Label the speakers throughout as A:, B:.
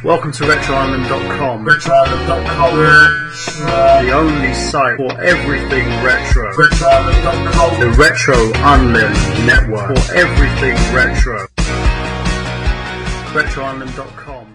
A: Welcome to RetroUnlim.com.
B: RetroUnlim.com.
A: The only site for everything retro.
B: RetroUnlim.com.
A: The Retro Unlim Network for everything retro. RetroUnlim.com.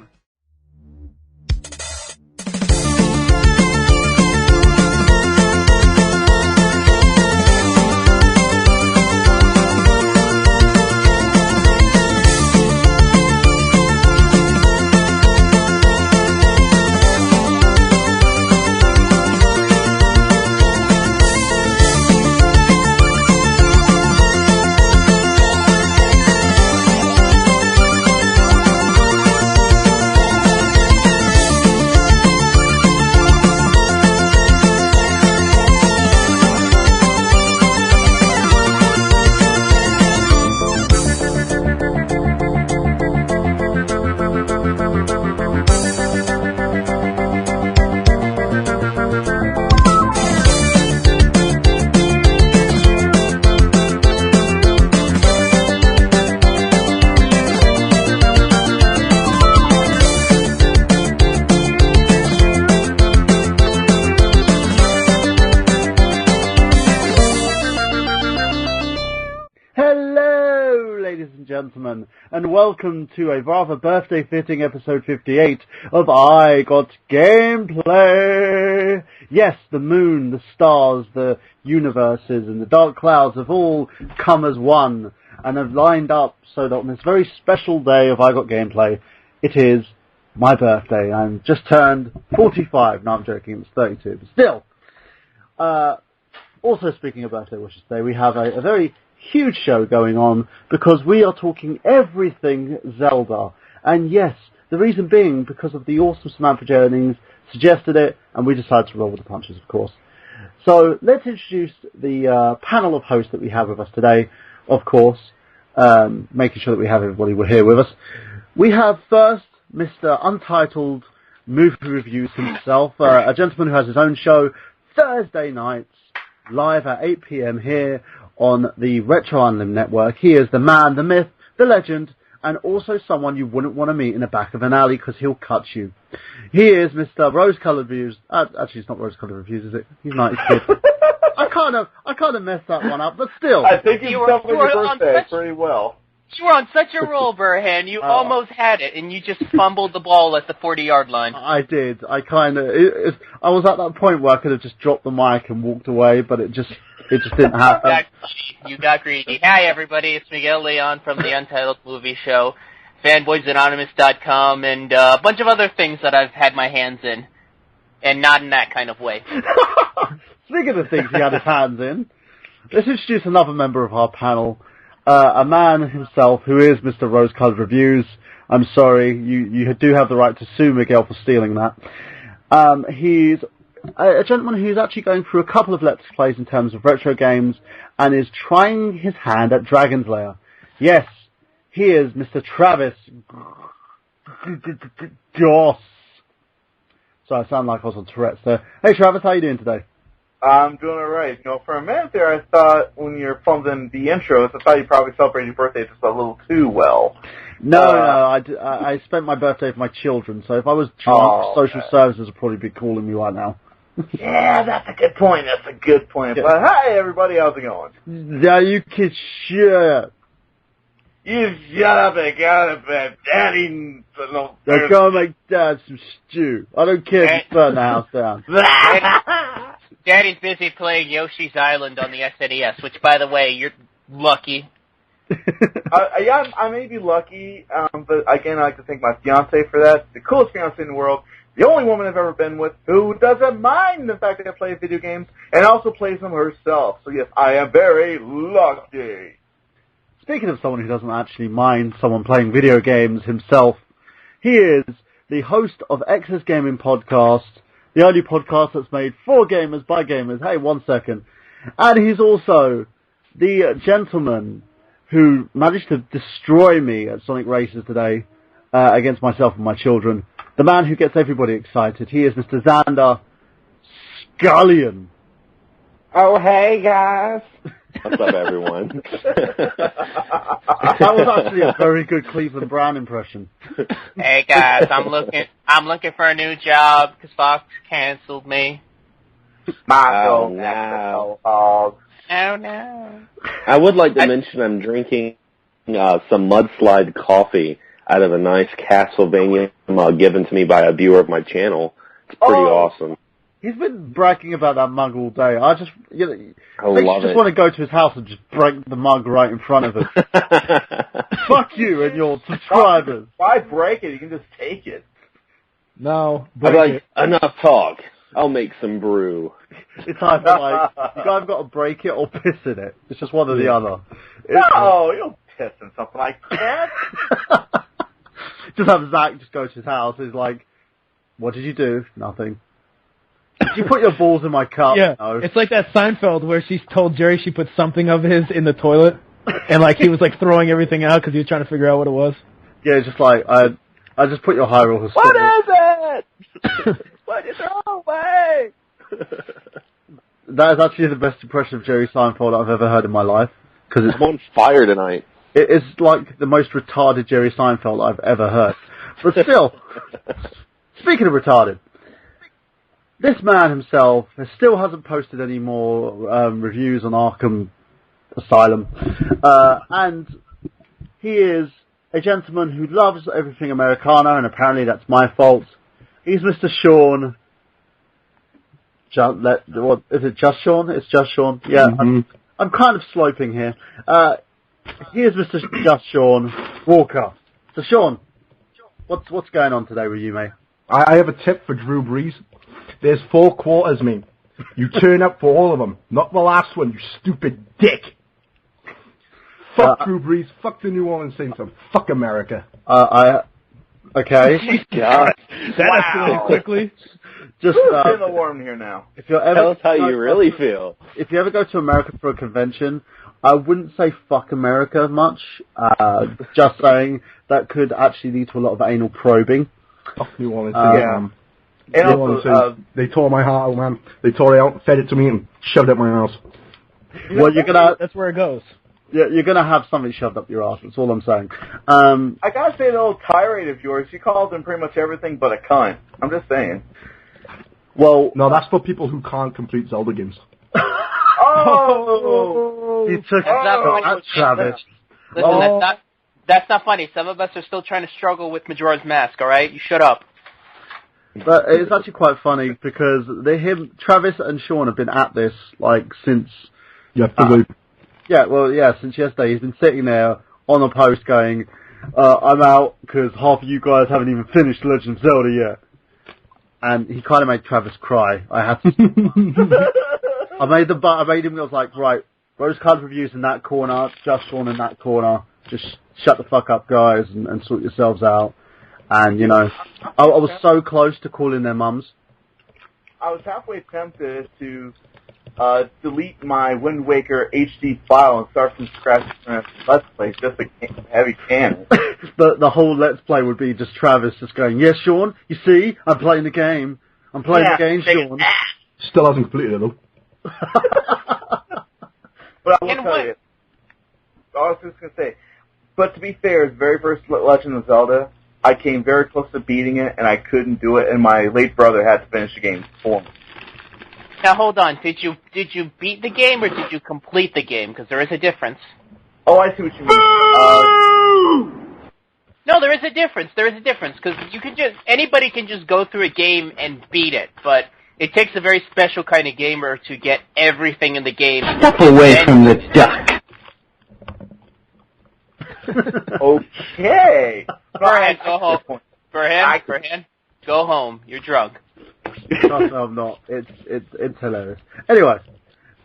A: Gentlemen, and welcome to a rather birthday-fitting episode 58 of I Got Gameplay! Yes, the moon, the stars, the universes, and the dark clouds have all come as one, and have lined up so that on this very special day of I Got Gameplay, it is my birthday. I'm just turned 45. No, I'm joking, it's 32, but still. Also speaking of birthday wishes today, we have a very huge show going on because we are talking everything Zelda. And yes, the reason being because of the awesome Samantha Jennings suggested it, and we decided to roll with the punches, of course. So let's introduce the panel of hosts that we have with us today, of course, making sure that we have everybody here with us. We have first Mr. Untitled Movie Reviews himself, a gentleman who has his own show Thursday nights, live at 8 p.m. here on the Retro Unlim Network. He is the man, the myth, the legend, and also someone you wouldn't want to meet in the back of an alley because he'll cut you. He is Mr. Rose-Colored Reviews. Actually, it's not Rose-Colored Reviews, is it? He's 90 kid. I kind of messed that one up, but still.
C: I think you covered your birthday pretty well.
D: You were on such a roll, Burhan. You almost had it, and you just fumbled the ball at the 40-yard line.
A: I did. I was at that point where I could have just dropped the mic and walked away, but it just didn't happen.
D: You got greedy. Hi, everybody. It's Miguel Leon from the Untitled Movie Show, fanboysanonymous.com, and a bunch of other things that I've had my hands in, and not in that kind of way.
A: Speaking of things he had his hands in, let's introduce another member of our panel, a man himself who is Mr. Rose-Colored Reviews. I'm sorry, you do have the right to sue Miguel for stealing that. He's a gentleman who's actually going through a couple of Let's Plays in terms of retro games and is trying his hand at Dragon's Lair. Yes, he is Mr. Travis Goss. So I sound like I was on Tourette's there. Hey Travis, how you doing today?
C: I'm doing alright. You know, for a minute there, I thought when you were filming the intros, I thought you probably celebrated your birthday just a little too well.
A: No, I spent my birthday with my children, so if I was drunk, social services would probably be calling me right now.
C: Yeah, that's a good point. But hi, everybody, how's it going?
A: Yeah, you kids shut.
C: You shut up and go to bed. Daddy...
A: They're going to make Dad some stew. I don't care if you burn the house down.
D: Daddy's busy playing Yoshi's Island on the SNES, which, by the way, you're lucky.
C: Yeah, I may be lucky, but again, I like to thank my fiance for that. The coolest fiance in the world. The only woman I've ever been with who doesn't mind the fact that I play video games and also plays them herself. So yes, I am very lucky.
A: Speaking of someone who doesn't actually mind someone playing video games himself, he is the host of X's Gaming Podcast, the only podcast that's made for gamers by gamers. Hey, 1 second. And he's also the gentleman who managed to destroy me at Sonic Races today against myself and my children. The man who gets everybody excited. He is Mr. Xander Skullion.
C: Oh, hey, guys.
E: What's up, everyone?
A: That was actually a very good Cleveland Brown impression.
D: Hey guys, I'm looking for a new job because Fox canceled me.
E: Oh, no.
D: Oh no.
E: I would like to mention I'm drinking some mudslide coffee out of a nice Castlevania mug given to me by a viewer of my channel. It's pretty awesome.
A: He's been bragging about that mug all day. I just want to go to his house and just break the mug right in front of him. Fuck you and your subscribers.
C: Why break it? You can just take it.
F: No.
E: I'm like, enough talk. I'll make some brew.
A: It's either like, you either got to break it or piss in it. It's just one or the other.
C: No, you don't piss in something like that.
A: Just have Zach just go to his house. He's like, what did you do? Nothing. Did you put your balls in my cup?
F: Yeah,
A: No.
F: it's like that Seinfeld where she told Jerry she put something of his in the toilet, and like he was like throwing everything out because he was trying to figure out what it was.
A: Yeah, just like, I just put your Hyrule history.
E: What is it? What is wrong way?
A: That is actually the best impression of Jerry Seinfeld I've ever heard in my life. Cause
E: I'm on fire tonight.
A: it is like the most retarded Jerry Seinfeld I've ever heard. But still, speaking of retarded, this man himself still hasn't posted any more reviews on Arkham Asylum. And he is a gentleman who loves everything Americana, and apparently that's my fault. He's Mr. Sean. What is it? Just Sean? It's Just Sean. Yeah, I'm kind of sloping here. Here's Mr. Just Sean Walker. So Sean, what's going on today with you, mate?
G: I have a tip for Drew Brees. There's 4 quarters, mate. You turn up for all of them, not the last one, you stupid dick. Fuck Drew Brees, fuck the New Orleans Saints, and fuck America.
A: Okay.
E: God.
F: That escalated quickly.
A: Just
C: in the warm here now.
A: if you're ever
E: Tell us how you really feel.
A: if you ever go to America for a convention, I wouldn't say fuck America much. Just saying that could actually lead to a lot of anal probing.
G: Fuck New Orleans
A: Yeah.
G: Saints,
C: And
G: New Orleans
C: also,
G: Saints. They tore my heart out, man. They tore it out, fed it to me, and shoved it up my ass.
A: Well,
F: That's where it goes.
A: you're gonna have something shoved up your ass. That's all I'm saying.
C: I gotta say, the old tirade of yours, you called him pretty much everything but a cunt. I'm just saying.
A: Well,
G: No, that's for people who can't complete Zelda games.
C: Oh!
A: you took
D: not
A: it, Travis.
D: Listen, that's not funny. Some of us are still trying to struggle with Majora's Mask, alright? You shut up.
A: But it's actually quite funny because Travis and Sean have been at this like since.
G: You have to wait.
A: Since yesterday. He's been sitting there on a post going, I'm out because half of you guys haven't even finished Legend of Zelda yet. And he kind of made Travis cry. I had to. I made him. I was like, right, Rose Colored Reviews in that corner, Just Sean in that corner. Just shut the fuck up, guys, and sort yourselves out. And I was so close to calling their mums.
C: I was halfway tempted to delete my Wind Waker HD file and start from scratch from Let's Play, just a heavy cannon.
A: The whole Let's Play would be just Travis just going, yes, Sean, you see, I'm playing the game. I'm playing the game, Sean.
G: Still hasn't completed it, though.
C: But I will tell you, I was just going to say, but to be fair, the very first Legend of Zelda, I came very close to beating it, and I couldn't do it, and my late brother had to finish the game for me.
D: Now hold on. Did you beat the game or did you complete the game? Because there is a difference.
C: Oh, I see what you mean.
D: No, there is a difference. There is a difference because anybody can just go through a game and beat it, but it takes a very special kind of gamer to get everything in the game.
H: Step away from the duck.
C: Okay.
D: Burhan, go home. Burhan, go home. You're drunk.
A: No, I'm not. It's hilarious. Anyway,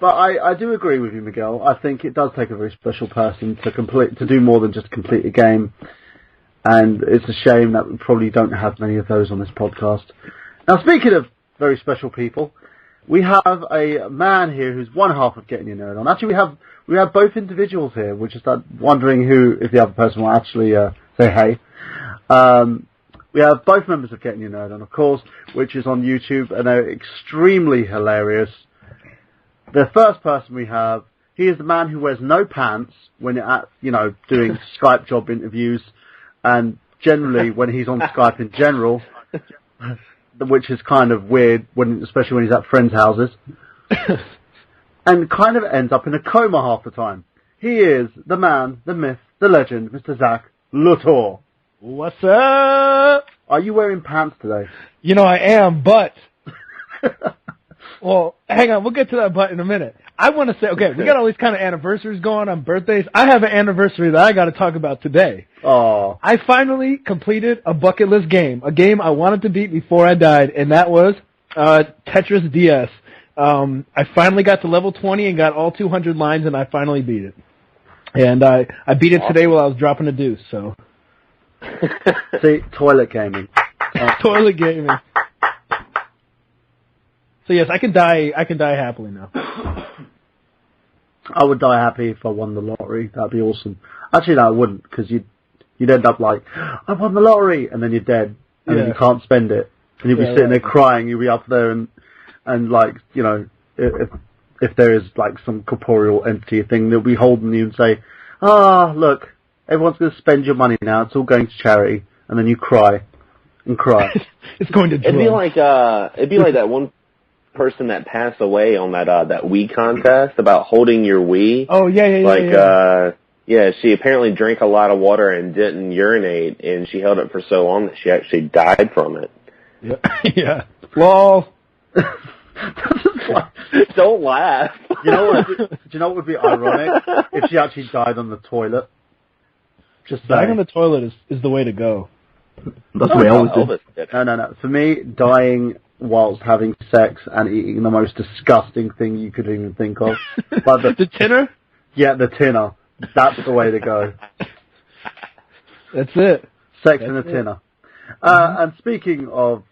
A: but I do agree with you, Miguel. I think it does take a very special person to do more than just complete a game. And it's a shame that we probably don't have many of those on this podcast. Now, speaking of very special people, we have a man here who's one half of Getting Your Nerd On. Actually, we have both individuals here. We're just wondering if the other person will actually say hey. We have both members of Getting Your Nerd On, of course, which is on YouTube, and they're extremely hilarious. The first person we have, He is the man who wears no pants when at, doing Skype job interviews, and generally when he's on Skype in general, which is kind of weird, especially when he's at friends' houses, and kind of ends up in a coma half the time. He is the man, the myth, the legend, Mr. Zack Latour.
F: What's up?
A: Are you wearing pants today?
F: I am, but... Well, hang on, we'll get to that but in a minute. I want to say, okay, we got all these kind of anniversaries going on, birthdays. I have an anniversary that I got to talk about today.
A: Oh.
F: I finally completed a bucket list game, a game I wanted to beat before I died, and that was Tetris DS. I finally got to level 20 and got all 200 lines, and I finally beat it. And I beat it today while I was dropping a deuce, so.
A: See, toilet gaming.
F: Toilet gaming. So yes, I can die happily now.
A: I would die happy if I won the lottery. That'd be awesome. Actually, no, I wouldn't, because you'd end up like, I won the lottery, and then you're dead, and then you can't spend it, and you'll be sitting there crying. You'll be up there, and like, if there is like some corporeal entity thing, they'll be holding you and say, look, everyone's going to spend your money now. It's all going to charity, and then you cry and cry.
F: It's going to.
E: It'd be like that one person that passed away on that Wii contest about holding your Wii.
F: Oh yeah.
E: She apparently drank a lot of water and didn't urinate, and she held it for so long that she actually died from it.
F: Yeah. Yeah. Well,
E: don't laugh.
A: Do you know what would be ironic? If she actually died on the toilet. Just
F: dying on the toilet is the way to go.
G: That's what I always do.
A: No. For me, dying whilst having sex and eating the most disgusting thing you could even think of. Like
F: the tinner?
A: Yeah, the tinner. That's the way to go.
F: That's it.
A: Sex in a tinner. And speaking of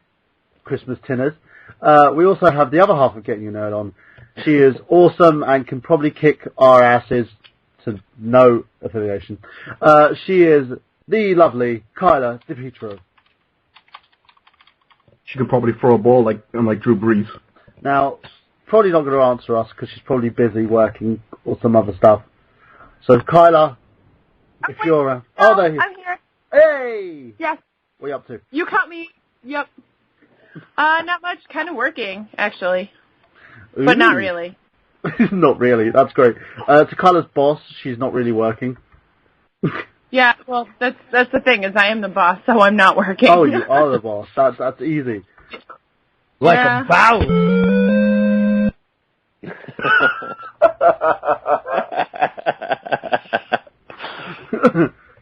A: Christmas tinners, we also have the other half of Getting Your Nerd On. She is awesome and can probably kick our asses to no affiliation. She is the lovely Kylar Dipietro.
G: She could probably throw a ball like Drew Brees.
A: Now, probably not going to answer us because she's probably busy working or some other stuff. So, Kylar, if you're around...
I: No,
A: there you
I: I'm here.
A: Hey!
I: Yes.
A: What are you up to?
I: You caught me. Yep. Not much. Kind of working, actually.
A: Ooh.
I: But not really.
A: Not really. That's great. To Kylar's boss, she's not really working.
I: Yeah, well, that's the thing, is I am the boss, so I'm not working.
A: Oh, you are the boss. That's easy.
F: Like a bow.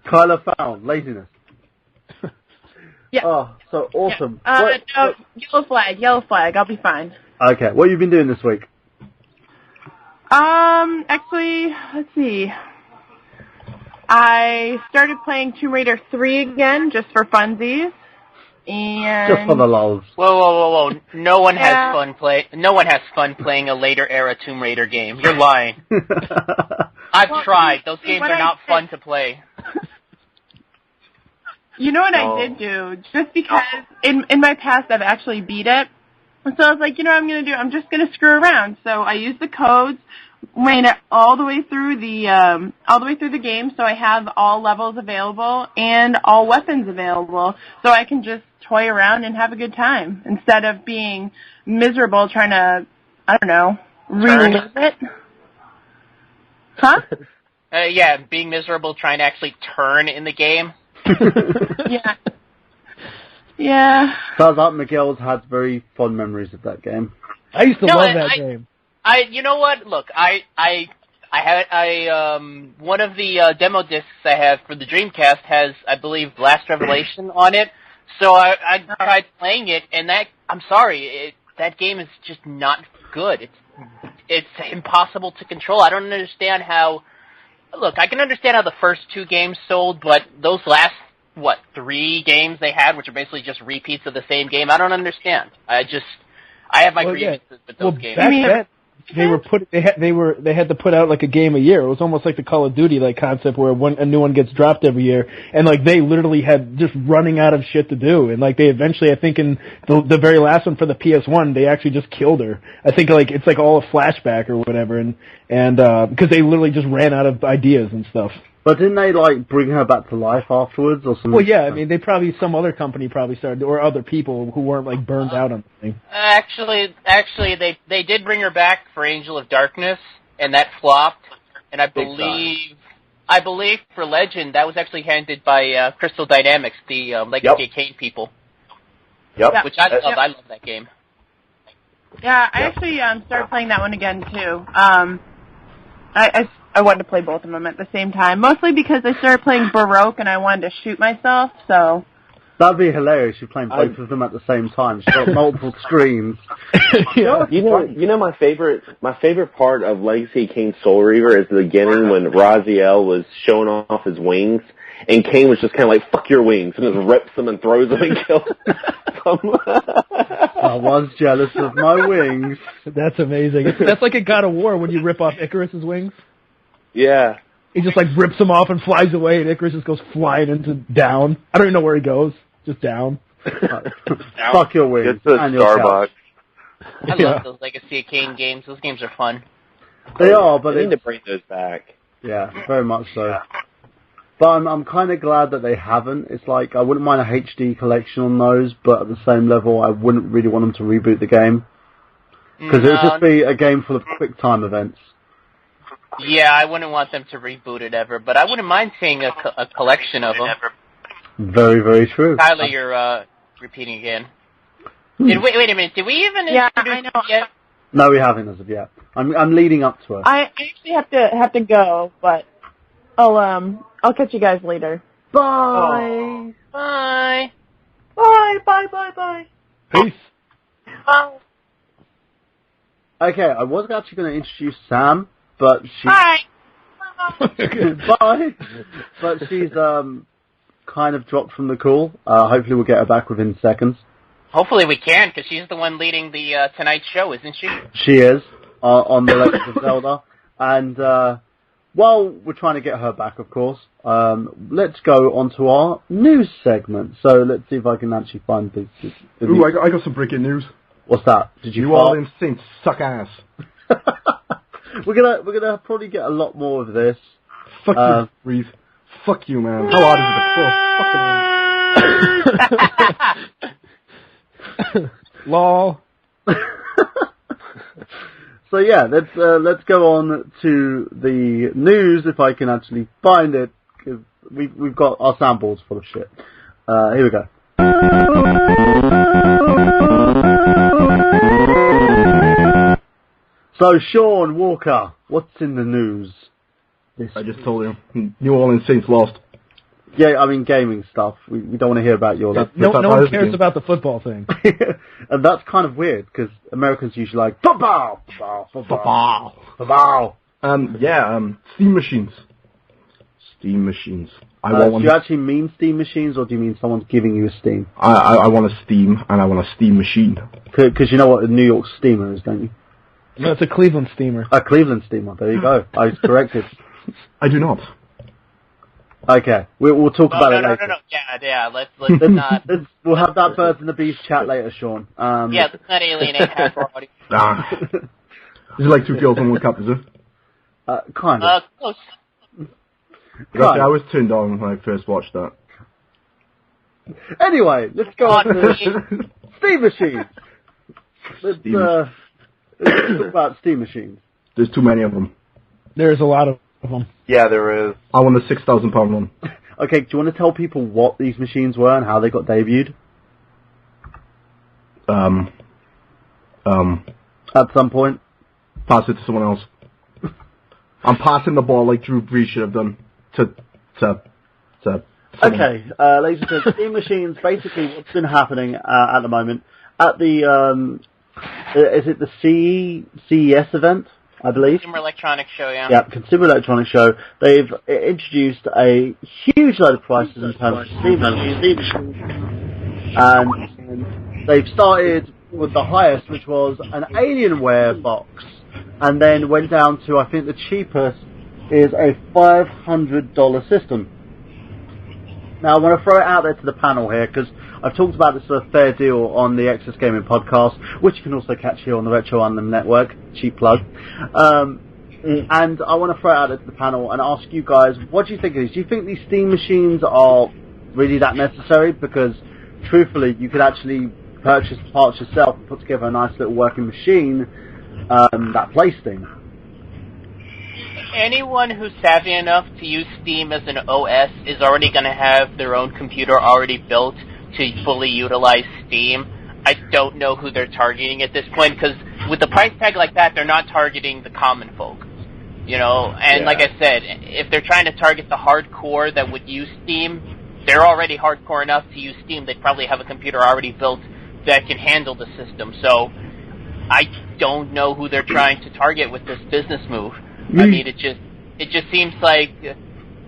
A: Kylar found laziness.
I: Yeah.
A: Oh, so awesome.
I: Yeah. No, yellow flag. I'll be fine.
A: Okay, what have you been doing this week?
I: Actually, let's see. I started playing Tomb Raider 3 again, just for funsies. And
A: Just for the lulz.
D: Whoa. No one has fun playing a later era Tomb Raider game. You're lying. I've tried. Those games are not fun to play.
I: You know what I did do? Just because in my past I've actually beat it. So I was like, what I'm going to do? I'm just going to screw around. So I used the codes, ran it all the way through the game, so I have all levels available and all weapons available, so I can just toy around and have a good time instead of being miserable trying to, I don't know, relive it. Huh?
D: Being miserable trying to actually turn in the game.
I: Yeah. Yeah.
A: Sounds like Miguel's had very fond memories of that game.
F: I used to love that game.
D: You know what? Look, I one of the demo discs I have for the Dreamcast has, I believe, Last Revelation on it. So I tried playing it, and I'm sorry, that game is just not good. It's impossible to control. I don't understand how. Look, I can understand how the first two games sold, but those last 3 games they had, which are basically just repeats of the same game, I don't understand. I have my grievances with those games.
F: they had to put out like a game a year. It was almost like the Call of Duty like concept where a new one gets dropped every year, and like they literally had just running out of shit to do, and like they eventually, I think in the very last one for the PS1, they actually just killed her. I think like it's like all a flashback or whatever, and because they literally just ran out of ideas and stuff.
A: But didn't they like bring her back to life afterwards or something?
F: Well, yeah, I mean, some other company probably started, or other people who weren't like burned out on the thing.
D: Actually, they did bring her back for Angel of Darkness, and that flopped. And I believe for Legend that was actually handed by Crystal Dynamics, the Legacy of Kain people.
C: Yep.
D: Which I love. I love that game.
I: Yeah, I actually started playing that one again too. I wanted to play both of them at the same time, mostly because I started playing Baroque and I wanted to shoot myself, so...
A: That'd be hilarious, you're playing both of them at the same time. She's got multiple screens.
E: You know my favorite part of Legacy of Kain Soul Reaver is the beginning when Raziel was showing off his wings, and Kain was just kind of like, fuck your wings, and just rips them and throws them and kills them.
A: I was jealous of my wings.
F: That's amazing. That's like a God of War when you rip off Icarus's wings.
E: Yeah.
F: He just like rips them off and flies away, and Icarus just goes flying into down. I don't even know where he goes. Just down.
A: Fuck your wings.
E: It's a Starbucks.
D: I love those Legacy of Kain games. Those games are fun.
A: They are, but
E: they need to bring those back.
A: Yeah, very much so. But I'm kind of glad that they haven't. It's like, I wouldn't mind a HD collection on those, but at the same level, I wouldn't really want them to reboot the game. Because it would just be a game full of quick time events.
D: Yeah, I wouldn't want them to reboot it ever, but I wouldn't mind seeing a collection of them.
A: Very, very true.
D: Kylar, you're repeating again. Wait a minute, did we even introduce her yet?
A: No, we haven't as of yet. I'm leading up to her.
I: I actually have to go, but I'll catch you guys later.
A: Bye!
D: Bye!
I: Bye, bye, bye, bye.
F: Peace.
I: Bye.
A: Okay, I was actually going to introduce Sam, but she...
I: Bye!
A: Bye! But she's kind of dropped from the call. Hopefully we'll get her back within seconds.
D: Hopefully we can, because she's the one leading the Tonight Show, isn't she?
A: She is, on the Legend of Zelda. And while we're trying to get her back, of course, let's go on to our news segment. So let's see if I can actually find the
G: Ooh, I got some breaking news.
A: What's that? Did you
G: New Orleans Saints suck ass.
A: We're gonna probably get a lot more of this.
G: Fuck you, Reeve. Fuck you, man. How hard is it to fucking
F: Lol.
A: So yeah, let's go on to the news if I can actually find it, because we've got our soundboards full of shit. Here we go. So Sean Walker, what's in the news?
G: I just told you. New Orleans Saints lost.
A: Yeah, I mean gaming stuff. We don't want to hear about your...
F: No one cares about the football thing.
A: And that's kind of weird, because Americans usually like, football! Football! Football!
G: Steam machines. Steam machines.
A: Do you actually mean steam machines, or do you mean someone's giving you a steam?
G: I want a steam, and I want a steam machine.
A: Because you know what a New York steamer is, don't you?
F: No, it's a Cleveland steamer.
A: A Cleveland steamer, there you go. I was corrected.
G: I do not.
A: Okay, we'll talk about it later.
D: No. Yeah, let's not...
A: We'll have that Birds and the Bees chat later, Sean.
D: Yeah, let's not alienate half our audience.
G: Is it like Two Girls and One Cup, is it?
A: Kind of.
D: Close.
G: I was turned on when I first watched that.
A: Anyway, let's go on to steam machines. Let's talk about steam machines.
G: There's too many of them.
F: There's a lot of them.
C: Yeah, there is.
G: I want a £6,000 one.
A: Okay, do you want to tell people what these machines were and how they got debuted? At some point?
G: Pass it to someone else. I'm passing the ball like Drew Brees should have done to
A: Okay, ladies and gentlemen, steam machines, basically what's been happening at the moment, at the, is it the CES event, I believe?
D: Consumer Electronics Show, yeah.
A: Yeah, Consumer Electronics Show. They've introduced a huge load of prices in terms of steam machines. And they've started with the highest, which was an Alienware box and then went down to, I think the cheapest is a $500 system. Now I want to throw it out there to the panel here, because I've talked about this as a fair deal on the Excess Gaming podcast, which you can also catch here on the Retro Unlim Network, cheap plug. And I want to throw it out there to the panel and ask you guys, what do you think of these? Do you think these Steam machines are really that necessary? Because truthfully, you could actually purchase the parts yourself and put together a nice little working machine that plays Steam.
D: Anyone who's savvy enough to use Steam as an OS is already going to have their own computer already built to fully utilize Steam. I don't know who they're targeting at this point, because with the price tag like that, they're not targeting the common folk. You know, and like I said, if they're trying to target the hardcore that would use Steam, they're already hardcore enough to use Steam. They'd probably have a computer already built that can handle the system. So I don't know who they're trying to target with this business move. I mean, it just seems like,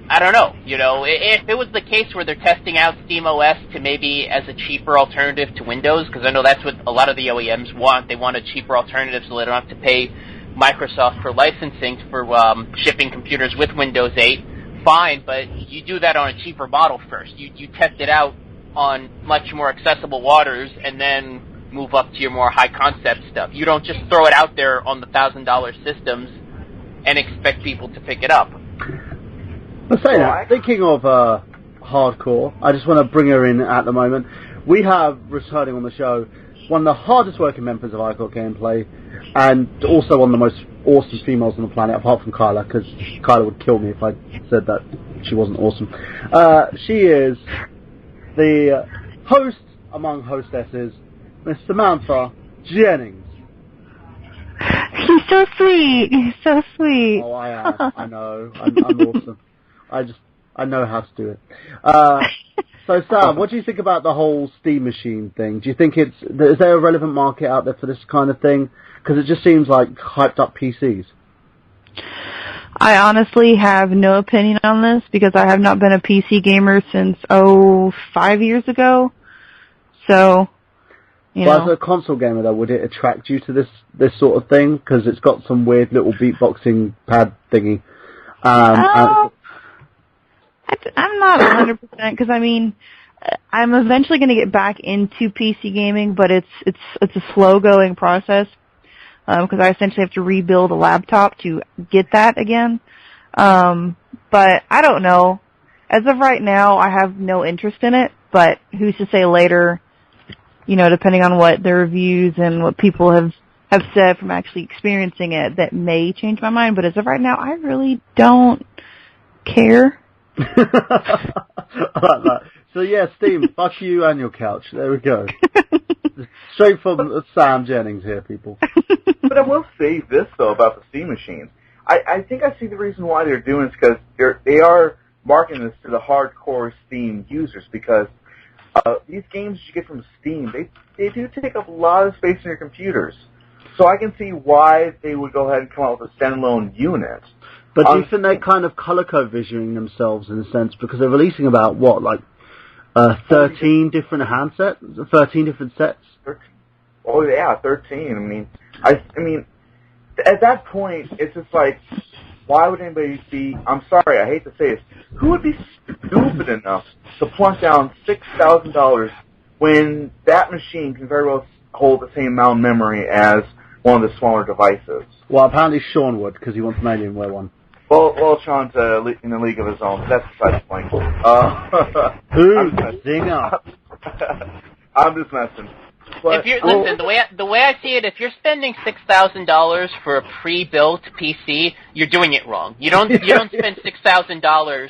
D: I don't know, you know, if it was the case where they're testing out SteamOS to maybe as a cheaper alternative to Windows, because I know that's what a lot of the OEMs want. They want a cheaper alternative so they don't have to pay Microsoft for licensing for shipping computers with Windows 8. Fine, but you do that on a cheaper model first. You test it out on much more accessible waters and then move up to your more high concept stuff. You don't just throw it out there on the $1,000 systems and expect people to pick it up.
A: Let's say that. Thinking of hardcore, I just want to bring her in at the moment. We have, returning on the show, one of the hardest working members of iCloud Gameplay, and also one of the most awesome females on the planet, apart from Kylar, because Kylar would kill me if I said that she wasn't awesome. She is the host among hostesses, Miss Samantha Jennings.
J: He's so sweet. He's so sweet.
A: Oh, I am. I know. I'm awesome. I know how to do it. So, Sam, what do you think about the whole Steam machine thing? Do you think is there a relevant market out there for this kind of thing? Because it just seems like hyped up PCs.
J: I honestly have no opinion on this because I have not been a PC gamer since 5 years ago. So, you know.
A: As a console gamer, though, would it attract you to this sort of thing? Because it's got some weird little beatboxing pad thingy.
J: I'm not 100% because I mean, I'm eventually going to get back into PC gaming, but it's a slow going process because I essentially have to rebuild a laptop to get that again. But I don't know. As of right now, I have no interest in it. But who's to say later? You know, depending on what the reviews and what people have said from actually experiencing it, that may change my mind. But as of right now, I really don't care.
A: I like that. So yeah, Steam, fuck you and your couch. There we go. Straight from Sam Jennings here, people.
C: But I will say this though about the Steam machines. I think I see the reason why they're doing this because they are marketing this to the hardcore Steam users because these games you get from Steam they do take up a lot of space in your computers. So I can see why they would go ahead and come out with a standalone unit.
A: But do you think they're kind of color code visioning themselves in a sense because they're releasing about 13 different handsets, 13 different sets?
C: 13. Oh yeah, 13. I mean, at that point, it's just like, why would anybody be? I'm sorry, I hate to say this. Who would be stupid enough to plunk down $6,000 when that machine can very well hold the same amount of memory as one of the smaller devices?
A: Well, apparently Sean would because he wants an Alienware one.
C: Well, Sean's in a league of his own. That's besides the point.
A: Zinger.
C: I'm just messing. But,
D: Listen, the way I see it, if you're spending $6,000 for a pre-built PC, you're doing it wrong. You don't spend $6,000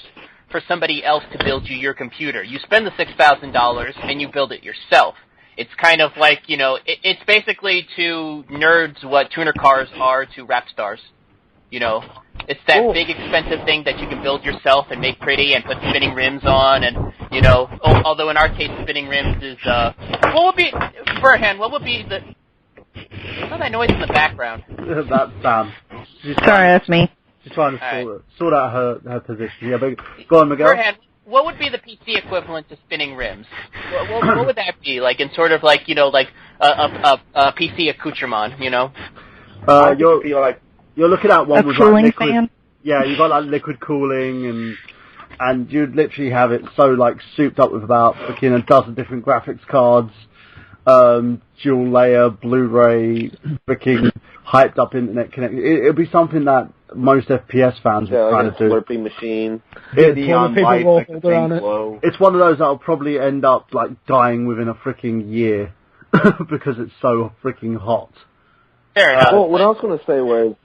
D: for somebody else to build you your computer. You spend the $6,000 and you build it yourself. It's kind of like, you know, it's basically to nerds what tuner cars are to rap stars. You know, it's that big expensive thing that you can build yourself and make pretty and put spinning rims on and, you know, although in our case spinning rims is, Burhan, what would be the, what's that noise in the background?
A: That's Sam.
J: Sorry, that's me.
A: She's trying to sort out her position. Yeah, but go on, Miguel.
D: Burhan, what would be the PC equivalent to spinning rims? What would that be? Like in sort of like, you know, like a PC accoutrement, you know?
C: I just feel like
A: you're looking at one
J: a
A: with
J: cooling
A: like liquid.
J: fan.
A: Yeah, you got like liquid cooling and you'd literally have it so like souped up with about freaking a dozen different graphics cards, dual layer, Blu-ray, freaking hyped up internet connection. It'd be something that most FPS fans would kind of do.
E: Slurpee machine.
F: Toilet paper roll holder on it.
A: It's one of those that'll probably end up like dying within a freaking year because it's so freaking hot.
D: Fair enough.
E: Well, what I was going to say was,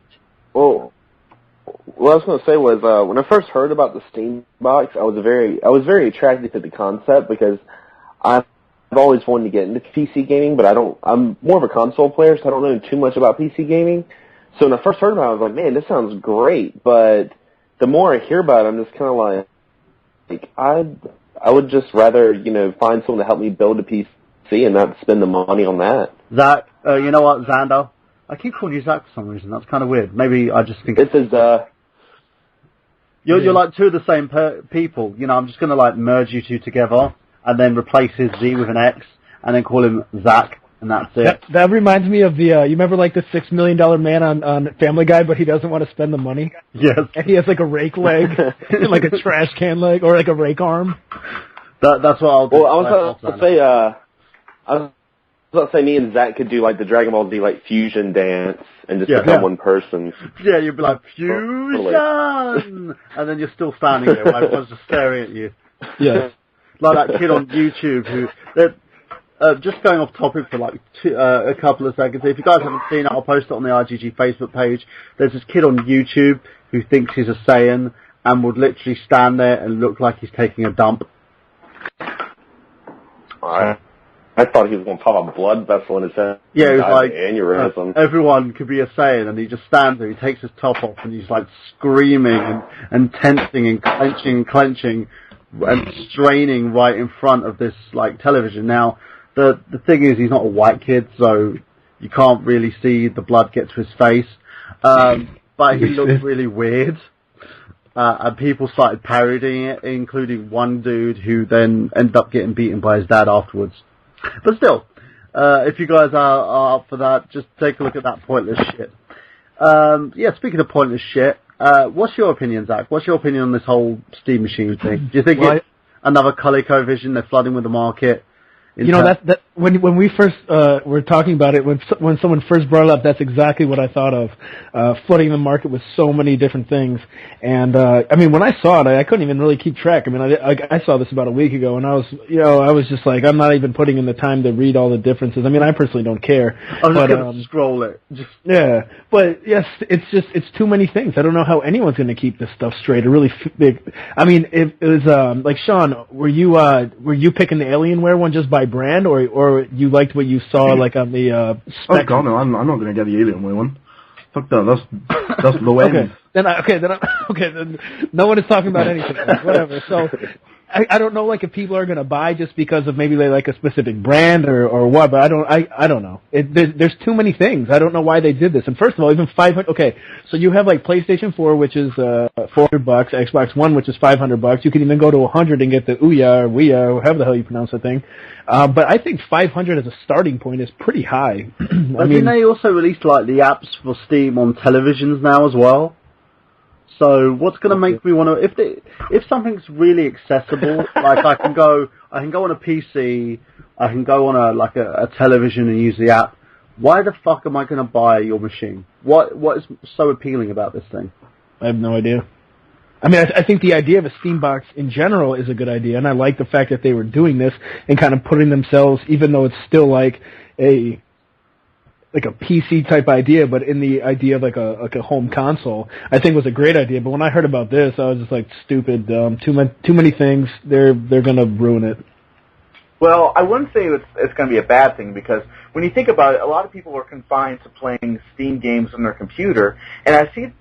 E: when I first heard about the Steam box, I was very attracted to the concept because I've always wanted to get into PC gaming, but I'm more of a console player, so I don't know too much about PC gaming. So when I first heard about it, I was like, man, this sounds great, but the more I hear about it, I'm just kind of like I would just rather, find someone to help me build a PC and not spend the money on that.
A: Zach, you know what, Xander? I keep calling you Zach for some reason. That's kind of weird. Maybe I just think...
E: This is,
A: You're like two of the same people. I'm just going to like merge you two together and then replace his Z with an X and then call him Zach. And that's it.
F: That reminds me of the, you remember like the $6 million man on Family Guy, but he doesn't want to spend the money?
A: Yes.
F: And he has like a rake leg, and like a trash can leg, or like a rake arm.
A: That's what I'll do.
E: Well, I was about to say me and Zach could do like the Dragon Ball Z like fusion dance and just become one person.
A: Yeah, you'd be like, fusion! And then you're still standing there while everyone's just staring at you.
F: Yeah.
A: Like that kid on YouTube who... just going off topic for like a couple of seconds. If you guys haven't seen it, I'll post it on the IGG Facebook page. There's this kid on YouTube who thinks he's a Saiyan and would literally stand there and look like he's taking a dump.
E: I thought he was going to pop a blood vessel in his head.
A: Yeah, he was like,
E: aneurysm.
A: Everyone could be a Saiyan, and he just stands there, he takes his top off, and he's like screaming and tensing and clenching and straining right in front of this like television. Now, the thing is, he's not a white kid, so you can't really see the blood get to his face. But he looks really weird. And people started parodying it, including one dude who then ended up getting beaten by his dad afterwards. But still, if you guys are up for that, just take a look at that pointless shit. Speaking of pointless shit, what's your opinion, Zach? What's your opinion on this whole Steam Machine thing? Do you think it's another ColecoVision? They're flooding with the market?
F: That when we first were talking about it, when someone first brought it up, that's exactly what I thought of, flooding the market with so many different things. And when I saw it, I couldn't even really keep track. I saw this about a week ago, and I was just like, I'm not even putting in the time to read all the differences. I personally don't care.
A: I'm just gonna scroll it.
F: Yeah, but yes, it's too many things. I don't know how anyone's going to keep this stuff straight. It really big. It was like Sean, were you picking the Alienware one just by brand, or you liked what you saw like on the spec?
G: Oh god, no, I'm not going to get the Alienware one. Fuck that, that's low end.
F: Then no one is talking about anything else, whatever. So I don't know like if people are going to buy just because of maybe they like a specific brand or what, but I don't know. There's too many things. I don't know why they did this. And first of all, even 500. Okay, so you have like PlayStation 4, which is $400, Xbox One, which is $500. You can even go to 100 and get the Ouya or Ouya, or however the hell you pronounce that thing. But I think 500 as a starting point is pretty high.
A: Didn't they also release like the apps for Steam on televisions now as well? So what's going to make me want to? If something's really accessible, like I can go on a PC, I can go on a television and use the app. Why the fuck am I going to buy your machine? What is so appealing about this thing?
F: I have no idea. I think the idea of a Steam box in general is a good idea, and I like the fact that they were doing this and kind of putting themselves, even though it's still like a PC type idea, but in the idea of like a home console, I think was a great idea. But when I heard about this, I was just like, stupid, too many things. They're gonna ruin it.
C: Well, I wouldn't say it's going to be a bad thing, because when you think about it, a lot of people are confined to playing Steam games on their computer, and I see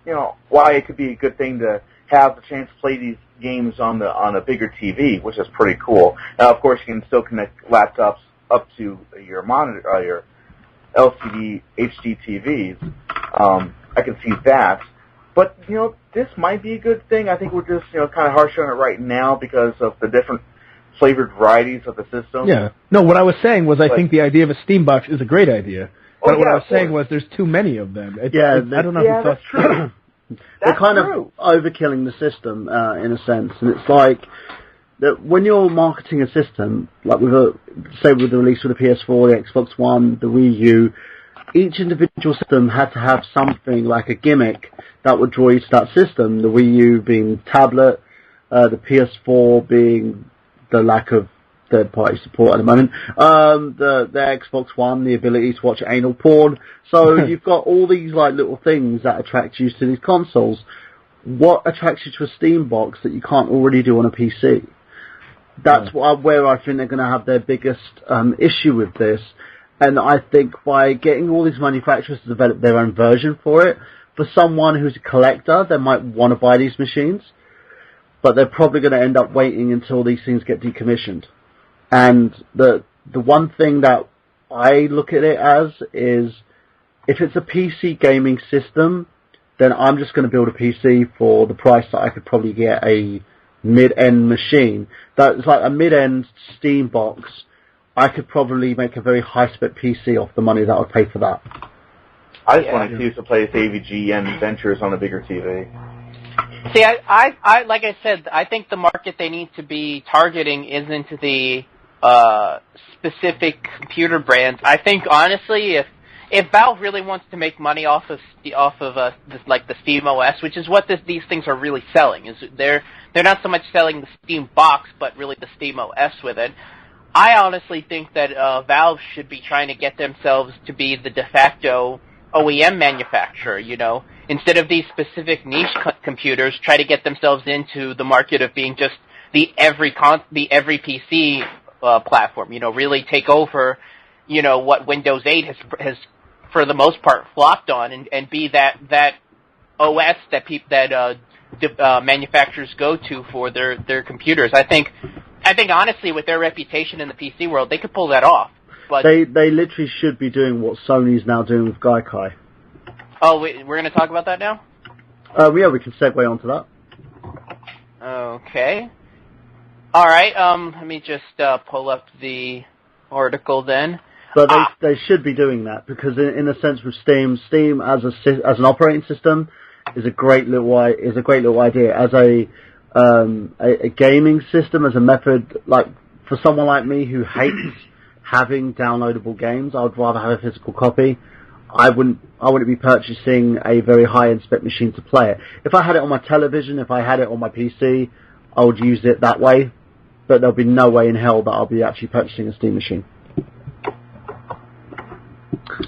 C: why it could be a good thing to have the chance to play these games on a bigger TV, which is pretty cool. Now, of course, you can still connect laptops up to your monitor, your LCD HD TVs. I can see that. But, this might be a good thing. I think we're just, kind of harsh on it right now because of the different flavored varieties of the system.
F: Yeah. No, what I was saying was I think the idea of a Steam box is a great idea. But what I was saying was there's too many of them. I don't know if you
C: that's true.
A: They're kind of overkilling the system in a sense, and it's like that when you're marketing a system, like with the release of the PS4, the Xbox One, the Wii U, each individual system had to have something like a gimmick that would draw you to that system. The Wii U being tablet, the PS4 being the lack of third-party support at the moment, the Xbox One, the ability to watch anal porn. So you've got all these like little things that attract you to these consoles. What attracts you to a Steam box that you can't already do on a PC? That's where I think they're going to have their biggest issue with this. And I think by getting all these manufacturers to develop their own version for it, for someone who's a collector, they might want to buy these machines, but they're probably going to end up waiting until these things get decommissioned. And the one thing that I look at it as is, if it's a PC gaming system, then I'm just going to build a PC for the price that I could probably get a mid-end machine. That's like a mid-end Steam box. I could probably make a very high-spec PC off the money that I would pay for that.
C: I just want to use to play AVG and Ventures on a bigger TV.
D: See, I like I said, I think the market they need to be targeting isn't the specific computer brands. I think honestly, if Valve really wants to make money off of this, like the Steam OS, which is what these things are really selling, is they're not so much selling the Steam box, but really the Steam OS with it. I honestly think that Valve should be trying to get themselves to be the de facto OEM manufacturer, you know, instead of these specific niche computers, try to get themselves into the market of being just the every PC platform, you know, really take over, you know, what Windows 8 has for the most part flopped on, and be that OS that manufacturers go to for their computers. I think honestly, with their reputation in the PC world, they could pull that off. But
A: they literally should be doing what Sony's now doing with Gaikai.
D: Oh, wait, we're going to talk about that now?
A: Yeah, we can segue onto that.
D: Okay. All right. Let me just pull up the article then.
A: But they should be doing that, because in a sense with Steam as an operating system is a great little idea. As a gaming system, as a method, like for someone like me who hates having downloadable games, I would rather have a physical copy. I wouldn't be purchasing a very high-end spec machine to play it. If I had it on my television, if I had it on my PC, I would use it that way. But there'll be no way in hell that I'll be actually purchasing a Steam machine.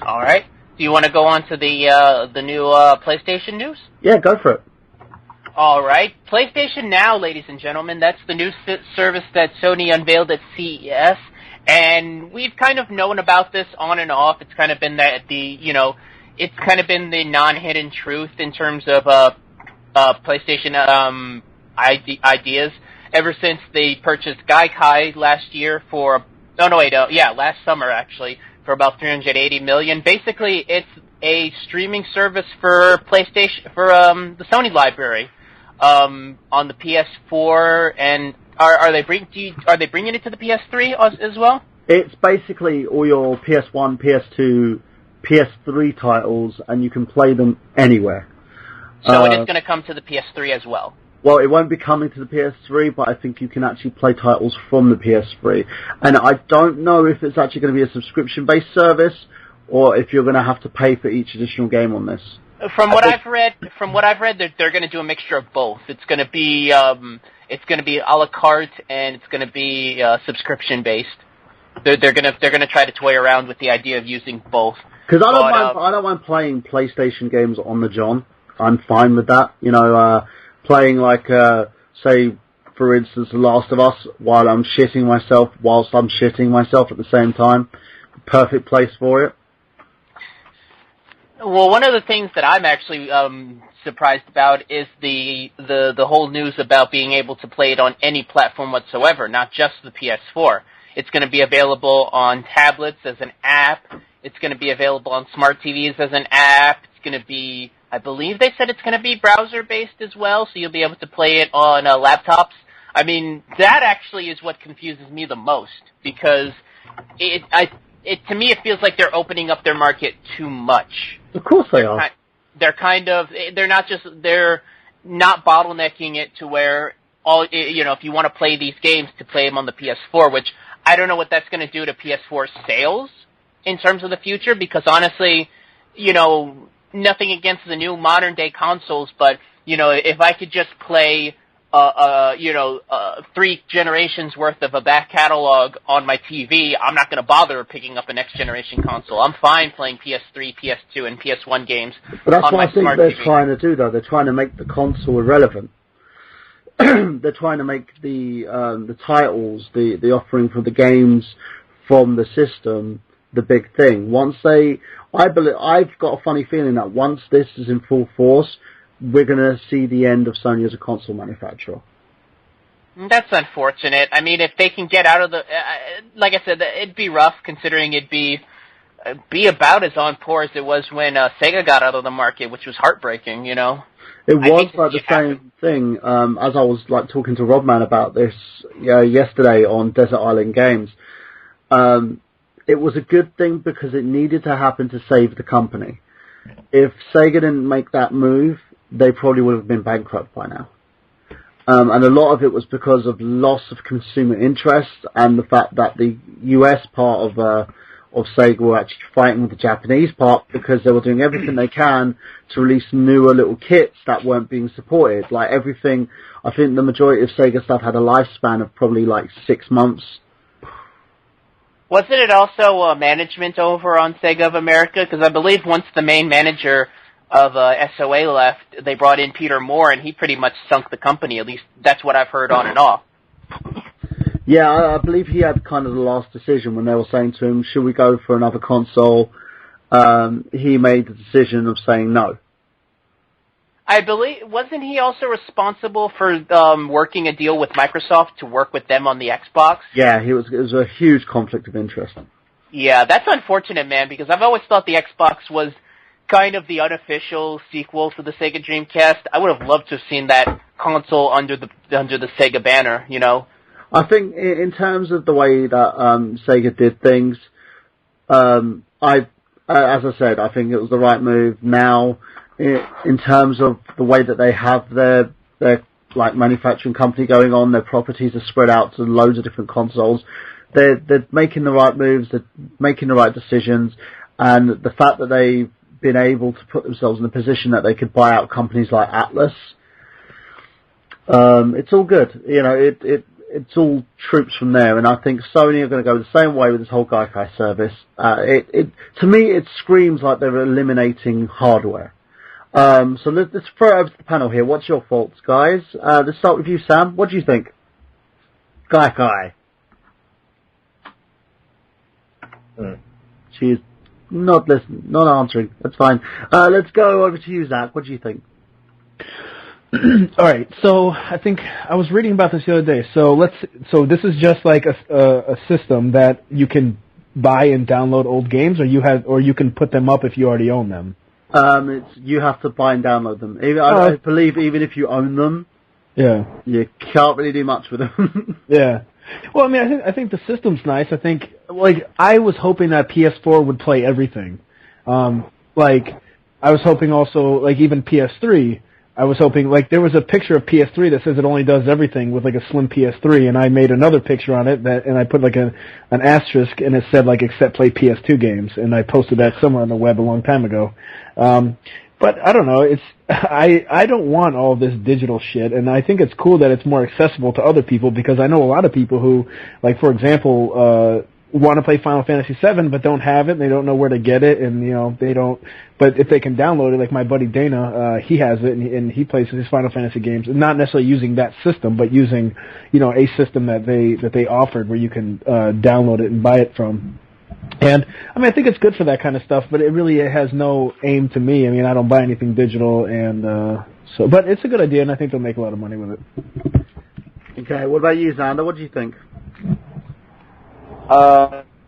D: All right. Do you want to go on to the new PlayStation news?
A: Yeah, go for it.
D: All right. PlayStation Now, ladies and gentlemen, that's the new service that Sony unveiled at CES. And we've kind of known about this on and off. It's kind of been it's kind of been the non-hidden truth in terms of PlayStation ideas ever since they purchased Gaikai last summer actually, for about $380 million. Basically, it's a streaming service for PlayStation, for the Sony library, on the PS4, and are they bringing it to the PS3 as well? It's
A: basically all your PS1, PS2, PS3 titles, and you can play them anywhere.
D: So it is going to come to the PS3 as well.
A: Well, it won't be coming to the PS3, but I think you can actually play titles from the PS3. And I don't know if it's actually going to be a subscription-based service, or if you're going to have to pay for each additional game on this.
D: From what I've read, they're going to do a mixture of both. It's going to be a la carte, and it's going to be subscription based. They're going to try to toy around with the idea of using both.
A: Because I don't mind playing PlayStation games on the John. I'm fine with that. You know, playing like say for instance The Last of Us whilst I'm shitting myself at the same time. Perfect place for it.
D: Well, one of the things that I'm actually surprised about is the whole news about being able to play it on any platform whatsoever, not just the PS4. It's going to be available on tablets as an app. It's going to be available on smart TVs as an app. It's going to be, I believe they said it's going to be browser-based as well, so you'll be able to play it on laptops. I mean, that actually is what confuses me the most, because to me, it feels like they're opening up their market too much.
A: Of course they are.
D: They're not bottlenecking it to where if you want to play these games, to play them on the PS4, which I don't know what that's going to do to PS4 sales in terms of the future, because honestly, nothing against the new modern day consoles, but, if I could just play 3 generations worth of a back catalog on my TV, I'm not going to bother picking up a next generation console. I'm fine playing PS3, PS2, and PS1 games.
A: But that's
D: on
A: what
D: my
A: I think
D: smart
A: they're
D: TV.
A: trying to do, though. They're trying to make the console irrelevant. They're trying to make the titles, the offering for the games from the system, the big thing. I've got a funny feeling that once this is in full force, we're going to see the end of Sony as a console manufacturer.
D: That's unfortunate. I mean, if they can get out of the, like I said, it'd be rough considering it'd be about as on par as it was when Sega got out of the market, which was heartbreaking. It
A: was like the same thing. As I was like talking to Robman about this yesterday on Desert Island Games. It was a good thing because it needed to happen to save the company. If Sega didn't make that move, they probably would have been bankrupt by now. And a lot of it was because of loss of consumer interest and the fact that the US part of Sega were actually fighting with the Japanese part because they were doing everything they can to release newer little kits that weren't being supported. Like everything, I think the majority of Sega stuff had a lifespan of probably like 6 months.
D: Wasn't it also management over on Sega of America? Because I believe once the main manager of SOA left, they brought in Peter Moore, and he pretty much sunk the company. At least that's what I've heard on and off.
A: Yeah, I believe he had kind of the last decision when they were saying to him, should we go for another console? He made the decision of saying no.
D: I believe, wasn't he also responsible for working a deal with Microsoft to work with them on the Xbox?
A: Yeah, it was a huge conflict of interest.
D: Yeah, that's unfortunate, man, because I've always thought the Xbox was kind of the unofficial sequel to the Sega Dreamcast. I would have loved to have seen that console under the Sega banner,
A: I think in terms of the way that Sega did things, as I said, I think it was the right move. Now, in terms of the way that they have their like manufacturing company going on, their properties are spread out to loads of different consoles. They're making the right moves, they're making the right decisions, and the fact that they've been able to put themselves in a position that they could buy out companies like Atlas, it's all good. It's all troops from there, and I think Sony are going to go the same way with this whole Gaikai service. To me, it screams like they're eliminating hardware. So let's throw it over to the panel here. What's your thoughts, guys? Let's start with you, Sam. What do you think? Gaikai. She's not listening, not answering. That's fine. Let's go over to you, Zach. What do you think?
F: All right, so I think I was reading about this the other day. So this is just like a system that you can buy and download old games, or you can put them up if you already own them.
A: You have to buy and download them. I believe even if you own them, you can't really do much with them.
F: Yeah. Well, I mean, I think the system's nice. I think, I was hoping that PS4 would play everything. I was hoping also, even PS3. I was hoping, there was a picture of PS3 that says it only does everything with, a slim PS3, and I made another picture on it and I put, an asterisk, and it said, except play PS2 games, and I posted that somewhere on the web a long time ago. But I don't know, I don't want all this digital shit, and I think it's cool that it's more accessible to other people, because I know a lot of people who, for example, want to play Final Fantasy VII but don't have it, and they don't know where to get it, and they don't. But if they can download it, like my buddy Dana, he has it, and he plays his Final Fantasy games, not necessarily using that system, but using a system that they offered where you can download it and buy it from. And I mean, I think it's good for that kind of stuff, but it has no aim to me. I mean, I don't buy anything digital, and but it's a good idea, and I think they'll make a lot of money with it.
A: Okay, what about you, Xander? What do you think?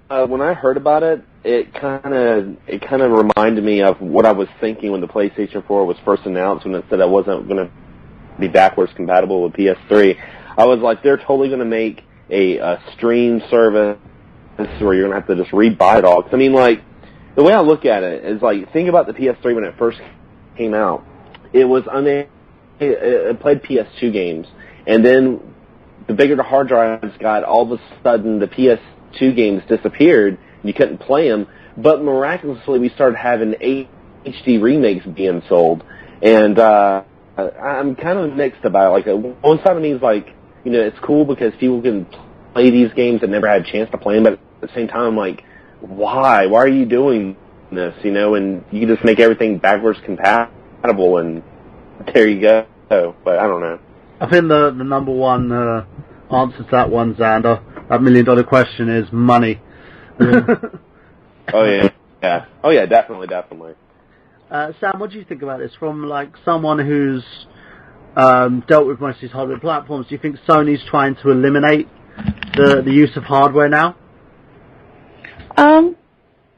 E: When I heard about it, it kind of reminded me of what I was thinking when the PlayStation 4 was first announced, when it said it wasn't going to be backwards compatible with PS3. I was like, they're totally going to make a stream service where you're gonna have to just rebuy it all. 'Cause, I mean, like, the way I look at it is like, think about the PS3 when it first came out. It was it played PS2 games, and then the bigger the hard drives got, all of a sudden the PS2 games disappeared, and you couldn't play them. But miraculously, we started having HD remakes being sold, and I'm kind of mixed about it. Like, one side of me is like, you know, it's cool because people can play these games that never had a chance to play them, but at the same time, I'm like, why? Why are you doing this? You know, and you can just make everything backwards compatible, and there you go. But I don't know.
A: I think the number one answer to that one, Xander, that $1 million question is money.
E: Oh yeah, definitely.
A: Sam, what do you think about this? From like someone who's dealt with most of these hardware platforms, do you think Sony's trying to eliminate the use of hardware now?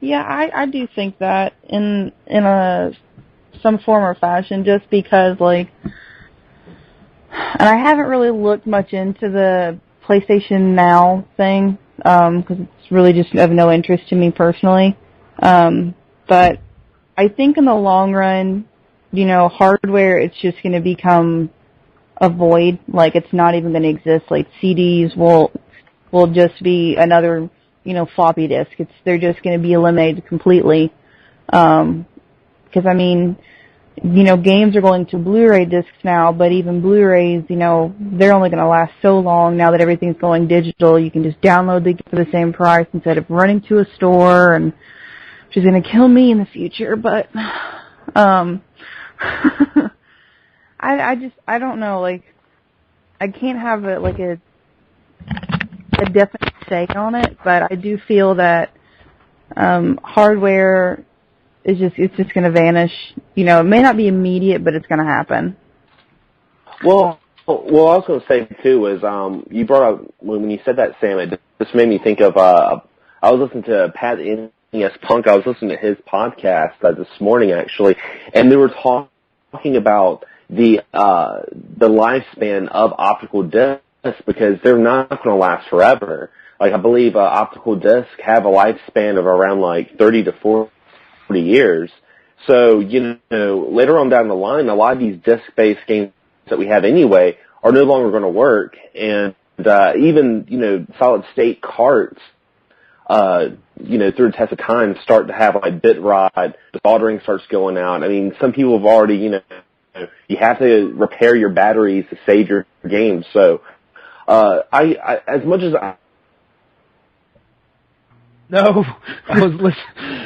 J: Yeah, I do think that in some form or fashion, just because, like, and I haven't really looked much into the PlayStation Now thing, because it's really just of no interest to me personally. But I think in the long run, you know, hardware, it's just going to become a void. Like, it's not even going to exist. Like, CDs will just be another, you know, floppy disk. They're just going to be eliminated completely. Because, I mean, you know, games are going to Blu-ray discs now, but even Blu-rays, you know, they're only going to last so long now that everything's going digital. You can just download them for the same price instead of running to a store, and which is going to kill me in the future. But I don't know. Like, I can't have a definite say on it, but I do feel that hardware is just going to vanish. You know, it may not be immediate, but it's going to happen.
E: Well, what I was going to say too is you brought up when you said that, Sam. It just made me think of I was listening to Pat NES Punk. I was listening to his podcast this morning actually, and they were talking about the lifespan of optical discs, because they're not going to last forever. Like, I believe optical discs have a lifespan of around like 30 to 40 years. So, you know, later on down the line, a lot of these disc-based games that we have anyway are no longer going to work. And even, you know, solid-state carts, you know, through the test of time start to have like bit rot, the soldering starts going out. I mean, some people have already, you know, you have to repair your batteries to save your games. So, I as much as
F: No, I was listening.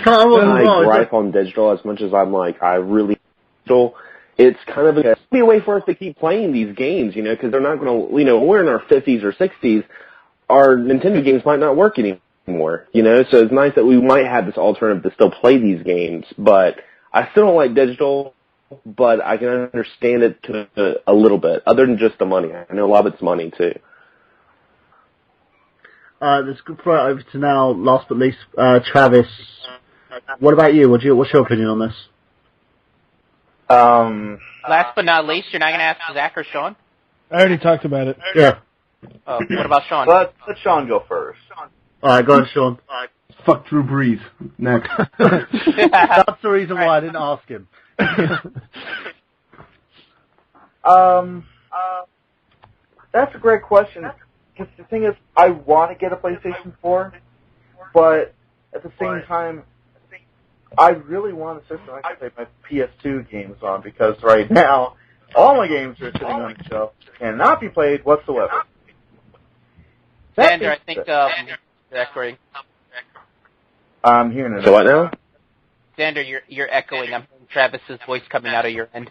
E: I gripe on digital as much as I'm like, I really digital. It's kind of a way for us to keep playing these games, you know, because they're not going to, you know, when we're in our 50s or 60s, our Nintendo games might not work anymore, you know, so it's nice that we might have this alternative to still play these games, but I still don't like digital, but I can understand it to a little bit, other than just the money. I know a lot of it's money, too.
A: Let's throw it over to now, last but least, Travis. What about you? What's your opinion on this?
D: Last but not least, you're not going to ask Zach or Sean?
F: I already talked about it.
A: Yeah.
D: What about Sean?
C: Let Sean go first.
A: Alright, go on, Sean.
G: Fuck Drew Brees. Next.
A: That's the reason why I didn't ask him.
C: That's a great question. Because the thing is, I want to get a PlayStation 4, but at the same time, I really want a system I can play my PS2 games on, because right now, all my games are sitting on the shelf and not be played whatsoever.
D: Xander, I think you're echoing.
C: I'm hearing it.
E: So what now?
D: Xander, you're echoing. I'm hearing Travis's voice coming out of your end.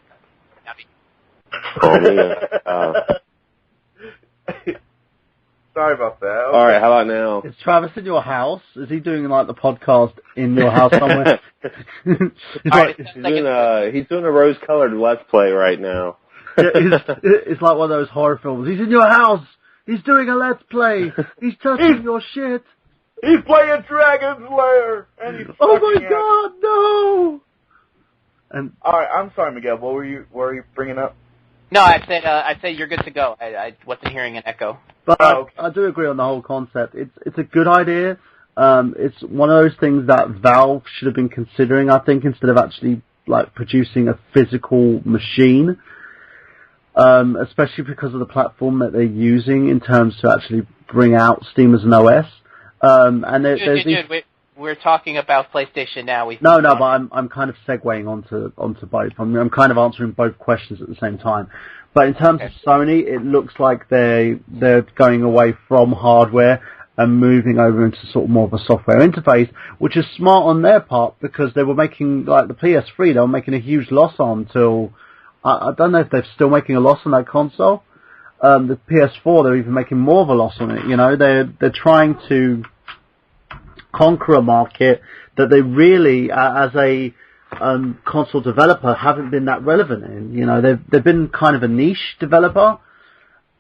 E: Oh, man.
C: Sorry about that. Okay.
E: All right, how about now?
A: Is Travis in your house? Is he doing like the podcast in your house somewhere?
E: He's doing a rose-colored Let's Play right now.
A: It's like one of those horror films. He's in your house. He's doing a Let's Play. He's touching your shit.
C: He's playing Dragon's Lair. And he's
A: oh my God, no! And
C: all right, I'm sorry, Miguel. What were you bringing up?
D: No, I said you're good to go. I wasn't hearing an echo.
A: But I do agree on the whole concept. It's a good idea. It's one of those things that Valve should have been considering, I think, instead of actually like producing a physical machine. Especially because of the platform that they're using in terms to actually bring out Steam as an OS.
D: We're talking about PlayStation now.
A: But I'm kind of segueing onto both. I'm kind of answering both questions at the same time. But in terms of Sony, it looks like they're going away from hardware and moving over into sort of more of a software interface, which is smart on their part because they were making, like the PS3, they were making a huge loss on till, I don't know if they're still making a loss on that console. The PS4, they're even making more of a loss on it. You know, they're trying to conquer a market that they really, as a console developer, haven't been that relevant in. You know, they've been kind of a niche developer,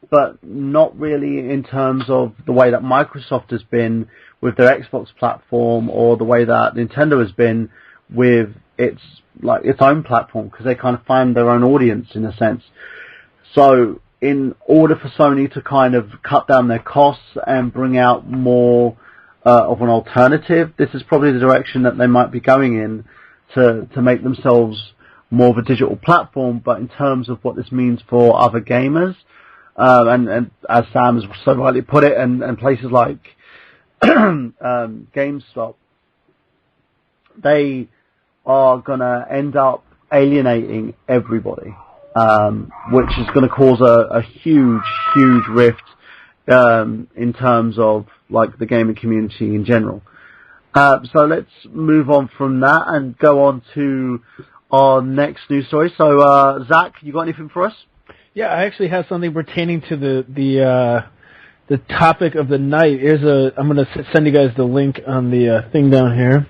A: but not really in terms of the way that Microsoft has been with their Xbox platform, or the way that Nintendo has been with its own platform, because they kind of find their own audience in a sense. So in order for Sony to kind of cut down their costs and bring out more of an alternative, this is probably the direction that they might be going in to make themselves more of a digital platform. But in terms of what this means for other gamers, and as Sam has so rightly put it, and places like GameStop, they are going to end up alienating everybody, which is going to cause a huge, huge rift in terms of like the gaming community in general. So let's move on from that and go on to our next news story. So Zach, you got anything for us?
F: Yeah, I actually have something pertaining to the topic of the night. I'm going to send you guys the link on the thing down here.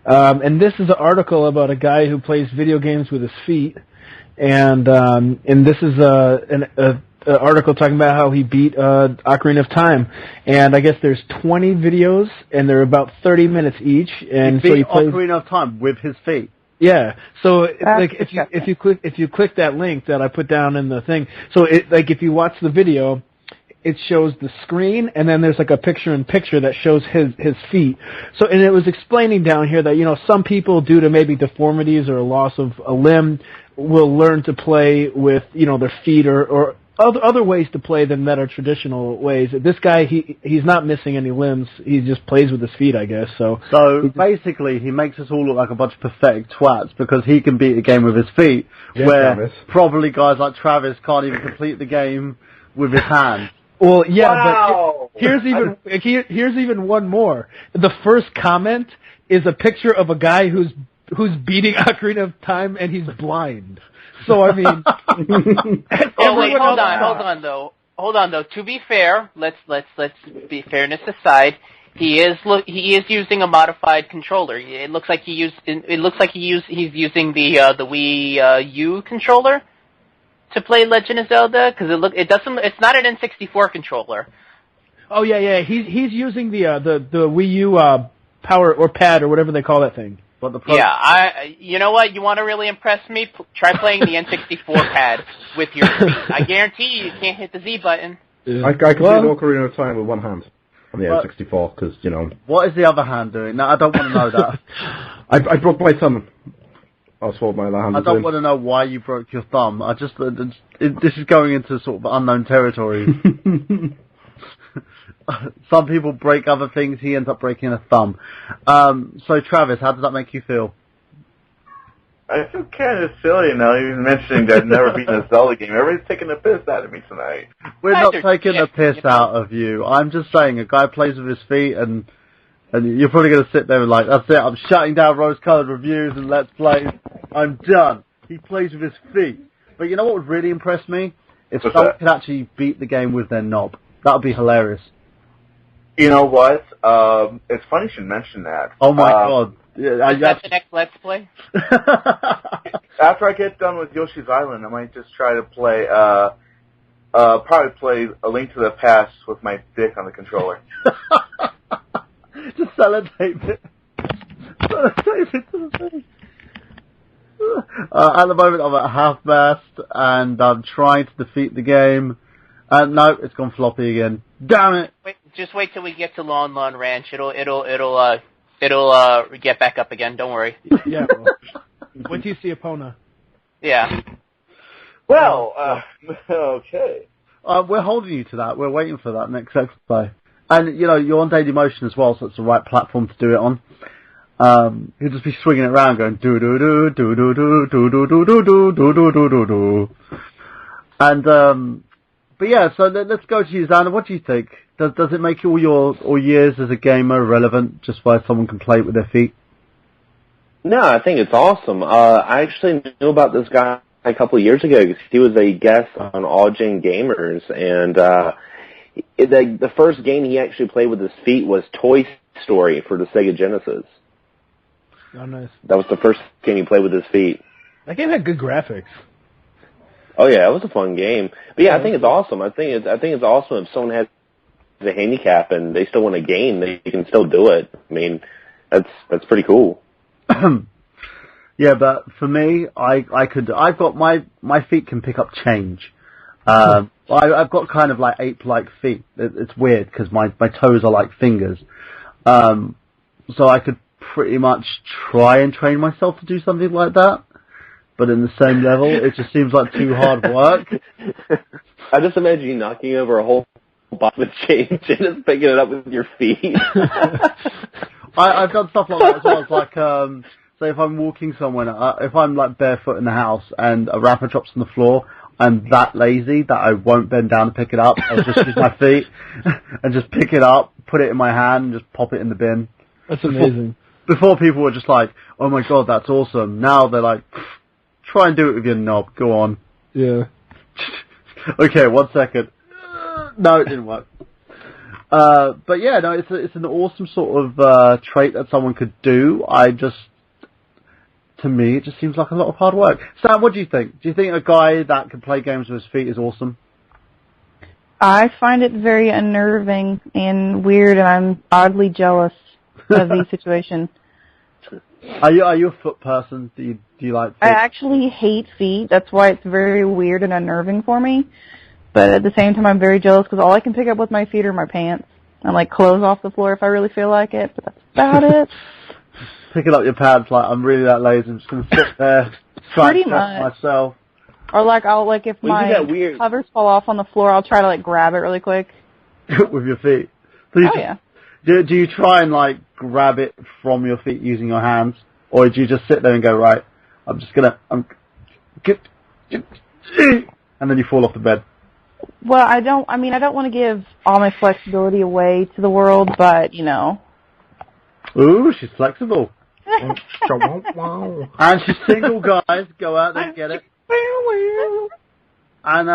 F: And this is an article about a guy who plays video games with his feet, and this is an article talking about how he beat Ocarina of Time. And I guess there's 20 videos, and they're about 30 minutes each. And
A: he plays Ocarina of Time with his feet.
F: Yeah. So like if you click that link that I put down in the thing, so if you watch the video, it shows the screen, and then there's like a picture-in-picture that shows his feet. So, and it was explaining down here that, you know, some people, due to maybe deformities or a loss of a limb, will learn to play with, you know, their feet or other ways to play than that are traditional ways. This guy, he's not missing any limbs. He just plays with his feet, I guess. So
A: basically, he makes us all look like a bunch of pathetic twats because he can beat a game with his feet, where Travis. Probably guys like Travis can't even complete the game with his hands.
F: Well, yeah, wow. But here's even one more. The first comment is a picture of a guy who's beating Ocarina of Time, and he's blind. So I mean,
D: hold on though. To be fair, let's be fairness aside. He is using a modified controller. It looks like he's using the Wii U controller to play Legend of Zelda, because it's not an N64 controller.
F: Oh yeah. He's using the Wii U power or pad or whatever they call that thing.
D: You know what? You want to really impress me? Try playing the N64 pad with your feet. I guarantee you can't hit the Z button.
G: I can do Ocarina of Time with one hand on the N64 because, you know.
A: What is the other hand doing? No, I don't want to know that.
G: I broke my thumb. I swallowed my other hand.
A: I don't want to know why you broke your thumb. This is going into sort of unknown territory. Some people break other things. He ends up breaking a thumb. So Travis, how does that make you feel?
C: I feel kind of silly now, even mentioning that I've never beaten a Zelda game. Everybody's taking a piss out of me tonight.
A: We're not taking a piss out of you. I'm just saying, a guy plays with his feet, and you're probably going to sit there and like, that's it, I'm shutting down rose-colored reviews and Let's Plays. I'm done. He plays with his feet. But you know what would really impress me? If someone could actually beat the game with their knob. That would be hilarious.
C: You know what? It's funny you should mention that.
A: Oh my god.
D: Is that the next Let's Play?
C: After I get done with Yoshi's Island, I might just try to play, probably play A Link to the Past with my dick on the controller.
A: Just sellotape it. Sellotape it to the thing. At the moment, I'm at half-mast, and I'm trying to defeat the game. No, it's gone floppy again. Damn it!
D: Wait, Just wait till we get to Lon Lon Ranch. It'll get back up again. Don't worry.
F: Yeah. Well, wait till you see Epona.
D: Yeah.
E: Well, okay.
A: We're holding you to that. We're waiting for that next exercise. And, you're on Daily Motion as well, so it's the right platform to do it on. He'll just be swinging it around going do-do-do, do-do-do, do-do-do, do-do-do, do-do-do. And, but yeah, so let's go to you, Xander. What do you think? Does it make all your years as a gamer relevant just by someone can play it with their feet?
E: No, I think it's awesome. I actually knew about this guy a couple of years ago because he was a guest on All Gen Gamers, and the first game he actually played with his feet was Toy Story for the Sega Genesis.
F: Oh, nice.
E: That was the first game he played with his feet.
F: That game had good graphics.
E: Oh yeah, it was a fun game. But yeah, I think it's awesome. I think it's awesome if someone has a handicap and they still want to game, they can still do it. I mean, that's pretty cool.
A: Yeah, but for me, I've got my feet can pick up change. I've got kind of like ape-like feet. It's weird because my toes are like fingers. So I could pretty much try and train myself to do something like that. But in the same level, it just seems like too hard work.
E: I just imagine you knocking over a whole box of change and just picking it up with your feet.
A: I've done stuff like that as well. It's like, say if I'm walking somewhere, if I'm like barefoot in the house and a wrapper drops on the floor, I'm that lazy that I won't bend down to pick it up. I'll just use my feet and just pick it up, put it in my hand, and just pop it in the bin.
F: That's amazing.
A: Before people were just like, oh my god, that's awesome. Now they're like, try and do it with your knob. Go on.
F: Yeah.
A: Okay, 1 second. No, it didn't work. But yeah, no, it's an awesome sort of trait that someone could do. To me, it just seems like a lot of hard work. Sam, what do you think? Do you think a guy that can play games with his feet is awesome?
J: I find it very unnerving and weird, and I'm oddly jealous of the situation.
A: Are you a foot person? Do you like feet?
J: I actually hate feet. That's why it's very weird and unnerving for me. But at the same time, I'm very jealous because all I can pick up with my feet are my pants. And like clothes off the floor if I really feel like it. But that's about it.
A: Picking up your pants like I'm really that lazy. I'm just gonna sit there, try
J: Pretty
A: to
J: much.
A: myself.
J: Or like if my covers fall off on the floor, I'll try to like grab it really quick.
A: With your feet. So
J: yeah.
A: Do you try and like grab it from your feet using your hands, or do you just sit there and go, right, and then you fall off the bed?
J: Well, I don't want to give all my flexibility away to the world, but
A: Ooh, she's flexible. And she's single, guys. Go out there and get it. And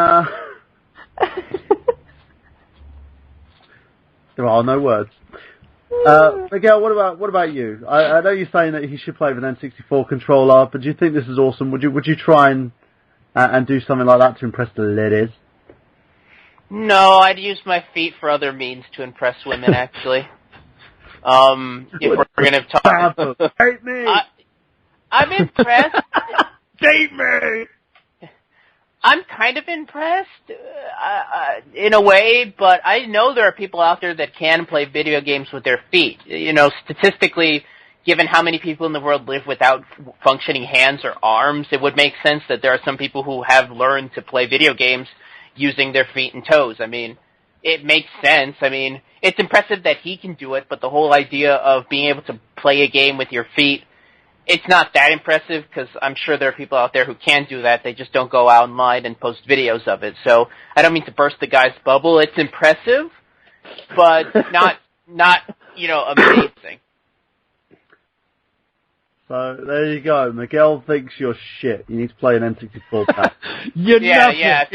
A: there are no words. Miguel, what about you? I know you're saying that he should play with an N64 controller, but do you think this is awesome? Would you try and do something like that to impress the ladies?
D: No, I'd use my feet for other means to impress women, actually. If we're going to talk...
A: Date me!
D: I'm impressed.
A: Date me!
D: I'm kind of impressed, in a way, but I know there are people out there that can play video games with their feet. Statistically, given how many people in the world live without functioning hands or arms, it would make sense that there are some people who have learned to play video games using their feet and toes. I mean, it makes sense. I mean, it's impressive that he can do it, but the whole idea of being able to play a game with your feet, it's not that impressive because I'm sure there are people out there who can do that. They just don't go out online and post videos of it. So I don't mean to burst the guy's bubble. It's impressive, but not amazing.
A: So there you go. Miguel thinks you're shit. You need to play an N64 pack.
D: Yeah.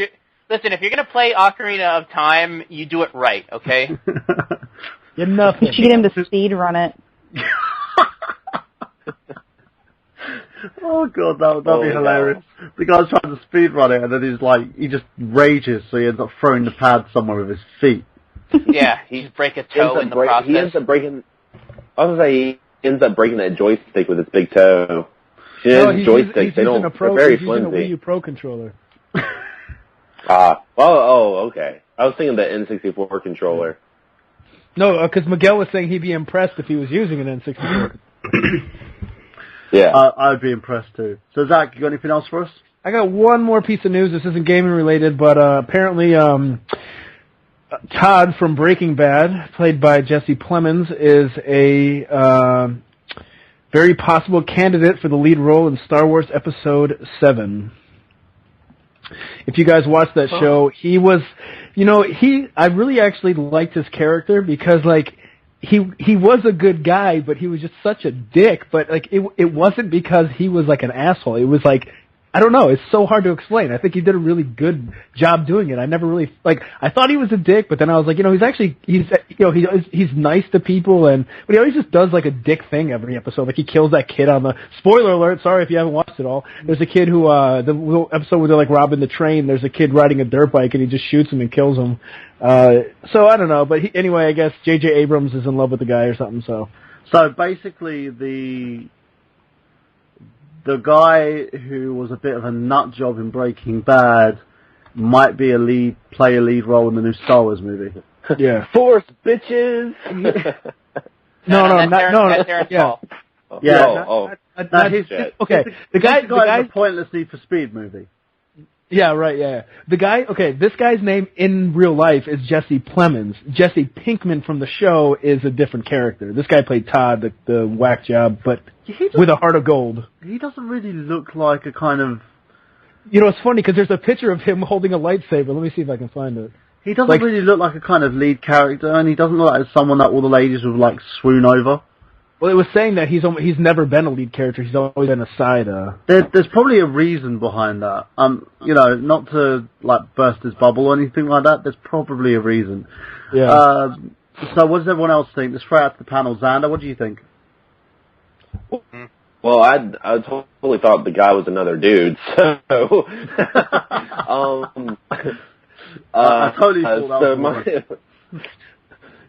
D: If you're going to play Ocarina of Time, you do it right, okay?
F: You're nothing.
J: You should get him to speed run it.
A: Oh god, that'd be hilarious. No. The guy's trying to speed run it, and then he just rages, so he ends up throwing the pad somewhere with his feet.
D: Yeah, he's break a toe in the process.
E: He ends up breaking. I was gonna say he ends up breaking that joystick with his big toe. Joysticks, they're very flimsy.
F: He's using a Wii U Pro controller.
E: Okay. I was thinking the N64 controller.
F: No, because Miguel was saying he'd be impressed if he was using an N64.
E: Yeah.
A: I'd be impressed too. So Zach, you got anything else for us?
F: I got one more piece of news. This isn't gaming related, but apparently Todd from Breaking Bad, played by Jesse Plemons, is a very possible candidate for the lead role in Star Wars Episode 7. If you guys watched that show, he was, I really actually liked his character because, like, he was a good guy, but he was just such a dick. But, like, it wasn't because he was, like, an asshole. It was, like, I don't know. It's so hard to explain. I think he did a really good job doing it. I never really, like, I thought he was a dick, but then I was like, he's nice to people, but he always just does, like, a dick thing every episode. Like, he kills that kid on the, spoiler alert, sorry if you haven't watched it all. There's a kid who, the little episode where they're, like, robbing the train, there's a kid riding a dirt bike and he just shoots him and kills him. So I don't know, but anyway, I guess J.J. Abrams is in love with the guy or something, so.
A: So basically the guy who was a bit of a nut job in Breaking Bad might be play a lead role in the new Star Wars movie.
F: Yeah.
E: Force, bitches!
D: That's Aaron Paul.
A: Yeah.
F: Okay, the guy's
A: a pointless Need for Speed movie.
F: Yeah, right, yeah. This guy's name in real life is Jesse Plemons. Jesse Pinkman from the show is a different character. This guy played Todd, the whack job, but with a heart of gold.
A: He doesn't really look like a kind of...
F: It's funny because there's a picture of him holding a lightsaber. Let me see if I can find it.
A: He doesn't really look like a kind of lead character, and he doesn't look like someone that all the ladies would, like, swoon over.
F: Well, it was saying that he's never been a lead character. He's always been a side.
A: There's probably a reason behind that. Not to like burst his bubble or anything like that. There's probably a reason.
F: Yeah.
A: So what does everyone else think? Let's throw out to the panel. Xander, what do you think?
E: Well, I totally thought the guy was another dude. So,
A: I totally thought that was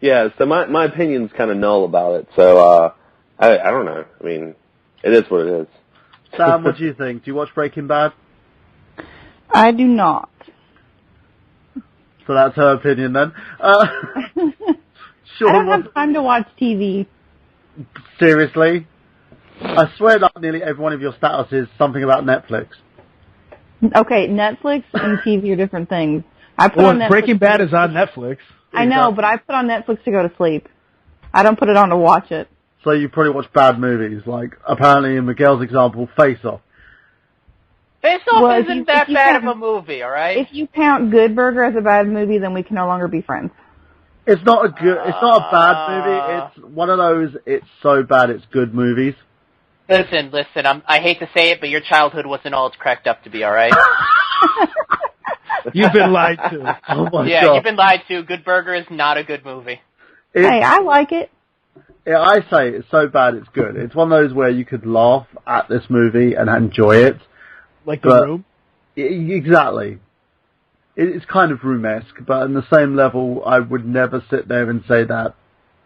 E: yeah. So my opinion's kind of null about it. So. I don't know. I mean, it is what it is.
A: Sam, what do you think? Do you watch Breaking Bad?
J: I do not.
A: So that's her opinion then. Sean,
J: I don't have time to watch TV.
A: Seriously? I swear that nearly every one of your status is something about Netflix.
J: Okay, Netflix and TV are different things. I put on Netflix.
F: Breaking Bad is on Netflix.
J: I know, but I put on Netflix to go to sleep. I don't put it on to watch it.
A: So you probably watch bad movies, like apparently in Miguel's example, Face Off.
D: Face Off isn't that bad of a movie, all right?
J: If you count Good Burger as a bad movie, then we can no longer be friends.
A: It's not a bad movie. It's one of those it's so bad it's good movies.
D: Listen, I hate to say it, but your childhood wasn't all it's cracked up to be, all right?
F: You've been lied to.
A: Oh my
D: yeah,
A: God.
D: You've been lied to. Good Burger is not a good movie.
J: Hey, I like it.
A: Yeah, I say it's so bad it's good. It's one of those where you could laugh at this movie and enjoy it.
F: Like The Room?
A: Exactly. It's kind of Room-esque, but on the same level, I would never sit there and say that,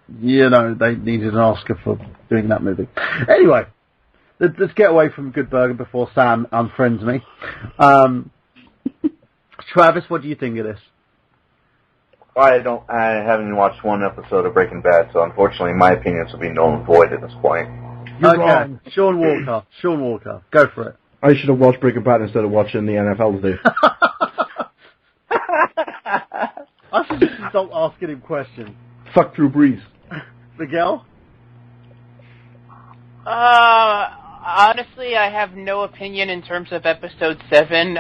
A: they needed an Oscar for doing that movie. Anyway, let's get away from Good Burger before Sam unfriends me. Travis, what do you think of this?
C: I haven't watched one episode of Breaking Bad, so unfortunately my opinions will be null and void at this point.
F: You're wrong.
A: Sean Walker, go for it.
G: I should have watched Breaking Bad instead of watching the NFL today.
A: I should just stop asking him questions.
G: Fuck Drew Brees.
A: Miguel?
D: Honestly, I have no opinion in terms of episode 7.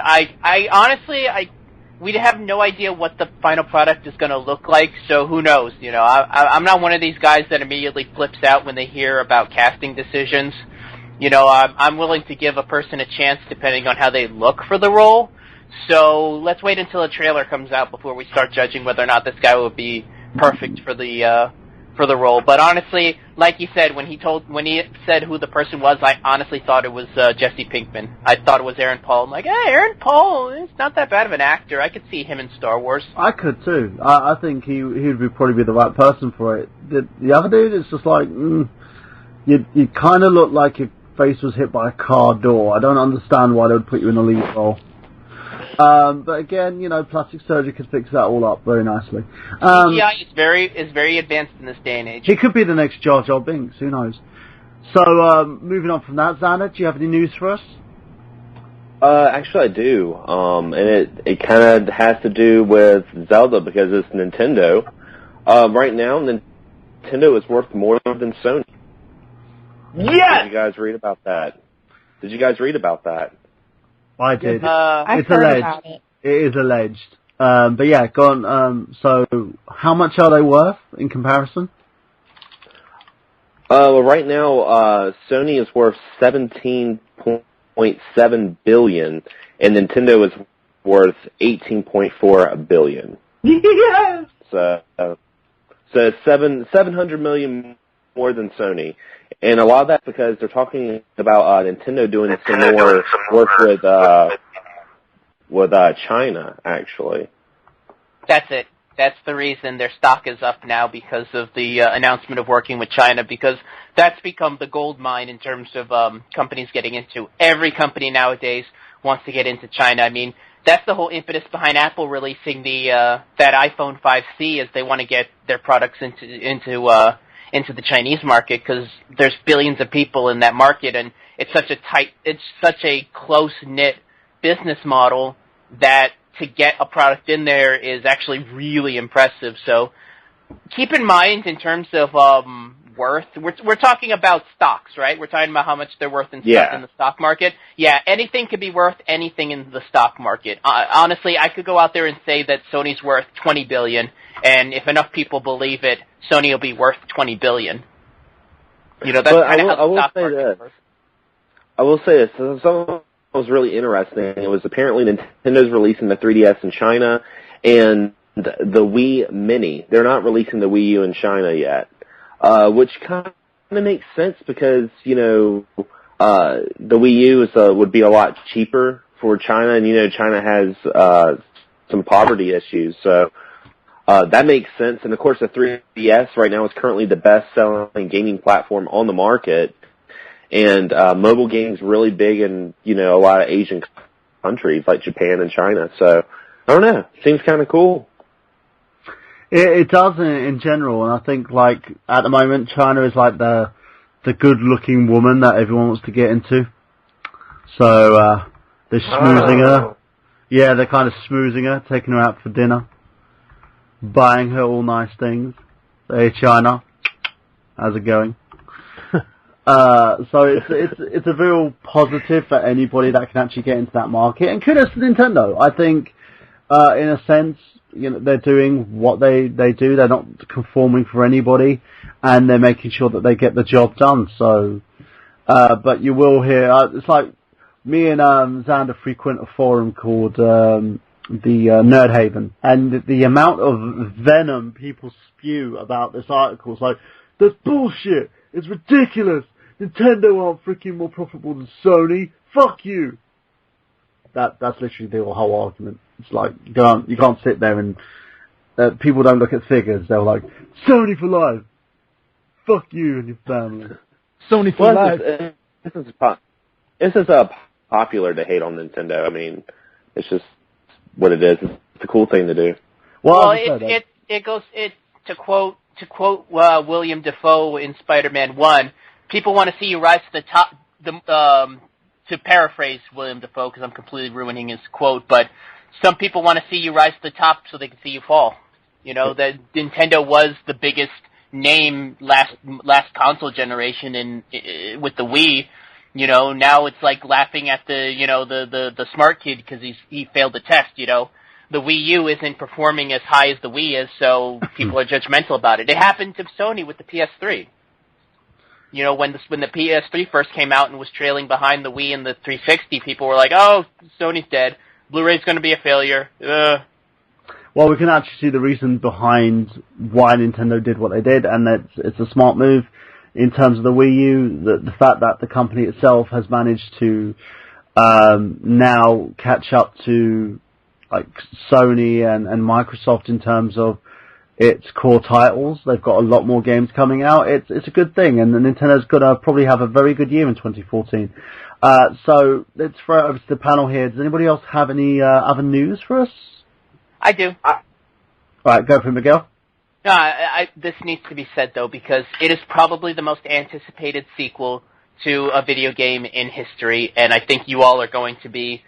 D: We have no idea what the final product is going to look like, so who knows? I'm not one of these guys that immediately flips out when they hear about casting decisions. I'm willing to give a person a chance depending on how they look for the role. So let's wait until a trailer comes out before we start judging whether or not this guy will be perfect for the role. But honestly, like you said, when he said who the person was, I honestly thought it was Jesse Pinkman. I thought it was Aaron Paul. I'm like, hey, Aaron Paul, it's not that bad of an actor. I could see him in Star Wars.
A: I could too. I think he would probably be the right person for it. The other dude is just like, you kind of look like your face was hit by a car door. I don't understand why they would put you in the lead role. But again, plastic surgery could fix that all up very nicely.
D: CGI is very advanced in this day and age.
A: He could be the next Jar Jar Binks, who knows? So, moving on from that, Xander, do you have any news for us?
E: Actually, I do. And it kind of has to do with Zelda because it's Nintendo. Right now, Nintendo is worth more than Sony.
C: Yes!
E: Did you guys read about that?
A: I did.
J: I've
A: it's
J: heard
A: alleged.
J: about it.
A: It is alleged. But yeah, go on. So, how much are they worth in comparison?
E: Well, right now, Sony is worth $17.7 billion, and Nintendo is worth $18.4 billion.
C: Yes!
E: So $700 million more than Sony. And a lot of that's because they're talking about Nintendo doing some more work with China, actually.
D: That's it. That's the reason their stock is up now, because of the announcement of working with China, because that's become the gold mine in terms of companies getting into. Every company nowadays wants to get into China. I mean, that's the whole impetus behind Apple releasing that iPhone 5C, is they want to get their products into the Chinese market, because there's billions of people in that market, and it's such a close-knit business model that to get a product in there is actually really impressive. So keep in mind, in terms of worth, we're talking about stocks, right? We're talking about how much they're worth in the stock market. Yeah, anything could be worth anything in the stock market. Honestly, I could go out there and say that Sony's worth $20 billion, and if enough people believe it, Sony will be worth $20 billion. That's kind of how the stock market works.
E: I will say this. Something was really interesting. It was apparently Nintendo's releasing the 3DS in China and the Wii Mini. They're not releasing the Wii U in China yet, which kind of makes sense because, the Wii U would be a lot cheaper for China, and, China has some poverty issues, so that makes sense. And, of course, the 3DS right now is currently the best-selling gaming platform on the market. And mobile games really big in, a lot of Asian countries like Japan and China. So, I don't know. Seems kind of cool.
A: It does in general, and I think, at the moment, China is like the good-looking woman that everyone wants to get into. So, they're schmoozing her. Yeah, they're kind of schmoozing her, taking her out for dinner, buying her all nice things. Hey, China, how's it going? So it's a real positive for anybody that can actually get into that market. And kudos to Nintendo. I think, in a sense, they're doing what they do. They're not conforming for anybody, and they're making sure that they get the job done. So, but you will hear, it's like me and Xander frequent a forum called the Nerd Haven, and the amount of venom people spew about this article is like, that's bullshit. It's ridiculous. Nintendo aren't freaking more profitable than Sony. Fuck you. That's literally the whole argument. It's like, you can't sit there and people don't look at figures. They're like, Sony for life. Fuck you and your family.
F: Sony for life.
E: This is popular to hate on Nintendo. I mean, it's just what it is. It's a cool thing to do.
D: Well, to quote William Dafoe in Spider-Man 1, people want to see you rise to the top. To paraphrase William Dafoe, because I'm completely ruining his quote, but some people want to see you rise to the top so they can see you fall. That Nintendo was the biggest name last console generation with the Wii. Now it's like laughing at the smart kid because he failed the test. The Wii U isn't performing as high as the Wii is, so people are judgmental about it. It happened to Sony with the PS3. When the PS3 first came out and was trailing behind the Wii and the 360, people were like, "Oh, Sony's dead. Blu-ray's going to be a failure."
A: Well, we can actually see the reason behind why Nintendo did what they did, and it's a smart move in terms of the Wii U. The fact that the company itself has managed to now catch up to like Sony and Microsoft in terms of its core titles. They've got a lot more games coming out. It's a good thing, and Nintendo's going to probably have a very good year in 2014. So let's throw it over to the panel here. Does anybody else have any other news for us?
D: I do.
A: All right, go for it, Miguel.
D: No, this needs to be said, though, because it is probably the most anticipated sequel to a video game in history, and I think you all are going to be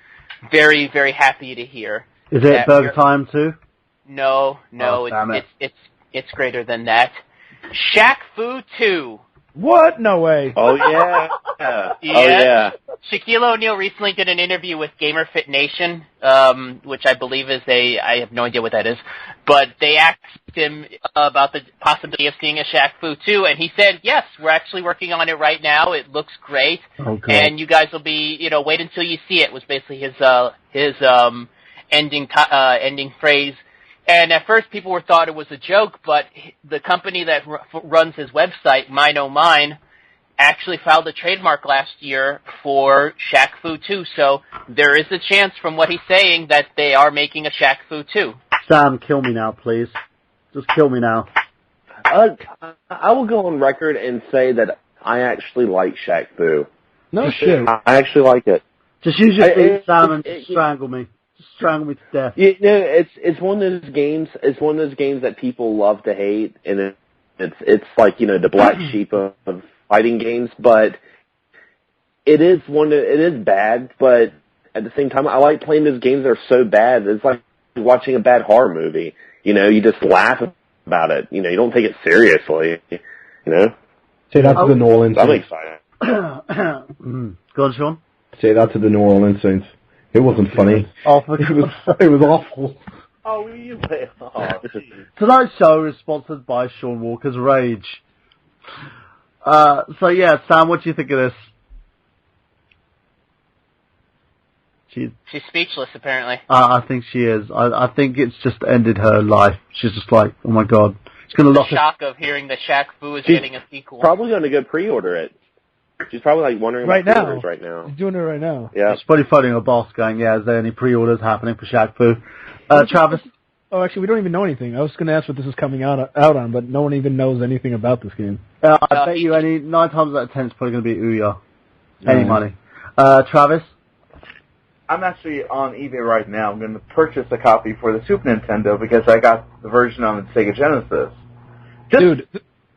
D: very, very happy to hear.
A: Is it Burger Time too?
D: No, it's greater than that. Shaq Fu 2.
F: What? No way.
E: Oh, yeah.
D: Yeah.
E: Oh, yeah.
D: Shaquille O'Neal recently did an interview with GamerFit Nation, which I believe is I have no idea what that is, but they asked him about the possibility of seeing a Shaq Fu 2, and he said, yes, we're actually working on it right now. It looks great.
A: Okay.
D: And you guys will be, wait until you see it, was basically his ending phrase. And at first people thought it was a joke, but the company that runs his website, Mine Oh Mine, actually filed a trademark last year for Shaq Fu 2. So there is a chance from what he's saying that they are making a Shaq Fu 2.
A: Sam, kill me now, please. Just kill me now.
E: I will go on record and say that I actually like Shaq Fu.
F: No shit.
E: I actually like it.
A: Just use your feet, Sam, and strangle me. Just strangle me to death.
E: It's one of those games. It's one of those games that people love to hate, and it's like the black sheep of fighting games. But it is bad. But at the same time, I like playing those games that are so bad. It's like watching a bad horror movie. You just laugh about it. You don't take it seriously.
G: Say that to the New Orleans
E: I'm
G: Saints.
E: excited.
A: Go on, Sean.
G: Say that to the New Orleans Saints. It wasn't funny.
A: Oh, it
G: was awful.
E: Oh, you play. Oh,
A: Tonight's show is sponsored by Sean Walker's Rage. So yeah, Sam, what do you think of this?
D: She's speechless, apparently.
A: I think she is. I think it's just ended her life. She's just like, oh my god. It's going to lock
D: the shock of hearing that Shaq Fu is getting a sequel.
E: Probably going to go pre-order it. She's probably wondering about pre-orders right now.
F: She's doing it right now.
E: Yeah.
A: She's probably phoning her boss going, is there any pre-orders happening for Shaq Fu? Travis?
F: Oh, actually, we don't even know anything. I was going to ask what this is coming out on, but no one even knows anything about this game.
A: I bet you 9 times out of 10 it's probably going to be Ouya. Any money. Travis?
C: I'm actually on eBay right now. I'm going to purchase a copy for the Super Nintendo because I got the version on the Sega Genesis.
F: Dude,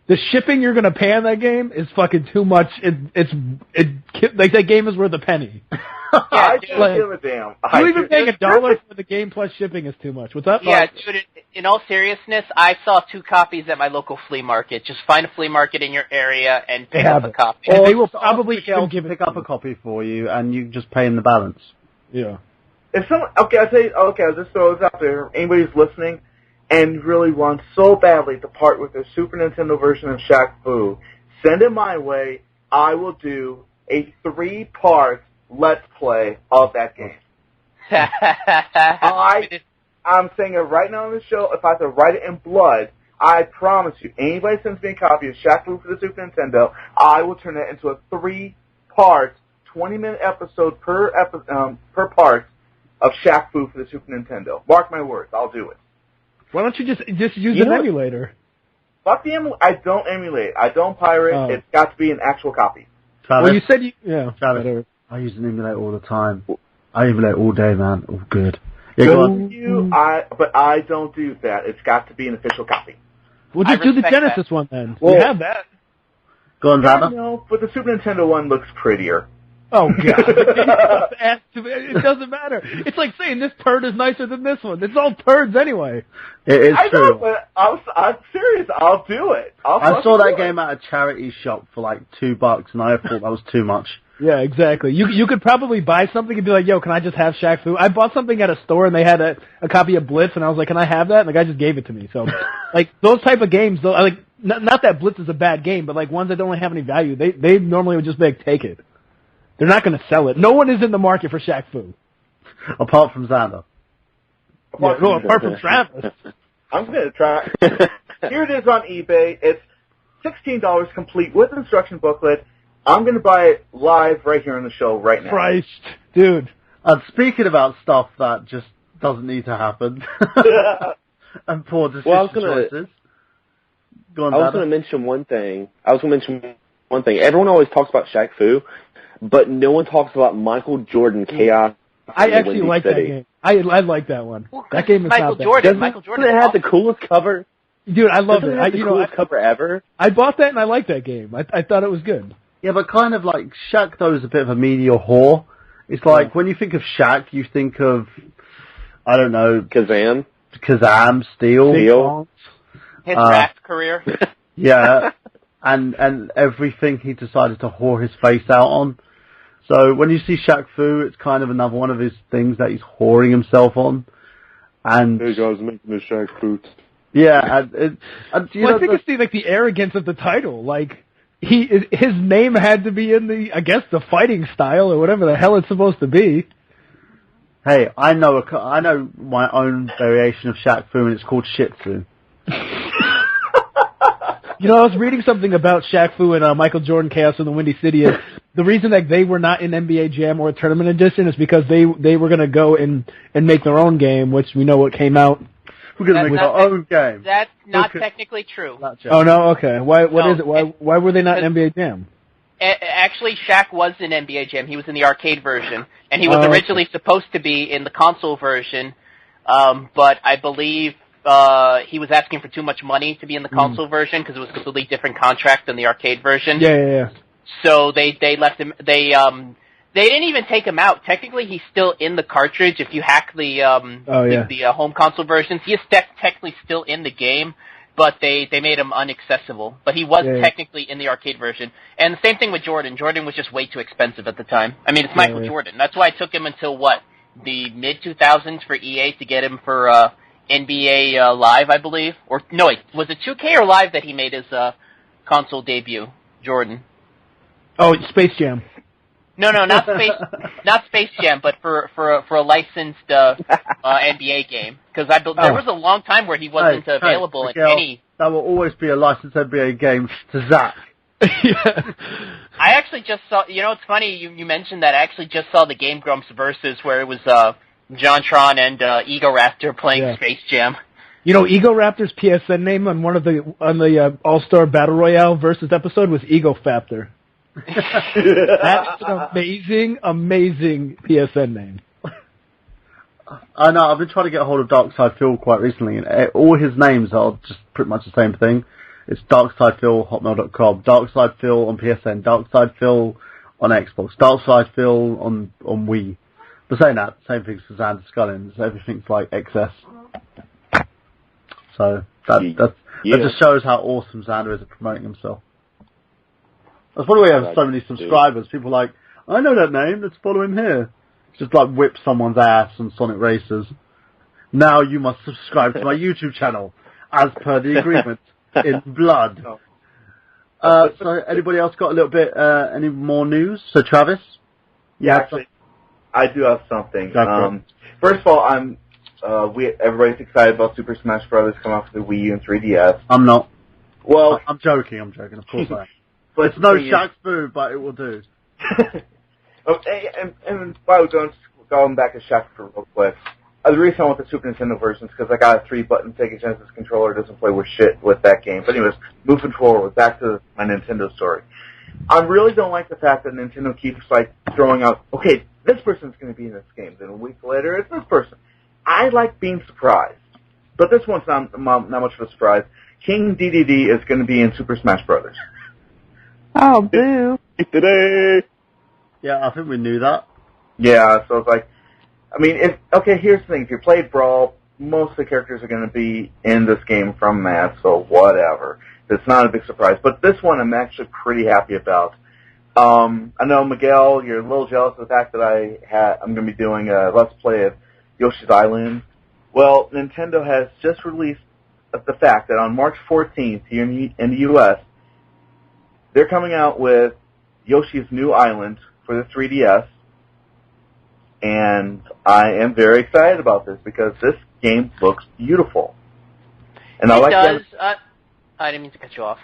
F: the shipping you're going to pay on that game is fucking too much. Like, that game is worth a penny.
C: I don't give a damn.
F: You even paying $1 for the game plus shipping is too much. What's up?
D: Yeah, dude, in all seriousness, I saw 2 copies at my local flea market. Just find a flea market in your area and pick up a copy.
F: And they will probably
A: pick up a copy for you, and you just pay them the balance.
F: Yeah.
C: If someone, I'll just throw this out there. Anybody's listening and really wants so badly to part with their Super Nintendo version of Shaq Fu, send it my way. I will do a 3-part Let's Play of that game. I'm saying it right now on the show. If I have to write it in blood, I promise you, anybody sends me a copy of Shaq Fu for the Super Nintendo, I will turn it into a 3-part 20-minute episode per part of Shaq Fu for the Super Nintendo. Mark my words, I'll do it.
F: Why don't you just use an emulator?
C: Fuck the emulator. I don't emulate. I don't pirate.
F: Oh.
C: It's got to be an actual copy.
A: Travis,
F: well, you said
A: Travis,
F: whatever.
A: I use an emulator all the time. I emulate all day, man. All good.
C: Yeah, go on. But I don't do that. It's got to be an official copy.
F: Well, just do the Genesis one then.
C: Well,
F: you have that.
A: Go on, Xander.
C: No, but the Super Nintendo one looks prettier.
F: Oh, God. It doesn't matter. It's like saying this turd is nicer than this one. It's all turds anyway.
A: It is true.
C: I know, but I'm serious. I'll do it.
A: I saw that game at a charity shop for like $2, and I thought that was too much.
F: Yeah, exactly. You could probably buy something and be like, yo, can I just have Shaq Fu? I bought something at a store, and they had a copy of Blitz, and I was like, can I have that? And the guy just gave it to me. So, like, those type of games, though, like, not that Blitz is a bad game, but, like, ones that don't have any value, they normally would just be like, take it. They're not going to sell it. No one is in the market for Shaq Fu.
A: Apart from Xander.
F: Apart from Travis.
C: I'm going to try. Here it is on eBay. It's $16 complete with instruction booklet. I'm going to buy it live right here on the show right now.
F: Christ. Dude.
A: And speaking about stuff that just doesn't need to happen. and poor decision choices. Go on,
E: I was going to mention one thing. Everyone always talks about Shaq Fu, but no one talks about Michael Jordan Chaos.
F: I actually like that game. I like that one.
D: Well,
F: that game is
D: Michael
F: not
D: Jordan.
F: bad.
D: Michael Jordan.
E: Doesn't it have the coolest cover?
F: Dude, I love it.
E: The coolest cover ever.
F: I bought that and I liked that game. I thought it was good.
A: Yeah, but kind of like Shaq, though, is a bit of a media whore. It's like when you think of Shaq, you think of, I don't know,
E: Kazam,
A: Steel.
D: His rap career.
A: Yeah, and everything he decided to whore his face out on. So when you see Shaq Fu, it's kind of another one of his things that he's whoring himself on. And
E: hey guys, making the Shaq Fu.
A: Yeah, and you know,
F: I think it's the arrogance of the title. Like his name had to be in the fighting style or whatever the hell it's supposed to be.
A: Hey, I know my own variation of Shaq Fu, and it's called Shih Tzu.
F: You know, I was reading something about Shaq Fu and Michael Jordan Chaos in the Windy City. And the reason that they were not in NBA Jam or Tournament Edition is because they were going to go and make their own game, which we know what came out.
A: We're going to make our own game.
D: That's not technically true.
F: Oh, no? Okay. What is it? Why were they not in NBA Jam?
D: Actually, Shaq was in NBA Jam. He was in the arcade version, and he was originally supposed to be in the console version, but I believe he was asking for too much money to be in the console version because it was a completely different contract than the arcade version.
F: Yeah.
D: So they left him. They didn't even take him out. Technically, he's still in the cartridge. If you hack the home console versions, he is technically still in the game, but they made him inaccessible. But he was technically in the arcade version. And the same thing with Jordan. Jordan was just way too expensive at the time. I mean, it's Michael Jordan. That's why it took him until the mid-2000s for EA to get him for NBA Live, I believe. Or no, wait, was it 2K or Live that he made his console debut? Jordan.
F: Oh, Space Jam.
D: No, not Space Jam, but for a licensed NBA game. Because there was a long time where he wasn't available in any.
A: That will always be a licensed NBA game to Zack.
D: I actually just saw. You know, it's funny you mentioned that. I actually just saw the Game Grumps versus where it was JonTron and Ego Raptor playing Space Jam. You know,
F: Ego Raptor's PSN name on the All-Star Battle Royale versus episode was Ego Faptor. That's an amazing PSN name.
A: I know, I've been trying to get a hold of Darkside Phil quite recently, and all his names are just pretty much the same thing. It's darksidephil@hotmail.com, Darkside Phil on PSN, Darkside Phil on Xbox, Darkside Phil on Wii. But saying that, same thing as Xander Skullion, so everything's like XS. So that just shows how awesome Xander is at promoting himself. That's why we have so many subscribers. People are like, I know that name, let's follow him here. Just like whip someone's ass on Sonic Racers. Now you must subscribe to my YouTube channel, as per the agreement, in blood. So anybody else got a little bit, any more news? So Travis?
C: Yeah, actually, I do have something. First of all, everybody's excited about Super Smash Bros. Coming out for the Wii U and 3DS.
A: I'm not.
C: Well,
A: I'm joking, of course I am. But it's no Shaq's Boo, but it will do.
C: And while we're going back to Shaq for real quick, the reason I want the Super Nintendo version is because I got a 3-button Sega Genesis controller. It doesn't play with shit with that game. But anyways, moving forward, back to my Nintendo story. I really don't like the fact that Nintendo keeps throwing out, okay, this person's going to be in this game. Then a week later, it's this person. I like being surprised. But this one's not much of a surprise. King DDD is going to be in Super Smash Brothers.
J: Oh, boo.
E: Today.
A: Yeah, I think we knew that.
C: Yeah, so it's like, here's the thing. If you played Brawl, most of the characters are going to be in this game from that, so whatever. It's not a big surprise. But this one I'm actually pretty happy about. I know, Miguel, you're a little jealous of the fact that I'm going to be doing a Let's Play of Yoshi's Island. Well, Nintendo has just released the fact that on March 14th here in the U.S., they're coming out with Yoshi's New Island for the 3DS, and I am very excited about this because this game looks beautiful. And I
D: didn't mean to cut you off.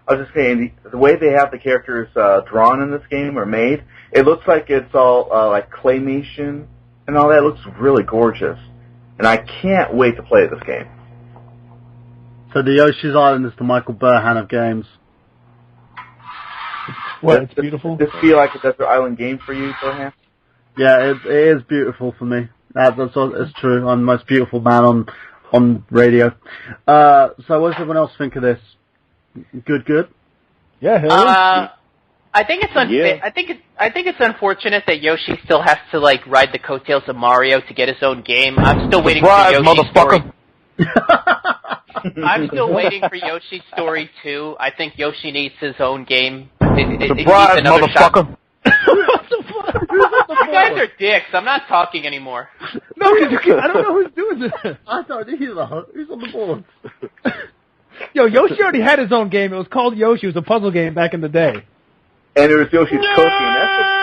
C: I was just saying, the way they have the characters drawn in this game or made, it looks like it's all like claymation and all that. It looks really gorgeous, and I can't wait to play this game.
A: So the Yoshi's Island is the Michael Burhan of games.
F: What? It's beautiful.
C: Does it feel like a desert island game for you, Burhan?
A: Yeah, it is beautiful for me. It's true. I'm the most beautiful man on radio. So what does everyone else think of this? Good?
F: Yeah, hell yeah.
D: I think it's unfair. I think it's unfortunate that Yoshi still has to like ride the coattails of Mario to get his own game. I'm still waiting for Yoshi's story. I'm still waiting for Yoshi's Story 2. I think Yoshi needs his own game.
K: Surprise, motherfucker!
D: You guys are dicks. I'm not talking anymore.
F: No, I don't know who's doing this.
A: I don't either. Who's on the board?
F: Yo, Yoshi already had his own game. It was called Yoshi. It was a puzzle game back in the day.
C: And it was Yoshi's Cookie, and that's what's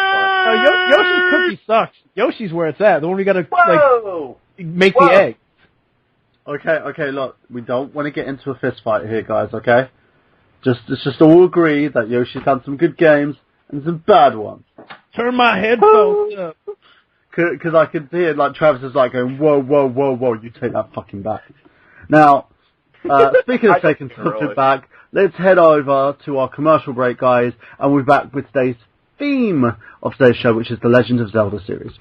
C: fun.
F: Yoshi's Cookie sucks. Yoshi's where it's at. The one we gotta make
C: Whoa.
F: the egg.
A: Okay, look, we don't want to get into a fist fight here, guys, okay? Let's just all agree that Yoshi's had some good games and some bad ones.
F: Turn my headphones up.
A: Because I could hear, like, Travis is like going, whoa, you take that fucking back. Now, speaking of taking something back, let's head over to our commercial break, guys, and we're back with today's theme of today's show, which is the Legend of Zelda series.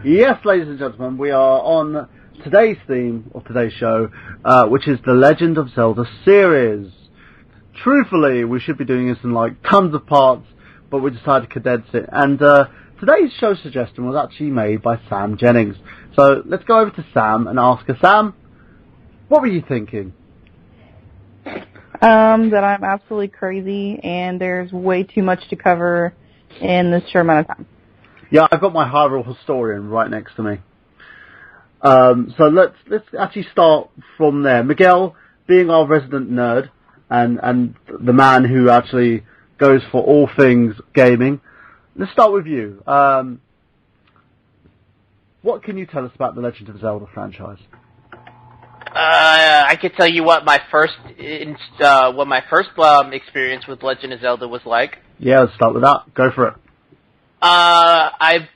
A: Yes, ladies and gentlemen, we are on today's theme of today's show, which is the Legend of Zelda Series. Truthfully, we should be doing this in like tons of parts, but we decided to condense it. And today's show suggestion was actually made by Sam Jennings. So let's go over to Sam and ask her, Sam, what were you thinking?
J: That I'm absolutely crazy and there's way too much to cover in this short amount of time.
A: Yeah, I've got my Hyrule historian right next to me. So let's actually start from there. Miguel, being our resident nerd and the man who actually goes for all things gaming, let's start with you. What can you tell us about the Legend of Zelda franchise?
D: I could tell you what my first experience with Legend of Zelda was like.
A: Yeah, let's start with that. Go for it.
D: I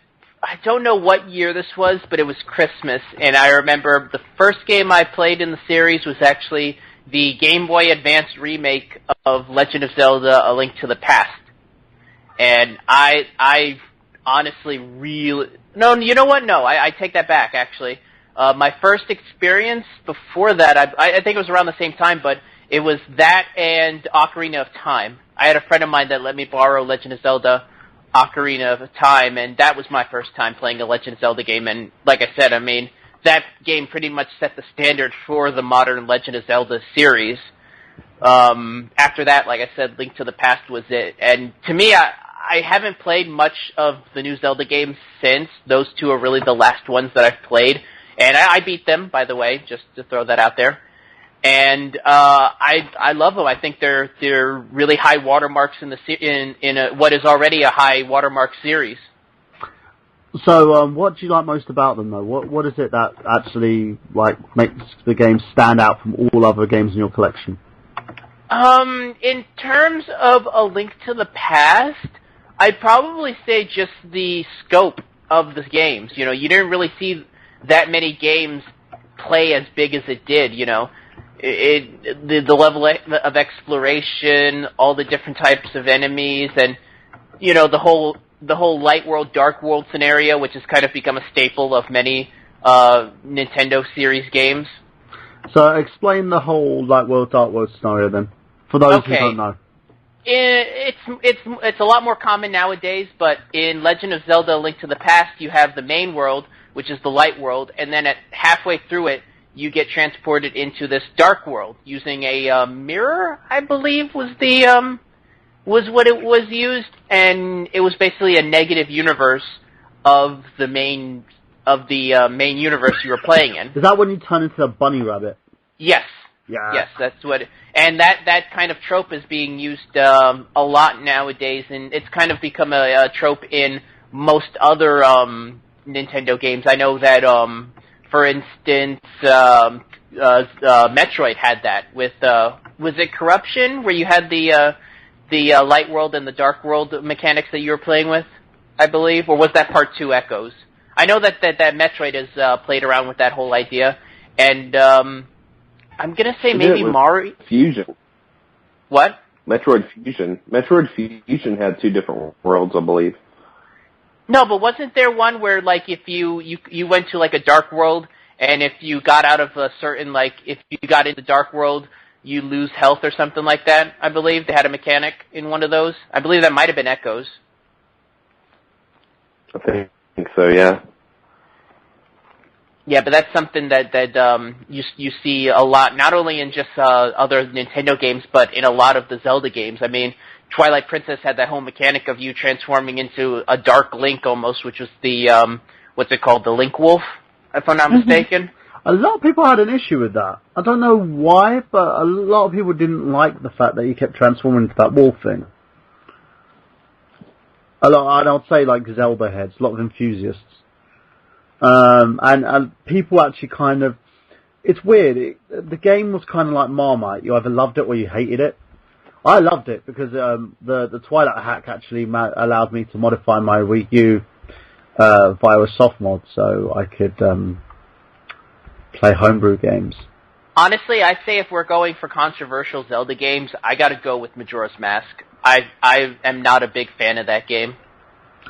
D: don't know what year this was, but it was Christmas, and I remember the first game I played in the series was actually the Game Boy Advance remake of Legend of Zelda: A Link to the Past. And I honestly really... No, you know what? No, I take that back, actually. My first experience before that, I think it was around the same time, but it was that and Ocarina of Time. I had a friend of mine that let me borrow Legend of Zelda Ocarina of Time, and that was my first time playing a Legend of Zelda game. And like I said, I mean, that game pretty much set the standard for the modern Legend of Zelda series. After that, like I said, Link to the Past was it. And to me, I haven't played much of the new Zelda games since. Those two are really the last ones that I've played. And I beat them, by the way, just to throw that out there. And I love them. I think they're really high watermarks in what is already a high watermark series.
A: So, what do you like most about them, though? What is it that actually makes the game stand out from all other games in your collection?
D: In terms of A Link to the Past, I'd probably say just the scope of the games. You know, you didn't really see that many games play as big as it did, you know. The level of exploration, all the different types of enemies, and, you know, the whole light world, dark world scenario, which has kind of become a staple of many Nintendo series games.
A: So explain the whole light world, dark world scenario then, for those who don't know.
D: It's a lot more common nowadays, but in Legend of Zelda: A Link to the Past, you have the main world, which is the light world, and then halfway through it, you get transported into this dark world using a mirror, I believe, was what it was used, and it was basically a negative universe of the main universe you were playing in.
A: Is that when you turn into a bunny rabbit?
D: Yes.
A: Yeah.
D: Yes, that's what. And that kind of trope is being used a lot nowadays, and it's kind of become a trope in most other Nintendo games. I know that, for instance, Metroid had that with was it Corruption, where you had the light world and the dark world mechanics that you were playing with, I believe, or was that Part 2 Echoes? I know that Metroid has played around with that whole idea, and I'm gonna say maybe Mario
E: Fusion.
D: What?
E: Metroid Fusion. Metroid Fusion had two different worlds, I believe.
D: No, but wasn't there one where, like, if you went to, like, a dark world, and if you got out of a certain, like, if you got into the dark world, you lose health or something like that, I believe? They had a mechanic in one of those. I believe that might have been Echoes.
E: I think so, yeah.
D: Yeah, but that's something that you see a lot, not only in just other Nintendo games, but in a lot of the Zelda games. I mean, Twilight Princess had that whole mechanic of you transforming into a Dark Link almost, which was the, what's it called, the Link Wolf, if I'm not mistaken.
A: A lot of people had an issue with that. I don't know why, but a lot of people didn't like the fact that you kept transforming into that wolf thing. I'd say like Zelda heads, a lot of enthusiasts. And people actually kind of, it's weird, the game was kind of like Marmite, you either loved it or you hated it. I loved it because the Twilight hack actually allowed me to modify my Wii U via a soft mod, so I could play homebrew games.
D: Honestly, I say if we're going for controversial Zelda games, I gotta go with Majora's Mask. I am not a big fan of that game.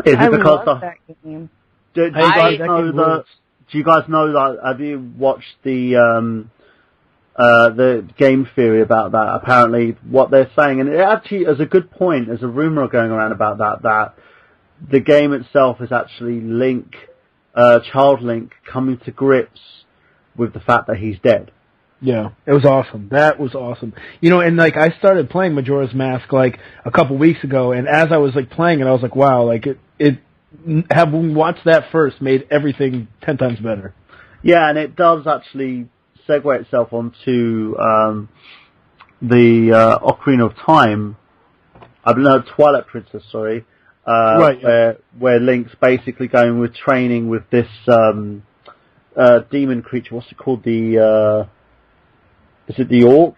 A: Is it because
J: love that game.
A: Do you guys know that? Do you guys know that? Have you watched the game theory about that? Apparently, what they're saying, and it actually is a good point. There's a rumor going around about that the game itself is actually Child Link coming to grips with the fact that he's dead.
F: Yeah, it was awesome. That was awesome. You know, and like I started playing Majora's Mask like a couple weeks ago, and as I was like playing it, I was like, wow, like it having watched that first made everything 10 times better.
A: Yeah, and it does actually segue itself onto the Ocarina of Time. Twilight Princess, sorry.
F: Right.
A: Where Link's basically going with training with this demon creature. What's it called? Is it the Orc?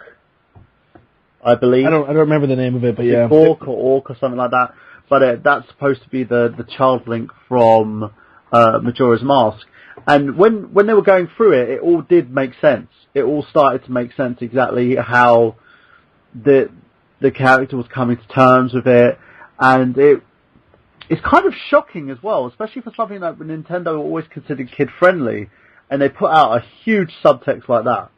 A: I believe.
F: I don't remember the name of it, but yeah.
A: Orc or something like that. But that's supposed to be the Child Link from Majora's Mask. And when they were going through it, it all did make sense. It all started to make sense exactly how the character was coming to terms with it, and it's kind of shocking as well, especially for something that Nintendo always considered kid-friendly, and they put out a huge subtext like that.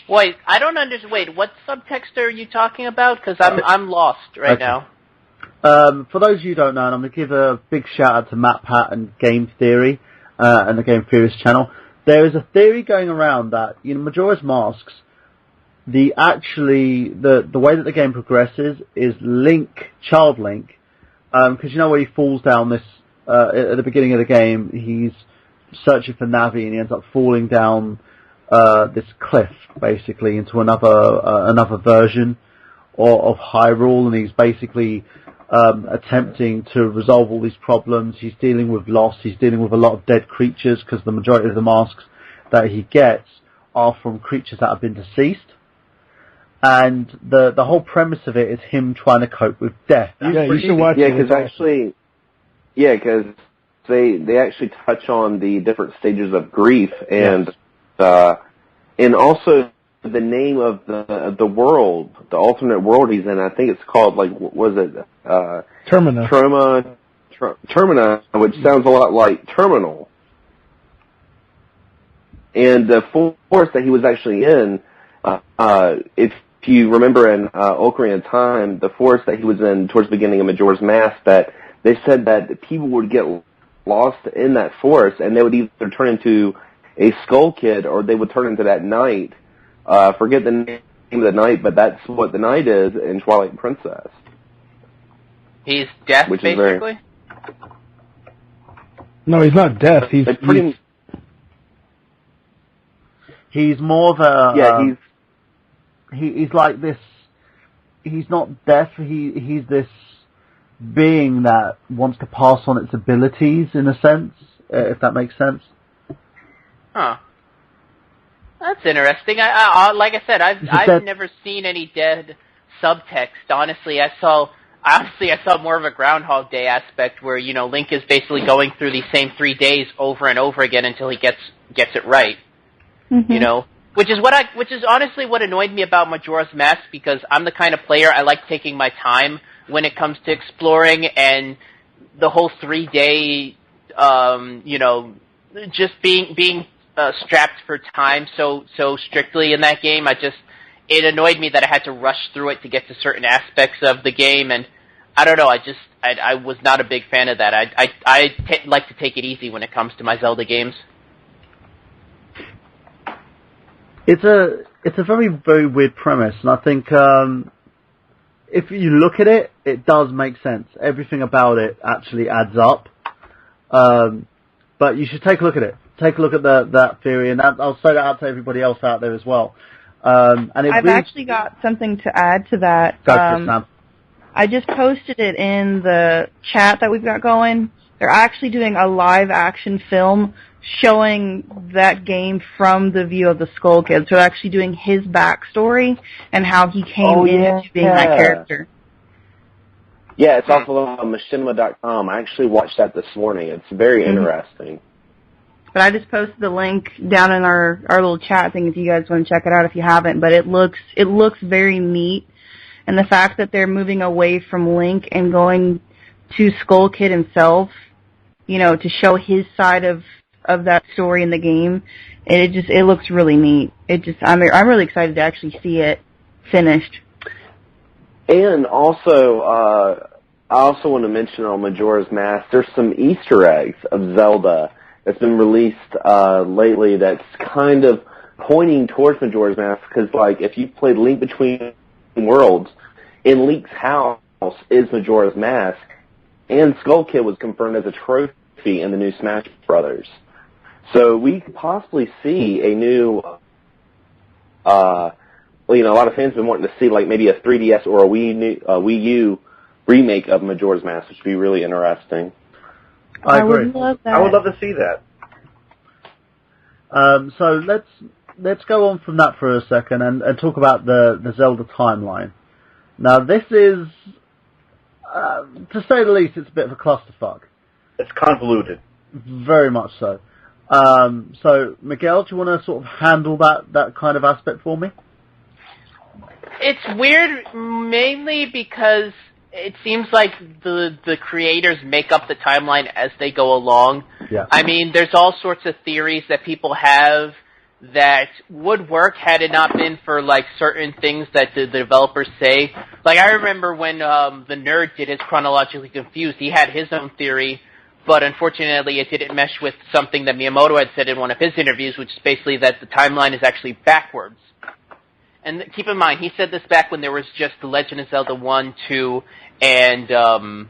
D: Wait, I don't understand. Wait, what subtext are you talking about? Because I'm lost right now.
A: For those of you who don't know, and I'm going to give a big shout out to Matt Pat and Game Theory and the Game Theorist channel. There is a theory going around that Majora's Masks, the way that the game progresses is Child Link, because where he falls down this at the beginning of the game, he's searching for Navi and he ends up falling down this cliff basically into another version of Hyrule, and he's basically attempting to resolve all these problems. He's dealing with loss. He's dealing with a lot of dead creatures because the majority of the masks that he gets are from creatures that have been deceased. And the whole premise of it is him trying to cope with death.
F: Yeah, you should watch it.
E: Yeah, because they actually touch on the different stages of grief, and also the name of the world, the alternate world he's in. I think it's called, like, what was it?
F: Termina.
E: Termina, which sounds a lot like Terminal. And the forest that he was actually in, if you remember in Ocarina of Time, the forest that he was in towards the beginning of Majora's Mask, that they said that people would get lost in that forest, and they would either turn into a Skull Kid or they would turn into that knight. Forget the name of the knight, but that's what the knight is in Twilight Princess.
D: He's death, basically?
F: No, he's not death.
A: He's more of a...
E: Yeah,
A: he's like this... He's not death, he's this being that wants to pass on its abilities, in a sense, if that makes sense.
D: Huh. That's interesting. Like I said, I've never seen any dead subtext. Honestly, I saw more of a Groundhog Day aspect where, Link is basically going through these same 3 days over and over again until he gets it right.
J: Mm-hmm.
D: Which is honestly what annoyed me about Majora's Mask, because I'm the kind of player I like taking my time when it comes to exploring, and the whole 3-day, just being strapped for time so strictly in that game. It annoyed me that I had to rush through it to get to certain aspects of the game, and I don't know, I was not a big fan of that. I like to take it easy when it comes to my Zelda games.
A: It's a very, very weird premise, and I think if you look at it, it does make sense. Everything about it actually adds up. But you should take a look at it. Take a look at that theory, and I'll say that out to everybody else out there as well. And I've
J: actually got something to add to that.
A: Go for it, Sam.
J: I just posted it in the chat that we've got going. They're actually doing a live-action film showing that game from the view of the Skull Kid. So they're actually doing his backstory and how he came into being that character.
E: Yeah, it's off of machinima.com. I actually watched that this morning. It's very interesting.
J: But I just posted the link down in our little chat thing if you guys want to check it out if you haven't. But it looks very neat. And the fact that they're moving away from Link and going to Skull Kid himself, to show his side of that story in the game. And it looks really neat. I'm really excited to actually see it finished.
E: And also, I also want to mention on Majora's Mask, there's some Easter eggs of Zelda that's been released lately that's kind of pointing towards Majora's Mask, because, like, if you've played Link Between Worlds, in Link's house is Majora's Mask, and Skull Kid was confirmed as a trophy in the new Smash Brothers. So we could possibly see a new, a lot of fans have been wanting to see, like, maybe a 3DS or a Wii U remake of Majora's Mask, which would be really interesting.
A: I agree.
J: would love that.
C: I would love to see that.
A: So let's go on from that for a second and talk about the Zelda timeline. Now, this is, to say the least, it's a bit of a clusterfuck.
C: It's convoluted.
A: Very much so. So, Miguel, do you want to sort of handle that kind of aspect for me?
D: It's weird, mainly because it seems like the creators make up the timeline as they go along.
A: Yeah.
D: I mean, there's all sorts of theories that people have that would work had it not been for, like, certain things that the developers say. Like, I remember when the nerd did his Chronologically Confused, he had his own theory, but unfortunately it didn't mesh with something that Miyamoto had said in one of his interviews, which is basically that the timeline is actually backwards. And keep in mind, he said this back when there was just The Legend of Zelda 1, 2, and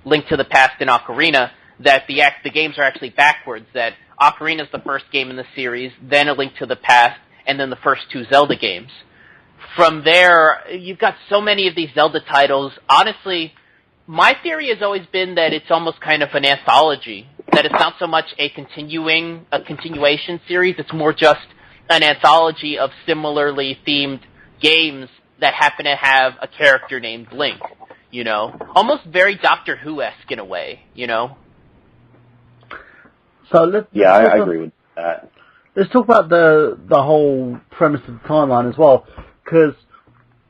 D: Link to the Past and Ocarina, that the games are actually backwards, that Ocarina is the first game in the series, then A Link to the Past, and then the first 2 Zelda games. From there, you've got so many of these Zelda titles. Honestly, my theory has always been that it's almost kind of an anthology, that it's not so much a continuation series, it's more just an anthology of similarly themed games that happen to have a character named Link, Almost very Doctor Who-esque in a way,
A: So
E: I agree with that.
A: Let's talk about the whole premise of the timeline as well, because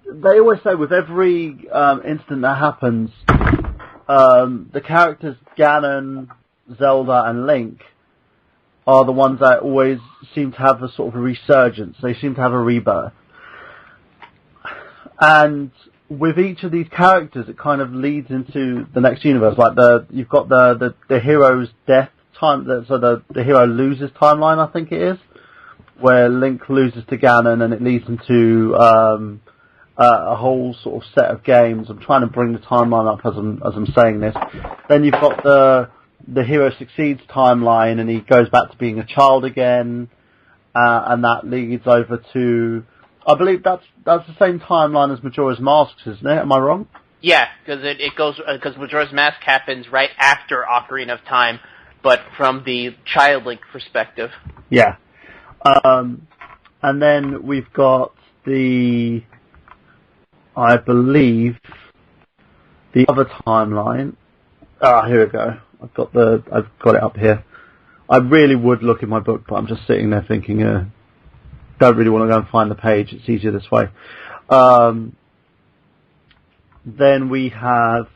A: they always say with every incident that happens, the characters Ganon, Zelda, and Link are the ones that always seem to have a sort of a resurgence. They seem to have a rebirth. And with each of these characters, it kind of leads into the next universe. Like you've got the hero's death time, so the hero loses timeline, I think it is, where Link loses to Ganon, and it leads into a whole sort of set of games. I'm trying to bring the timeline up as I'm saying this. Then you've got the hero succeeds timeline, and he goes back to being a child again, and that leads over to, I believe that's the same timeline as Majora's Mask, isn't it? Am I wrong?
D: Yeah, because Majora's Mask happens right after Ocarina of Time, but from the child Link perspective.
A: Yeah. And then we've got I believe, the other timeline. Here we go. I've got it up here. I really would look in my book, but I'm just sitting there thinking, don't really want to go and find the page. It's easier this way. Then we have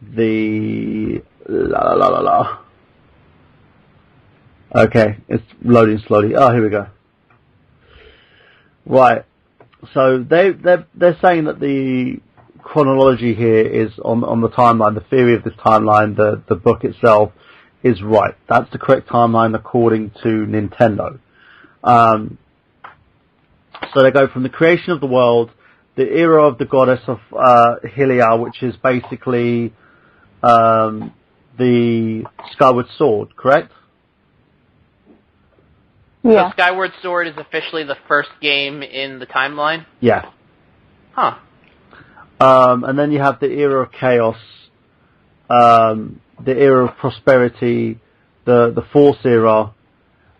A: the Okay, it's loading slowly. Oh, here we go. Right. So they're saying that the chronology here is on the timeline. The theory of this timeline, the book itself, is right. That's the correct timeline according to Nintendo. So they go from the creation of the world, the era of the goddess of Hylia, which is basically the Skyward Sword, correct?
J: Yeah.
D: So Skyward Sword is officially the first game in the timeline?
A: Yeah.
D: Huh.
A: And then you have the era of chaos, the era of prosperity, the Force era,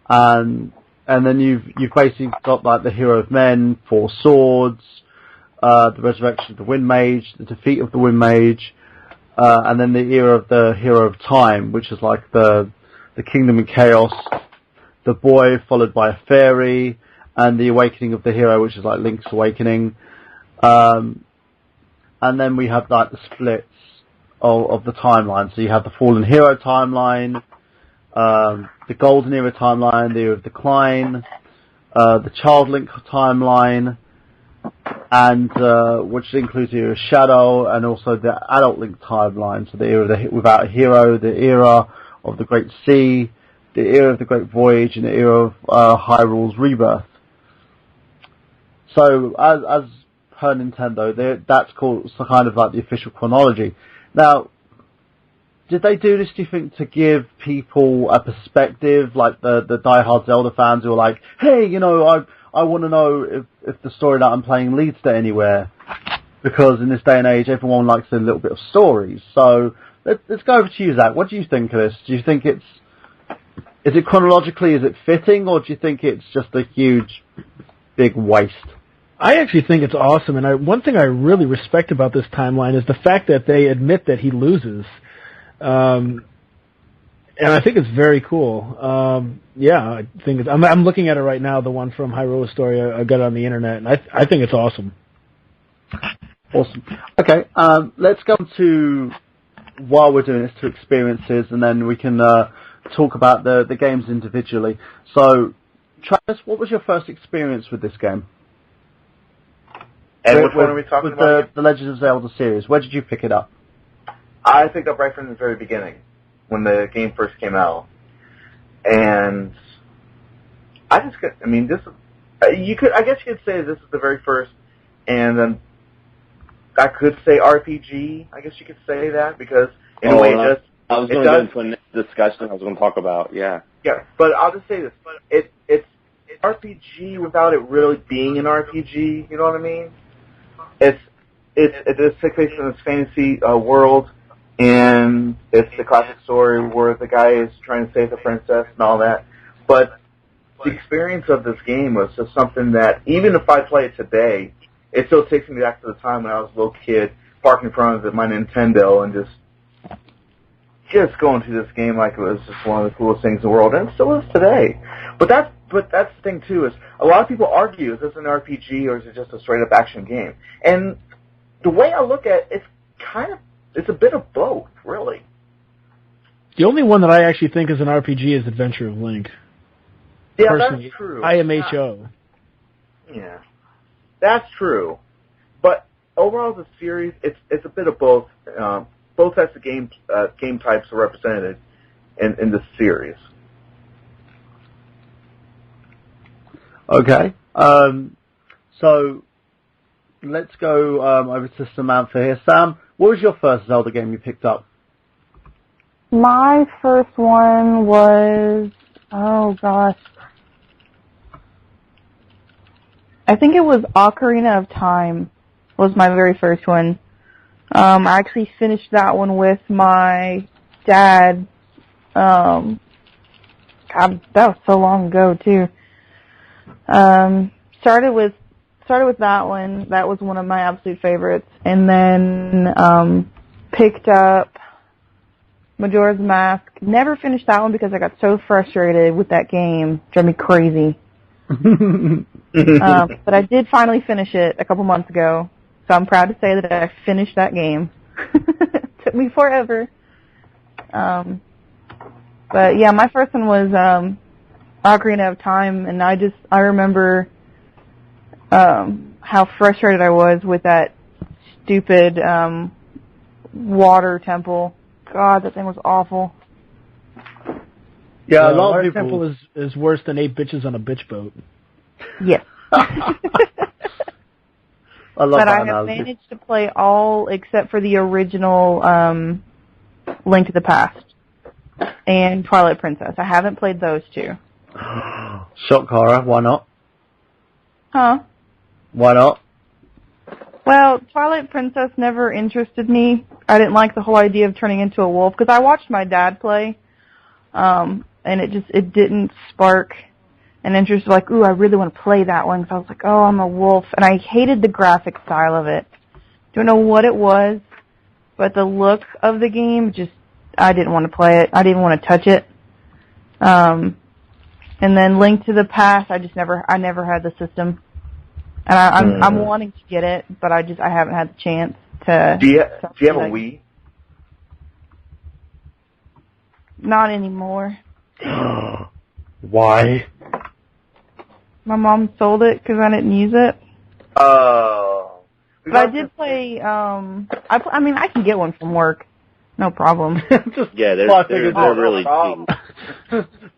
A: and then you've basically got like the Hero of Men, Four Swords, the resurrection of the Wind Mage, the defeat of the Wind Mage, and then the era of the Hero of Time, which is like the Kingdom of Chaos, the boy followed by a fairy, and the awakening of the hero, which is like Link's awakening. And then we have like the splits of the timeline. So you have the Fallen Hero timeline, the Golden Era timeline, the Era of Decline, the Child Link timeline, and which includes the Era of Shadow, and also the Adult Link timeline. So the Era of Without a Hero, the Era of the Great Sea, the Era of the Great Voyage, and the Era of Hyrule's Rebirth. So as per Nintendo, that's called kind of like the official chronology. Now, did they do this, do you think, to give people a perspective, like the diehard Zelda fans who are like, hey, you know, I want to know if the story that I'm playing leads to anywhere, because in this day and age, everyone likes a little bit of stories. So let's go over to you, Zach. What do you think of this? Do you think is it chronologically, is it fitting, or do you think it's just a huge, big waste?
F: I actually think it's awesome, and one thing I really respect about this timeline is the fact that they admit that he loses. And I think it's very cool. Yeah, I think I'm looking at it right now, the one from Hyrule's story I got on the internet, and I think it's awesome.
A: Awesome. Okay, let's go to, while we're doing this, to experiences, and then we can talk about the games individually. So, Travis, what was your first experience with this game?
C: And which one are we talking about?
A: The Legend of Zelda series. Where did you pick it up?
C: I picked up right from the very beginning, when the game first came out. And I guess you could say this is the very first, and then I could say RPG. I guess you could say that, because in a way
E: I was going to go into a next discussion I was going to talk about, yeah.
C: Yeah, but I'll just say this. It's RPG without it really being an RPG, you know what I mean? It takes place in this fantasy world, and it's the classic story where the guy is trying to save the princess and all that. But the experience of this game was just something that, even if I play it today, it still takes me back to the time when I was a little kid, parking in front of my Nintendo and just going through this game like it was just one of the coolest things in the world, and it still is today. But that's the thing too, is a lot of people argue, is this an RPG or is it just a straight up action game? And the way I look at it, it's a bit of both, really.
F: The only one that I actually think is an RPG is Adventure of Link.
C: Yeah,
F: Personally,
C: that's true.
F: IMHO.
C: Yeah, that's true. But overall, the series, it's a bit of both. Both types of game types are represented in this series.
A: Okay. So let's go over to Samantha here. Sam, what was your first Zelda game you picked up?
J: My first one was, oh gosh, I think it was Ocarina of Time was my very first one. I actually finished that one with my dad. God, that was so long ago too. Started with that one. That was one of my absolute favorites. And then picked up Majora's Mask. Never finished that one because I got so frustrated with that game. It drove me crazy. But I did finally finish it a couple months ago. So I'm proud to say that I finished that game. It took me forever. But yeah, my first one was Ocarina of Time, and I remember how frustrated I was with that stupid water temple. God, that thing was awful.
A: Yeah, a lot of people...
F: Temple is worse than 8 bitches on a bitch boat.
J: Yes.
A: I love
J: but
A: that
J: I
A: analogy.
J: have managed to play all except for the original Link to the Past and Twilight Princess. I haven't played those two.
A: Shock horror, why not?
J: Huh?
A: Why not?
J: Well, Twilight Princess never interested me. I didn't like the whole idea of turning into a wolf, because I watched my dad play, and it didn't spark an interest, like, ooh, I really want to play that one, because I was like, oh, I'm a wolf, and I hated the graphic style of it. Don't know what it was, but the look of the game, I didn't want to play it. I didn't want to touch it. And then Link to the Past, I never had the system. And I'm wanting to get it, but I haven't had the chance to.
C: Do you have a Wii?
J: Not anymore.
A: Why?
J: My mom sold it because I didn't use it.
C: Oh.
J: But I did play, I mean, I can get one from work. No problem.
E: Yeah, they're really cheap.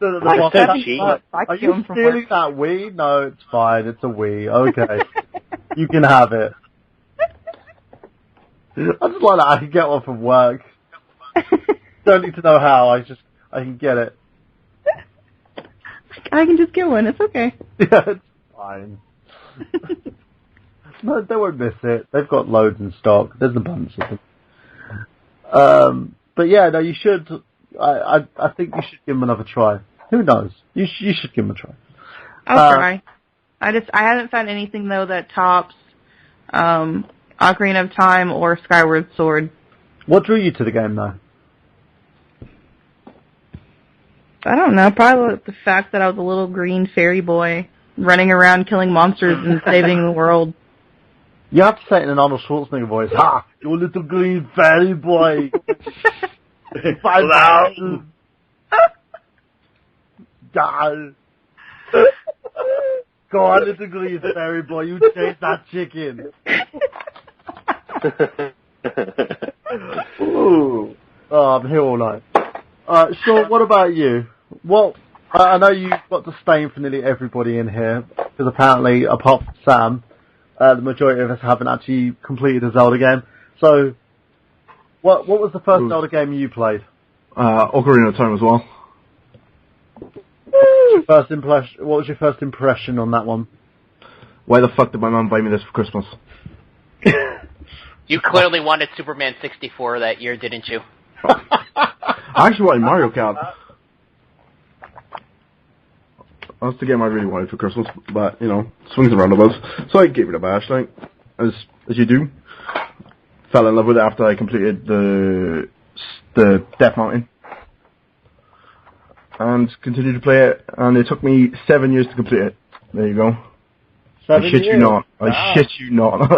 A: Are
E: cheap.
A: you stealing that Wii? No, it's fine. It's a Wii. Okay. You can have it. I just like that I can get one from work. Don't need to know how. I can get it.
J: I can just get one. It's okay.
A: Yeah, it's fine. No, they won't miss it. They've got loads in stock. There's abundance of them. But yeah, no, you should. I think you should give them another try. Who knows? You should give them a try.
J: I'll try. I haven't found anything though that tops Ocarina of Time or Skyward Sword.
A: What drew you to the game though?
J: I don't know. Probably the fact that I was a little green fairy boy running around killing monsters and saving the world.
A: You have to say it in an Arnold Schwarzenegger voice. Ha! You little green fairy boy. Go on, little green fairy boy. You chase that chicken. Ooh. Oh, I'm here all night. Sean, what about you? Well, I know you've got disdain for nearly everybody in here, because apparently, apart from Sam, the majority of us haven't actually completed a Zelda game. So, what was the first Zelda game you played?
G: Ocarina of Time as well.
A: What was your first impression on that one?
G: Why the fuck did my mum buy me this for Christmas?
D: You clearly wanted Superman 64 that year, didn't you?
G: I actually wanted Mario Kart. That's the game I really wanted for Christmas, but, swings and roundabouts. So I gave it a bash, as you do. Fell in love with it after I completed the Death Mountain. And continued to play it, and it took me 7 years to complete it. There you go.
A: 7
G: I shit
A: years?
G: you not.
A: Wow.
G: I shit you not.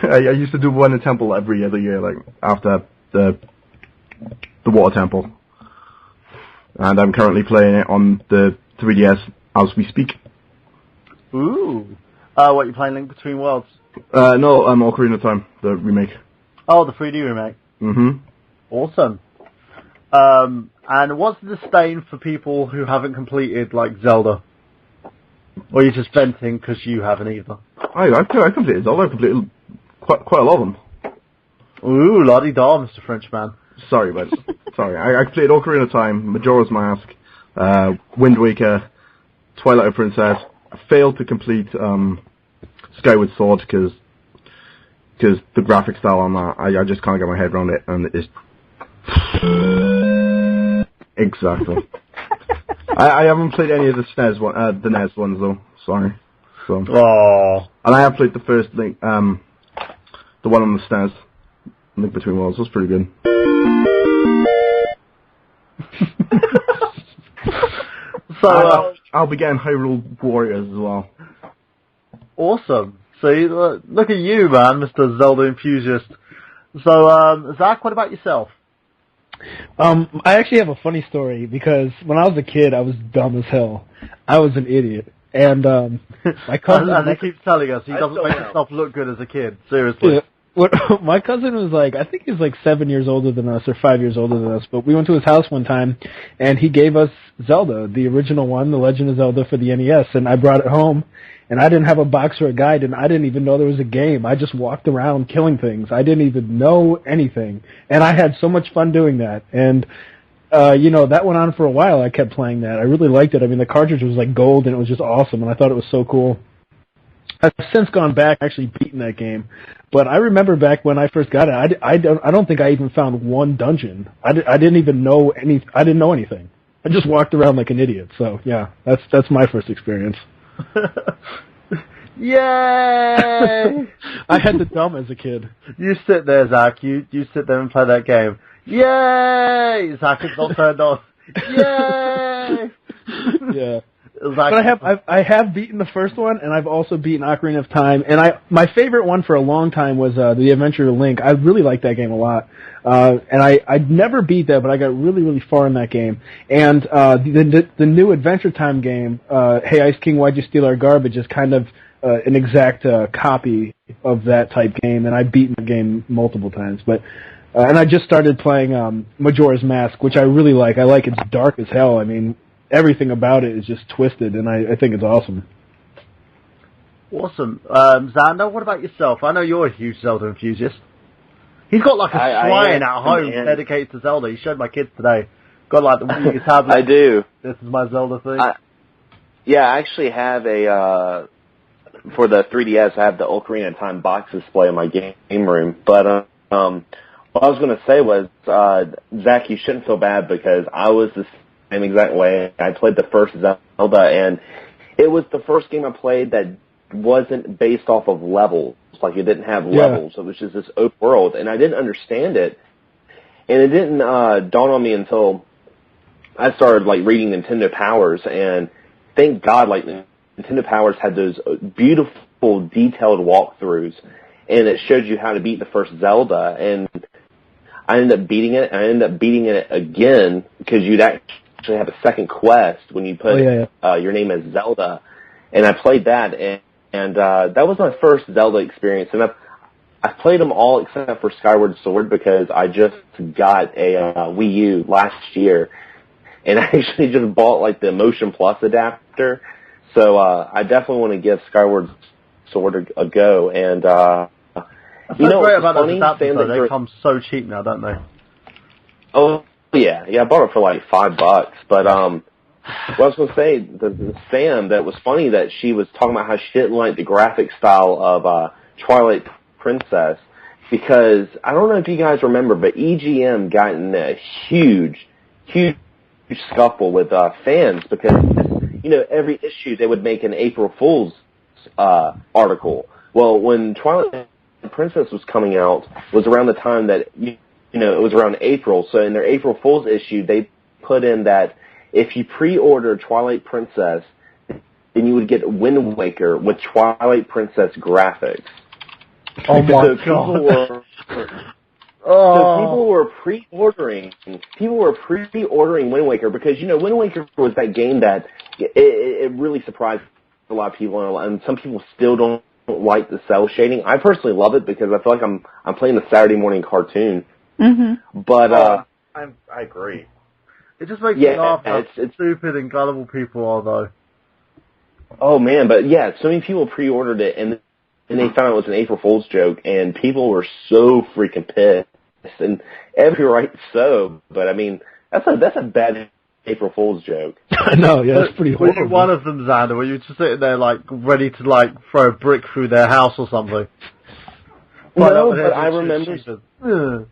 G: I used to do one in temple every other year, after the water temple. And I'm currently playing it on the 3DS as we speak.
A: Ooh. What, you playing Link Between Worlds?
G: No, Ocarina of Time, the remake.
A: Oh, the 3D remake.
G: Mm-hmm.
A: Awesome. And what's the disdain for people who haven't completed, Zelda? Or you're just venting because you haven't either?
G: I completed Zelda. I completed quite a lot of them.
A: Ooh, la-di-da, Mr. Frenchman.
G: Sorry, but sorry. I played Ocarina of Time, Majora's Mask, Wind Waker, Twilight Princess. I failed to complete Skyward Sword because the graphic style on that, I just can't get my head around it, and it's exactly. I haven't played any of the SNES the NES ones though. Sorry. So.
A: Aww.
G: And I have played the first Link, the one on the SNES, Link Between Worlds. Was pretty good. So I'll be getting Hyrule Warriors as well.
A: Awesome. See, look at you, man, Mr. Zelda enthusiast. So, Zach, what about yourself?
F: I actually have a funny story because when I was a kid, I was dumb as hell. I was an idiot, and my cousin.
A: And they keep telling us he doesn't make himself look good as a kid. Seriously.
F: Yeah. My cousin was I think he's 7 years older than us or 5 years older than us, but we went to his house one time, and he gave us Zelda, the original one, The Legend of Zelda for the NES, and I brought it home, and I didn't have a box or a guide, and I didn't even know there was a game. I just walked around killing things. I didn't even know anything, and I had so much fun doing that, and that went on for a while. I kept playing that. I really liked it. I mean, the cartridge was gold, and it was just awesome, and I thought it was so cool. I've since gone back and actually beaten that game, but I remember back when I first got it, I don't think I even found one dungeon. I didn't even know I didn't know anything. I just walked around like an idiot. So yeah, that's my first experience.
A: Yay!
F: I had the dumb as a kid.
A: You sit there, Zach. You sit there and play that game. Yay! Zach is not turned on. Yay!
F: Yeah. But I have beaten the first one, and I've also beaten Ocarina of Time. And my favorite one for a long time was The Adventure of Link. I really liked that game a lot. And I'd never beat that, but I got really, really far in that game. And the new Adventure Time game, Hey Ice King, Why'd You Steal Our Garbage, is kind of an exact copy of that type game, and I've beaten the game multiple times. But and I just started playing Majora's Mask, which I really like. I like it's dark as hell. I mean, everything about it is just twisted, and I think it's awesome.
A: Awesome. Xander, what about yourself? I know you're a huge Zelda enthusiast. He's got like a shrine at home dedicated to Zelda. He showed my kids today. Got like the Wii tablet.
E: I do.
A: This is my Zelda thing.
E: I actually have for the 3DS, I have the Ocarina of Time box display in my game room. But what I was going to say was, Zach, you shouldn't feel bad because I was the same exact way. I played the first Zelda, and it was the first game I played that wasn't based off of levels. Like, it didn't have levels. It was just this open world, and I didn't understand it. And it didn't dawn on me until I started, like, reading Nintendo Powers, and thank God, like, Nintendo Powers had those beautiful, detailed walkthroughs, and it showed you how to beat the first Zelda, and I ended up beating it, and I ended up beating it again, because you'd actually have a second quest when you put your name as Zelda, and I played that, and that was my first Zelda experience, and I've played them all except for Skyward Sword, because I just got a Wii U last year, and I actually just bought, like, the Motion Plus adapter, so I definitely want to give Skyward Sword a go, and
A: That's
E: you know
A: great about
E: funny,
A: those adapters, they come so cheap now, don't they?
E: Oh, yeah, I bought it for like $5, but what I was going to say, the Sam, that was funny that she was talking about how she didn't like the graphic style of Twilight Princess, because I don't know if you guys remember, but EGM got in a huge scuffle with fans, because, you know, every issue they would make an April Fool's article. Well, when Twilight Princess was coming out, was around the time that, you know, it was around April, so in their April Fool's issue, they put in that if you pre-order Twilight Princess, then you would get Wind Waker with Twilight Princess graphics.
A: Oh my God.
E: So people were pre-ordering Wind Waker, because, you know, Wind Waker was that game that it really surprised a lot of people, and some people still don't like the cell shading. I personally love it because I feel like I'm playing the Saturday morning cartoon.
J: Mm-hmm.
E: But
C: I agree.
A: It just makes me laugh how
E: it's
A: stupid and gullible people are, though.
E: Oh man, but yeah, so many people pre-ordered it, and they found it was an April Fool's joke, and people were so freaking pissed, and every right so. But I mean, that's a bad April Fool's joke.
F: I know, yeah, that's pretty horrible.
A: Were you one of them, Xander? Were you just sitting there, like, ready to, like, throw a brick through their house or something?
E: No, but I remember...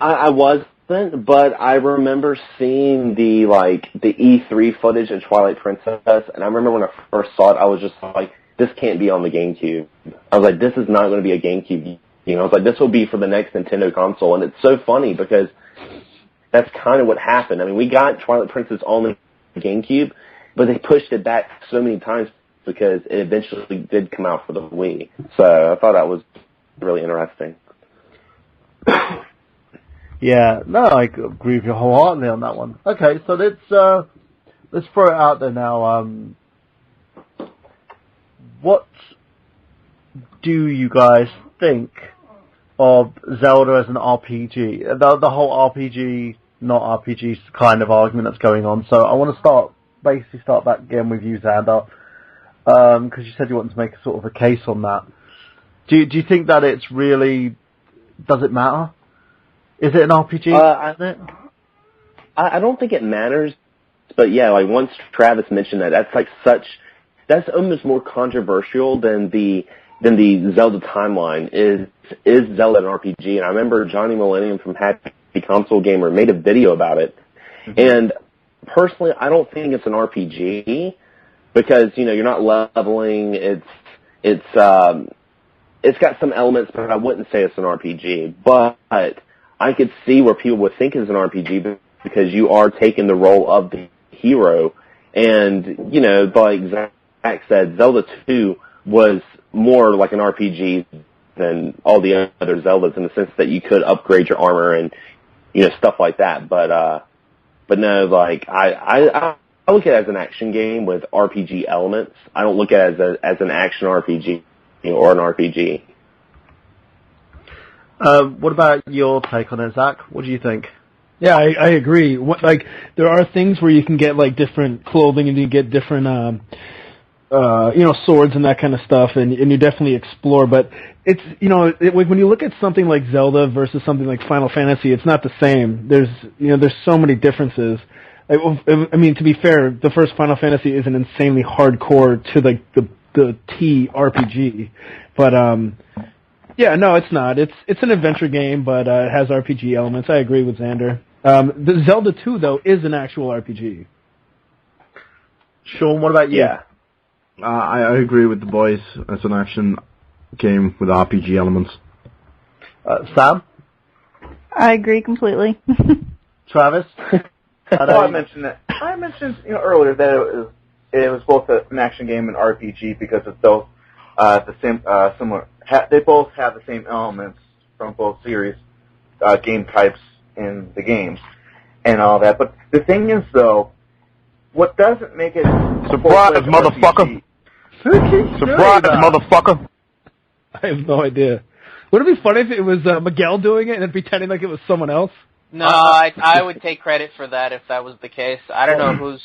E: I wasn't, but I remember seeing the E3 footage of Twilight Princess, and I remember when I first saw it, I was just like, this can't be on the GameCube. I was like, this is not going to be a GameCube. You know, I was like, this will be for the next Nintendo console, and it's so funny because that's kind of what happened. I mean, we got Twilight Princess on the GameCube, but they pushed it back so many times because it eventually did come out for the Wii. So I thought that was really interesting.
A: Yeah, no, I agree with you wholeheartedly on that one. Okay, so let's throw it out there now. What do you guys think of Zelda as an RPG? The whole RPG, not RPG kind of argument that's going on. So I want to start back again with you, Xander, because you said you wanted to make a sort of a case on that. Do you think that it's really, does it matter? Is it an RPG?
E: I don't think it matters, but yeah, like once Travis mentioned that, that's almost more controversial than the Zelda timeline. Is Zelda an RPG? And I remember Johnny Millennium from Happy Console Gamer made a video about it. Mm-hmm. And personally, I don't think it's an RPG because, you know, you're not leveling. It's got some elements, but I wouldn't say it's an RPG. But I could see where people would think it's an RPG because you are taking the role of the hero And, you know, like Zach said, Zelda 2 was more like an RPG than all the other Zeldas in the sense that you could upgrade your armor and, you know, stuff like that. But no, like, I look at it as an action game with RPG elements. I don't look at it as an action RPG or an RPG.
A: What about your take on it, Zach? What do you think?
F: Yeah, I agree. Like, there are things where you can get, like, different clothing and you get different, you know, swords and that kind of stuff, and you definitely explore, but it's, you know, when you look at something like Zelda versus something like Final Fantasy, it's not the same. There's so many differences. I mean, to be fair, the first Final Fantasy is an insanely hardcore to, like, the T RPG, but, yeah, no, it's not. It's an adventure game, but it has RPG elements. I agree with Xander. The Zelda 2, though, is an actual RPG.
A: Sean, what about you?
G: Yeah. I agree with the boys. It's an action game with RPG elements.
A: Sam?
J: I agree completely.
A: Travis?
C: I mentioned earlier that it was both an action game and RPG because it's both the same similar. They both have the same elements from both series, game types in the games, and all that. But the thing is, though, what doesn't make it
K: surprise, motherfucker! Surprise, motherfucker!
F: I have no idea. Would it be funny if it was Miguel doing it and then pretending like it was someone else?
D: No, I would take credit for that if that was the case. I don't know who's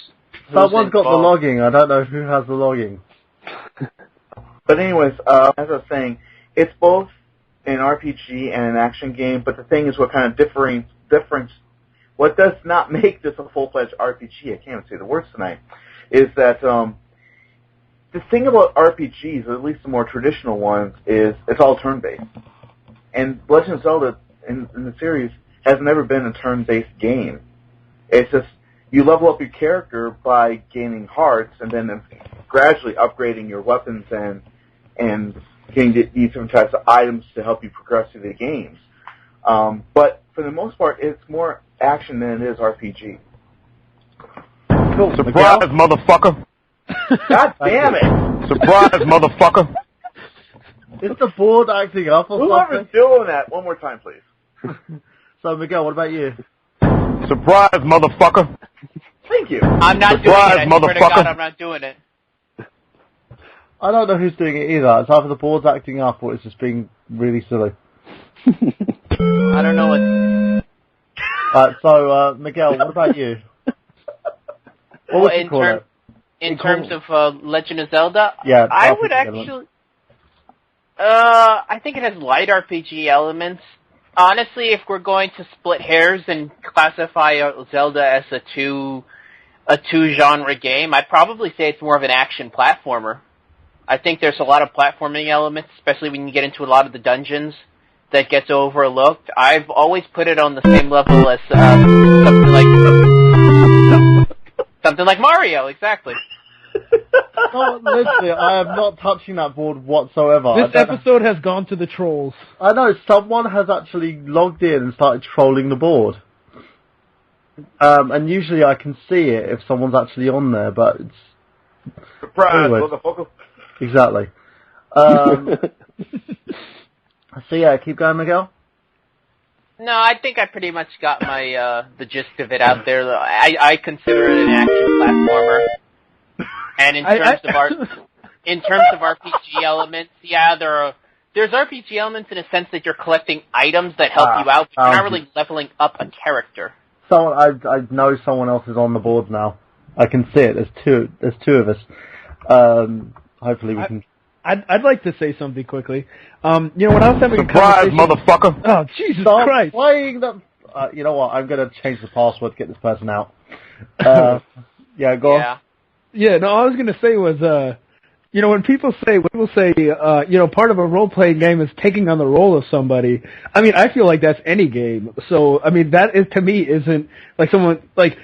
A: Someone's got the
D: involved.
A: logging. I don't know who has the logging.
C: But anyways, as I was saying, it's both an RPG and an action game, but the thing is what kind of difference, what does not make this a full-fledged RPG, I can't even say the words tonight, is that the thing about RPGs, at least the more traditional ones, is it's all turn-based. And Legend of Zelda in the series has never been a turn-based game. It's just, you level up your character by gaining hearts and then gradually upgrading your weapons and getting these different types of items to help you progress through the games. But for the most part, it's more action than it is RPG.
A: Cool.
K: Surprise, motherfucker!
C: God damn it!
K: Surprise, motherfucker!
A: Is the board acting up or
C: Whoever's
A: something?
C: doing that, one more time, please.
A: So, Miguel, what about you?
K: Surprise, motherfucker!
C: Thank you.
D: I'm not doing it. I swear to God, I'm not doing it.
A: I don't know who's doing it either. It's either the board's acting up or it's just being really silly.
D: I don't know what.
A: So, Miguel, what about you? What would you call it?
D: In terms of Legend of Zelda,
A: Yeah,
D: I
A: RPG
D: would
A: elements.
D: actually. I think it has light RPG elements. Honestly, if we're going to split hairs and classify Zelda as a two genre game, I'd probably say it's more of an action platformer. I think there's a lot of platforming elements, especially when you get into a lot of the dungeons, that gets overlooked. I've always put it on the same level as something like Mario, exactly.
A: Oh, literally, I am not touching that board whatsoever.
F: This episode has gone to the trolls.
A: I know, someone has actually logged in and started trolling the board. And usually I can see it if someone's actually on there, but it's...
C: Surprise,
A: Anyway.
C: motherfucker.
A: Exactly. So yeah, keep going, Miguel.
D: No, I think I pretty much got my the gist of it out there. I consider it an action platformer. And in terms of RPG elements, yeah, there's RPG elements in a sense that you're collecting items that help you out, but you're not really leveling up a character.
A: I know someone else is on the board now. I can see it. There's two of us. Hopefully we can.
F: I'd like to say something quickly. When I was having
K: Surprise,
F: a conversation,
K: motherfucker!
F: Oh, Jesus
A: Stop
F: Christ!
A: playing the. You know what? I'm going to change the password to get this person out. Yeah, go on.
D: Yeah.
F: Yeah, no, all I was going to say was, when people say, part of a role-playing game is taking on the role of somebody, I mean, I feel like that's any game. So, I mean, that is, to me, isn't, like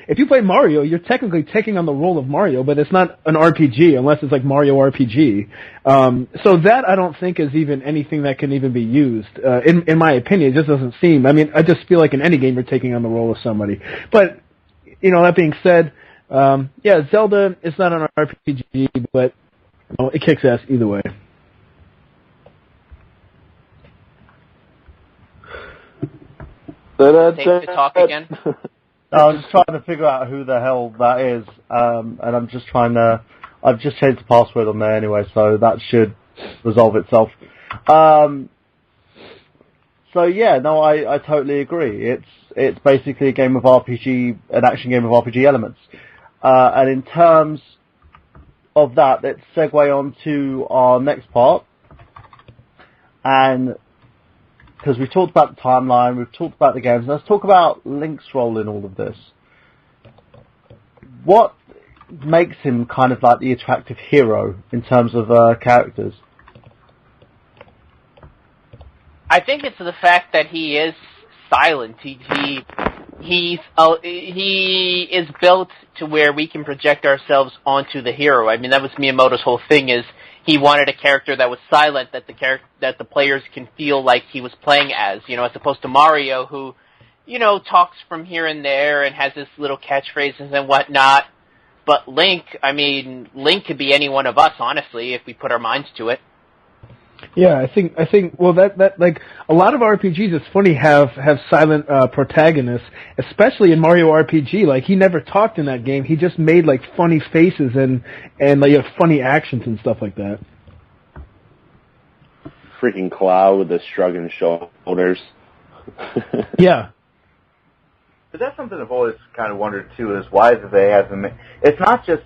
F: if you play Mario, you're technically taking on the role of Mario, but it's not an RPG unless it's like Mario RPG. So that I don't think is even anything that can even be used. In my opinion, it just doesn't seem, I mean, I just feel like in any game you're taking on the role of somebody. But, that being said, Yeah, Zelda, it's not an RPG, but it kicks ass either way.
D: Safe to talk again.
A: I'm just trying to figure out who the hell that is, and I'm just trying to. I've just changed the password on there anyway, so that should resolve itself. So yeah, no, I totally agree. It's basically a game of RPG, an action game of RPG elements, and in terms of that, let's segue on to our next part, and because we've talked about the timeline, we've talked about the games, let's talk about Link's role in all of this. What makes him kind of like the attractive hero in terms of characters?
D: I think it's the fact that he is silent. He is built to where we can project ourselves onto the hero. I mean, that was Miyamoto's whole thing, is he wanted a character that was silent, that the players can feel like he was playing as, as opposed to Mario, who, talks from here and there and has his little catchphrases and whatnot. But Link could be any one of us, honestly, if we put our minds to it.
F: Yeah, I think. Well, that like a lot of RPGs, it's funny, have silent protagonists, especially in Mario RPG. Like, he never talked in that game. He just made like funny faces and like funny actions and stuff like that.
E: Freaking Cloud with the shrugging shoulders.
F: Yeah.
C: But that's something I've always kind of wondered too, is why do they have them? It's not just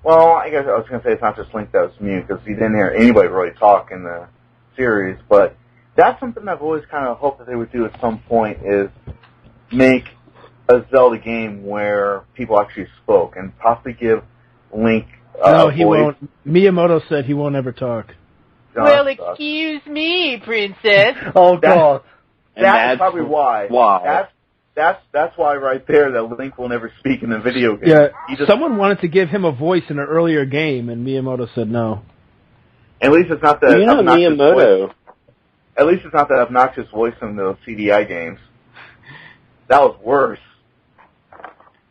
C: well, I guess I was going to say it's not just Link that was mute, because you didn't hear anybody really talk in the series, but that's something I've always kind of hoped that they would do at some point, is make a Zelda game where people actually spoke, and possibly give Link
F: no,
C: a
F: he
C: voice.
F: won't. Miyamoto said he won't ever talk.
D: Well, excuse me, princess.
A: Oh, God.
C: That's probably why.
E: Wow.
C: That's why right there that Link will never speak in the video game.
F: Yeah, someone wanted to give him a voice in an earlier game, and Miyamoto said no.
C: At least it's not the obnoxious
E: Miyamoto.
C: voice. At least it's not that obnoxious voice from those CDI games. That was worse.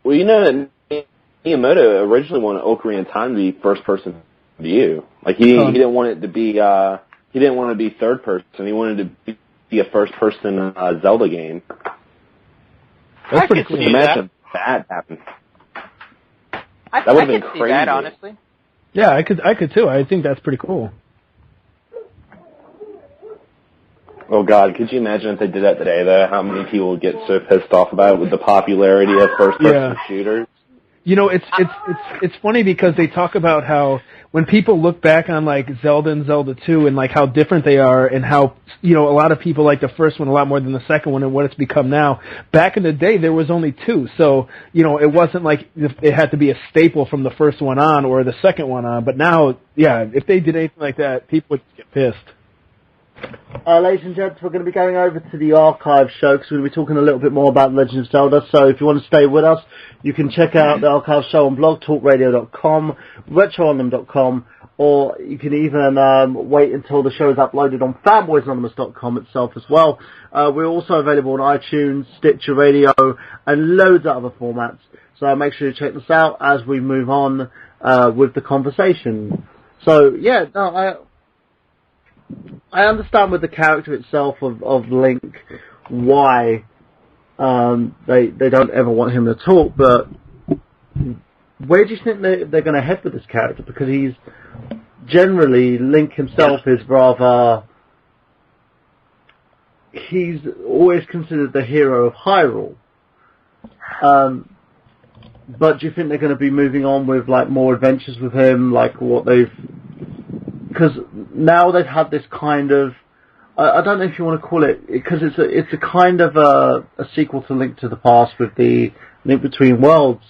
E: Well, Miyamoto originally wanted Ocarina of Time to be first-person view. Like, he didn't want it to be he didn't want to be third person. He wanted to be a first-person Zelda game.
F: That's pretty cool.
E: Imagine that happened.
D: That
E: would have been
D: see
E: crazy.
D: that, honestly.
F: Yeah, I could too. I think that's pretty cool.
E: Oh God, could you imagine if they did that today? Though, how many people would get so pissed off about it with the popularity of first-person shooters?
F: It's funny because they talk about how when people look back on like Zelda and Zelda 2 and like how different they are, and how a lot of people like the first one a lot more than the second one and what it's become now. Back in the day, there was only two, so it wasn't like it had to be a staple from the first one on or the second one on. But now, yeah, if they did anything like that, people would get pissed.
A: Ladies and gents, we're going to be going over to the archive show because we're going to be talking a little bit more about Legend of Zelda. So if you want to stay with us, you can check out the archive show on blogtalkradio.com, retroonlim.com, or you can even wait until the show is uploaded on fanboysanonymous.com itself as well. We're also available on iTunes, Stitcher Radio, and loads of other formats. So make sure you check this out as we move on with the conversation. So, yeah, no, I understand with the character itself of Link why they don't ever want him to talk, but where do you think they're going to head with this character? Because he's generally, Link himself is rather, he's always considered the hero of Hyrule. But do you think they're going to be moving on with like more adventures with him, like what they've? Because now they've had this kind of, I don't know if you want to call it, because it's a kind of a sequel to Link to the Past with the Link Between Worlds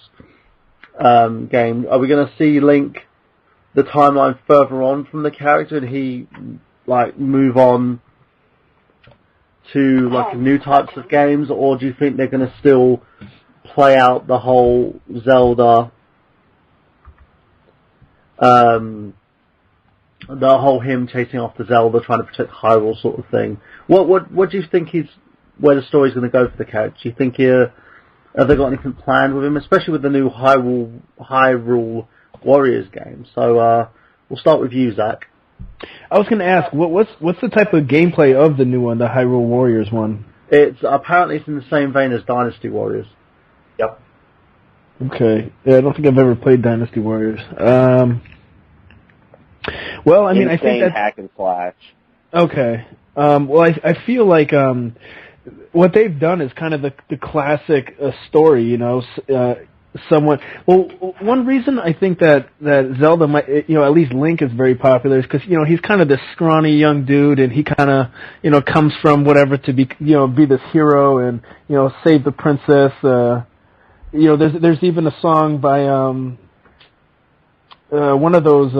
A: game. Are we going to see Link, the timeline further on from the character, and he like move on to like new types of games, or do you think they're going to still play out the whole Zelda, the whole him chasing after Zelda, trying to protect Hyrule sort of thing? What do you think where the story's going to go for the character? Do you think are Have they got anything planned with him, especially with the new Hyrule Warriors game? So we'll start with you, Zach.
F: I was going to ask, what's the type of gameplay of the new one, the Hyrule Warriors one?
A: It's in the same vein as Dynasty Warriors.
C: Yep.
F: Okay. Yeah, I don't think I've ever played Dynasty Warriors. Well, I mean, I think that's
E: hack and slash.
F: Okay. Well, I feel like what they've done is kind of the classic story, you know. Somewhat. Well, one reason I think that Zelda might, at least Link is very popular is because he's kind of this scrawny young dude, and he kind of comes from whatever to be be this hero and save the princess. There's even a song by one of those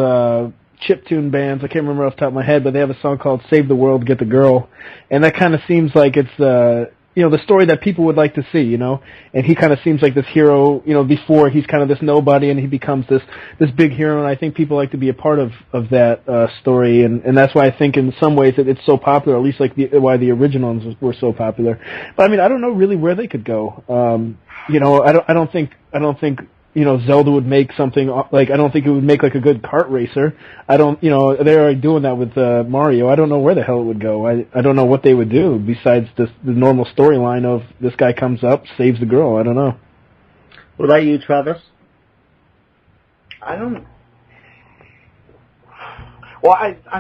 F: chiptune bands. I can't remember off the top of my head, but they have a song called "Save the World, Get the Girl," and that kind of seems like it's the story that people would like to see, and he kind of seems like this hero, before he's kind of this nobody and he becomes this big hero, and I think people like to be a part of that story, and that's why I think in some ways that it's so popular, at least like why the originals were so popular. But I mean, I don't know really where they could go. I don't think Zelda would make something like, I don't think it would make like a good kart racer. They're already doing that with Mario. I don't know where the hell it would go. I don't know what they would do besides the normal storyline of this guy comes up, saves the girl. I don't know.
A: What about you, Travis?
C: I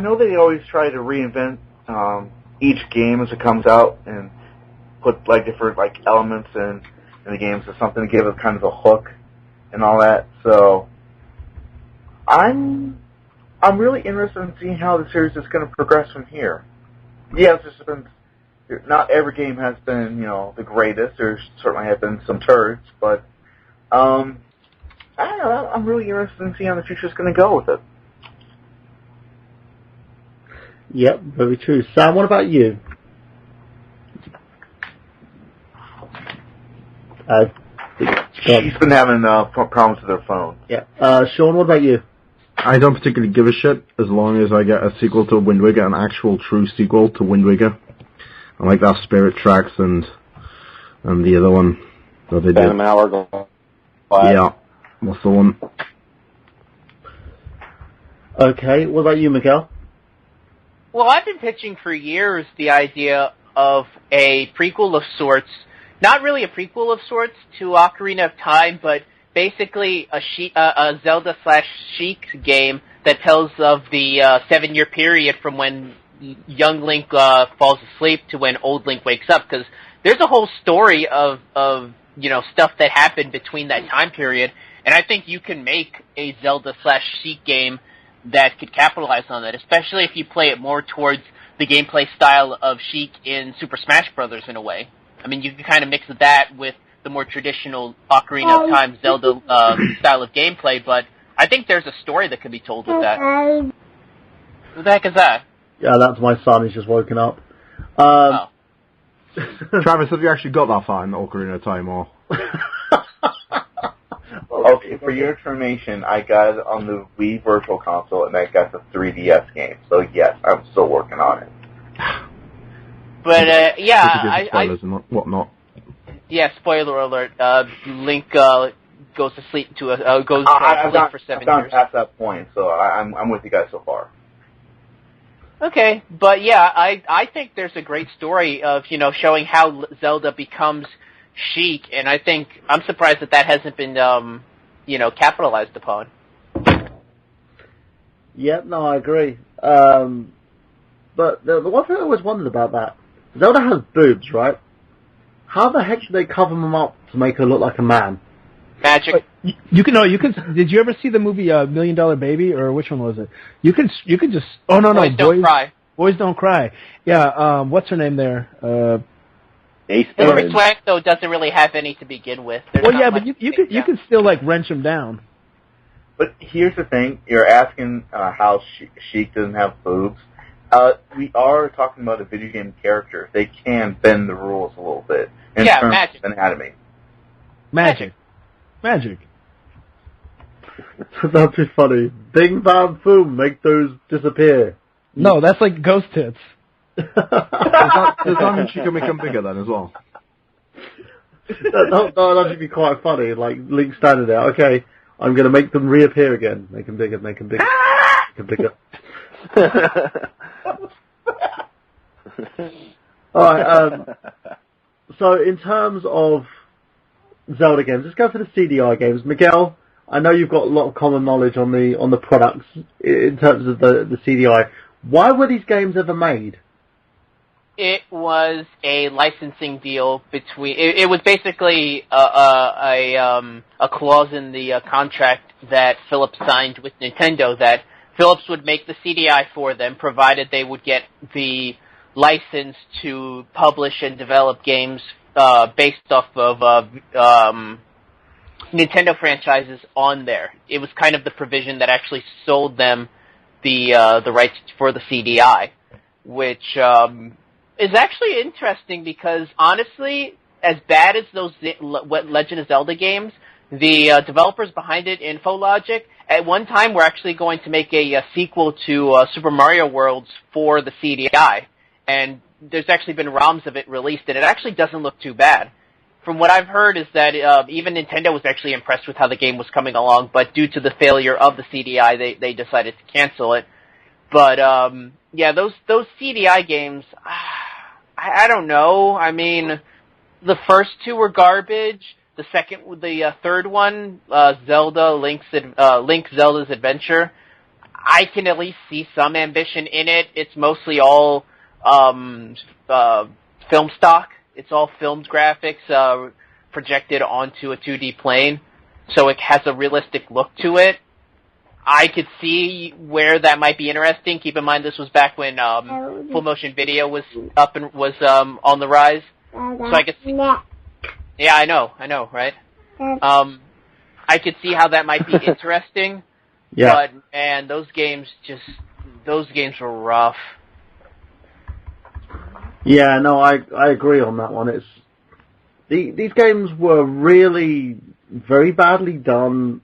C: know they always try to reinvent each game as it comes out and put like different like elements in the games or something to give it kind of a hook and all that. So I'm really interested in seeing how the series is going to progress from here. Yes, not every game has been the greatest. There certainly have been some turds, but I don't know. I'm really interested in seeing how the future is going to go with it.
A: Yep, very true. Sam, what about you?
C: She's been having problems with her phone.
A: Yeah. Sean, what about you?
G: I don't particularly give a shit as long as I get a sequel to Wind Waker, an actual true sequel to Wind Waker. I like that Spirit Tracks and the other one that they did.
E: Phantom Hourglass.
G: Yeah, what's the one?
A: Okay, what about you, Miguel?
D: Well, I've been pitching for years the idea of a prequel of sorts. Not really a prequel of sorts to Ocarina of Time, but basically a Zelda/Sheik game that tells of the 7-year period from when young Link falls asleep to when old Link wakes up. Because there's a whole story of stuff that happened between that time period, and I think you can make a Zelda/Sheik game that could capitalize on that, especially if you play it more towards the gameplay style of Sheik in Super Smash Bros. In a way. I mean, you can kind of mix that with the more traditional Ocarina of Time Zelda style of gameplay, but I think there's a story that could be told with that. Who the heck is that?
A: Yeah, that's my son. He's just woken up.
G: Travis, have you actually got that far in Ocarina of Time, or?
C: Okay, for your information, I got it on the Wii Virtual Console, and I got the 3DS game. So yes, I'm still working on it.
D: But yeah,
G: spoilers and whatnot.
D: Yeah, spoiler alert. Link goes to sleep for 7 years.
C: I've gone past that point, so I'm with you guys so far.
D: Okay, but yeah, I think there's a great story of showing how Zelda becomes Sheik, and I think I'm surprised that hasn't been capitalized upon.
A: Yep, no, I agree. But the one thing I always wondered about that, Zelda has boobs, right? How the heck do they cover them up to make her look like a man?
D: Magic.
F: You can. Did you ever see the movie $1 Million Baby, or which one was it? You can just. Oh no,
D: Boys Don't Cry.
F: Boys Don't Cry. Yeah. What's her name there?
D: Hilary Swank though doesn't really have any to begin with.
F: Well, yeah, but you can still like wrench them down.
C: But here's the thing: you're asking how Sheik doesn't have boobs. We are talking about a video game character. They can bend the rules a little bit in terms
D: magic.
C: of anatomy.
F: Magic.
A: That'd be funny. Bing, bam, boom, make those disappear.
F: No, that's like ghost tits.
G: Does that mean she can become bigger then as well?
A: That'd actually be quite funny. Like Link standing there. Okay, I'm going to make them reappear again. Make them bigger. Make them bigger. Make them bigger. All right. So in terms of Zelda games, let's go for the CDI games. Miguel, I know you've got a lot of common knowledge on the products in terms of the CDI. Why were these games ever made?
D: It was a licensing deal between. It was basically a clause in the contract that Philips signed with Nintendo that Philips would make the CDI for them, provided they would get the license to publish and develop games based off of Nintendo franchises on there. It was kind of the provision that actually sold them the rights for the CDI, which is actually interesting because honestly, as bad as those Legend of Zelda games, the developers behind it, InfoLogic, at one time were actually going to make a sequel to Super Mario Worlds for the CDI, and there's actually been ROMs of it released, and it actually doesn't look too bad. From what I've heard is that even Nintendo was actually impressed with how the game was coming along, but due to the failure of the CDI, they decided to cancel it. But yeah, those CDI games, I don't know. I mean, the first two were garbage. The third one, Link Zelda's Adventure, I can at least see some ambition in it. It's mostly all film stock. It's all filmed graphics projected onto a 2D plane, so it has a realistic look to it. I could see where that might be interesting. Keep in mind this was back when full motion video was up and was on the rise, so I could see. Yeah, I know, right? I could see how that might be interesting. Yeah. But man, those games were rough.
A: Yeah, no, I agree on that one. It's these games were really very badly done,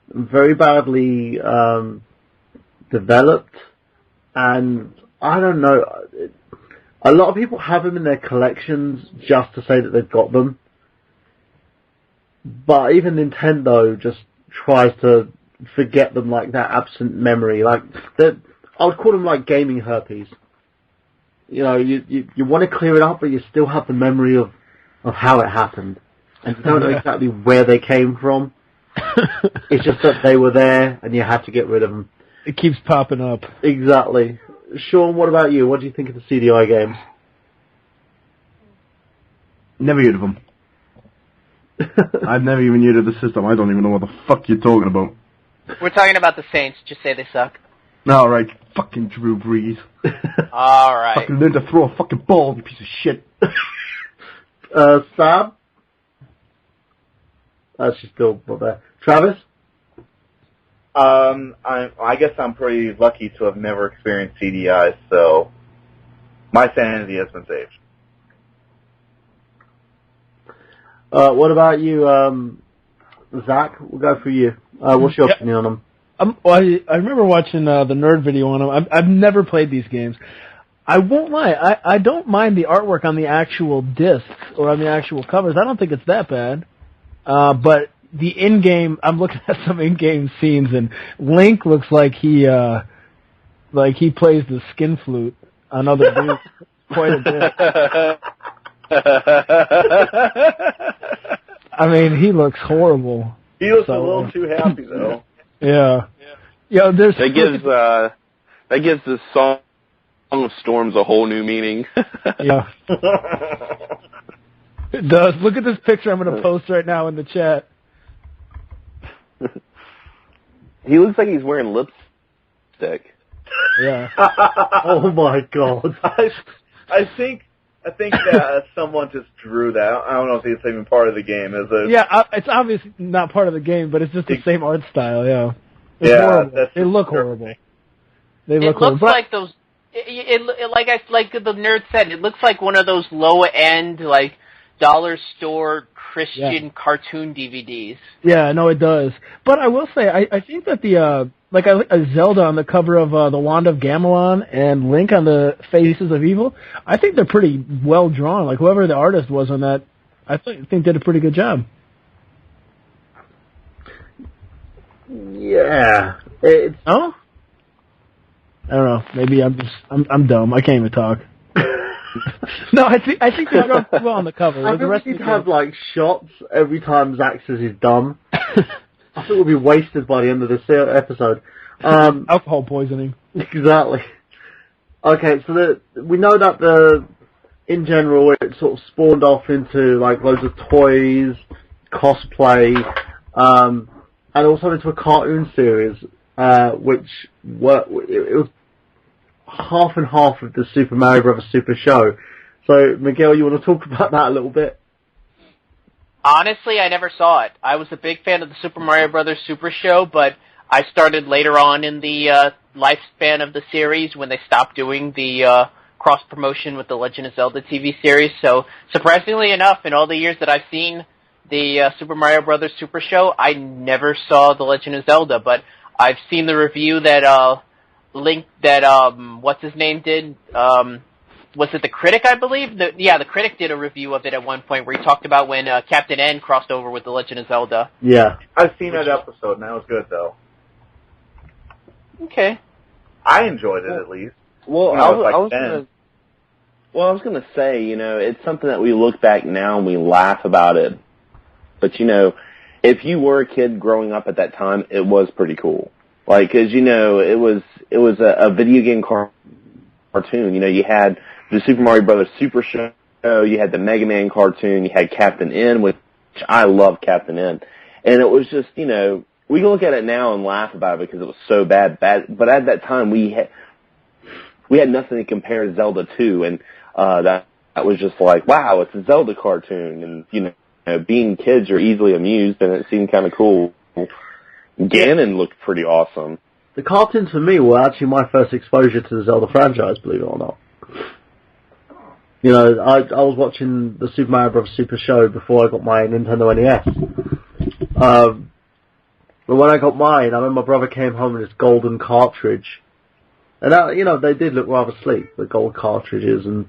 A: very badly developed, and I don't know. A lot of people have them in their collections just to say that they've got them, but even Nintendo just tries to forget them like that, absent memory. Like I would call them like gaming herpes. You know, you want to clear it up, but you still have the memory of how it happened. And you don't know exactly where they came from. It's just that they were there, and you had to get rid of them.
F: It keeps popping up.
A: Exactly. Sean, what about you? What do you think of the CDI games?
G: Never heard of them. I've never even heard of the system. I don't even know what the fuck you're talking about.
D: We're talking about the Saints. Just say they suck.
G: All right, fucking Drew Brees.
D: All right.
G: Fucking learn to throw a fucking ball, you piece of shit.
A: Sam? She's still not there. Travis?
C: I guess I'm pretty lucky to have never experienced CDI, so my sanity has been saved.
A: What about you, Zach? We'll go for you. What's your opinion on them?
F: I remember watching the nerd video on them. I've never played these games. I won't lie. I don't mind the artwork on the actual discs or on the actual covers. I don't think it's that bad. But the in-game, I'm looking at some in-game scenes, and Link looks like he plays the skin flute on other dudes quite a bit. I mean, he looks horrible.
C: He looks a little too happy, though.
F: Yeah. Yeah, there's
E: that gives the Song of Storms a whole new meaning.
F: Yeah. It does. Look at this picture I'm going to post right now in the chat.
E: He looks like he's wearing lipstick.
F: Yeah.
A: Oh my god.
C: I think that someone just drew that. I don't know if it's even part of the game, is it?
F: Yeah, it's obviously not part of the game, but it's just the same art style, yeah. It's
C: yeah,
F: horrible. They look horrible. They look horrible.
D: Looks like those. Like the nerd said, it looks like one of those lower end, like dollar store Christian cartoon DVDs.
F: Yeah, no, it does. But I will say, I think that the Zelda on the cover of the Wand of Gamelon and Link on the Faces of Evil, I think they're pretty well drawn. Like whoever the artist was on that I think did a pretty good job.
A: Yeah. It's...
F: Oh? I don't know. Maybe I'm dumb. I can't even talk. No, I think they draw pretty well on the cover.
A: I think we need to have, like, shots every time Zack says he's dumb. I think we'll be wasted by the end of this episode.
F: Alcohol poisoning.
A: Exactly. Okay, so we know that in general, it sort of spawned off into, like, loads of toys, cosplay, and also into a cartoon series, which it was half and half of the Super Mario Bros. Super Show. So, Miguel, you want to talk about that a little bit?
D: Honestly, I never saw it. I was a big fan of the Super Mario Bros. Super Show, but I started later on in the lifespan of the series when they stopped doing the cross-promotion with the Legend of Zelda TV series. So, surprisingly enough, in all the years that I've seen the Super Mario Bros. Super Show, I never saw the Legend of Zelda, but I've seen the review that what's his name did. Was it the Critic, I believe? The Critic did a review of it at one point where he talked about when Captain N crossed over with The Legend of Zelda.
A: Yeah.
C: I've seen that episode, and that was good, though.
D: Okay.
C: I enjoyed it, at least.
E: Well,
C: I
E: was gonna say, it's something that we look back now and we laugh about it. But, if you were a kid growing up at that time, it was pretty cool. Like, cause, it was a video game cartoon. You had the Super Mario Bros. Super Show, you had the Mega Man cartoon, you had Captain N, which I love Captain N. And it was just, we can look at it now and laugh about it because it was so bad, but at that time we had nothing to compare Zelda to, and that was just like, wow, it's a Zelda cartoon, and being kids are easily amused, and it seemed kind of cool. Ganon looked pretty awesome.
A: The cartoons for me were actually my first exposure to the Zelda franchise, believe it or not. I was watching the Super Mario Bros. Super Show before I got my Nintendo NES. But when I got mine, I remember my brother came home with this golden cartridge. And they did look rather sleek, the gold cartridges, and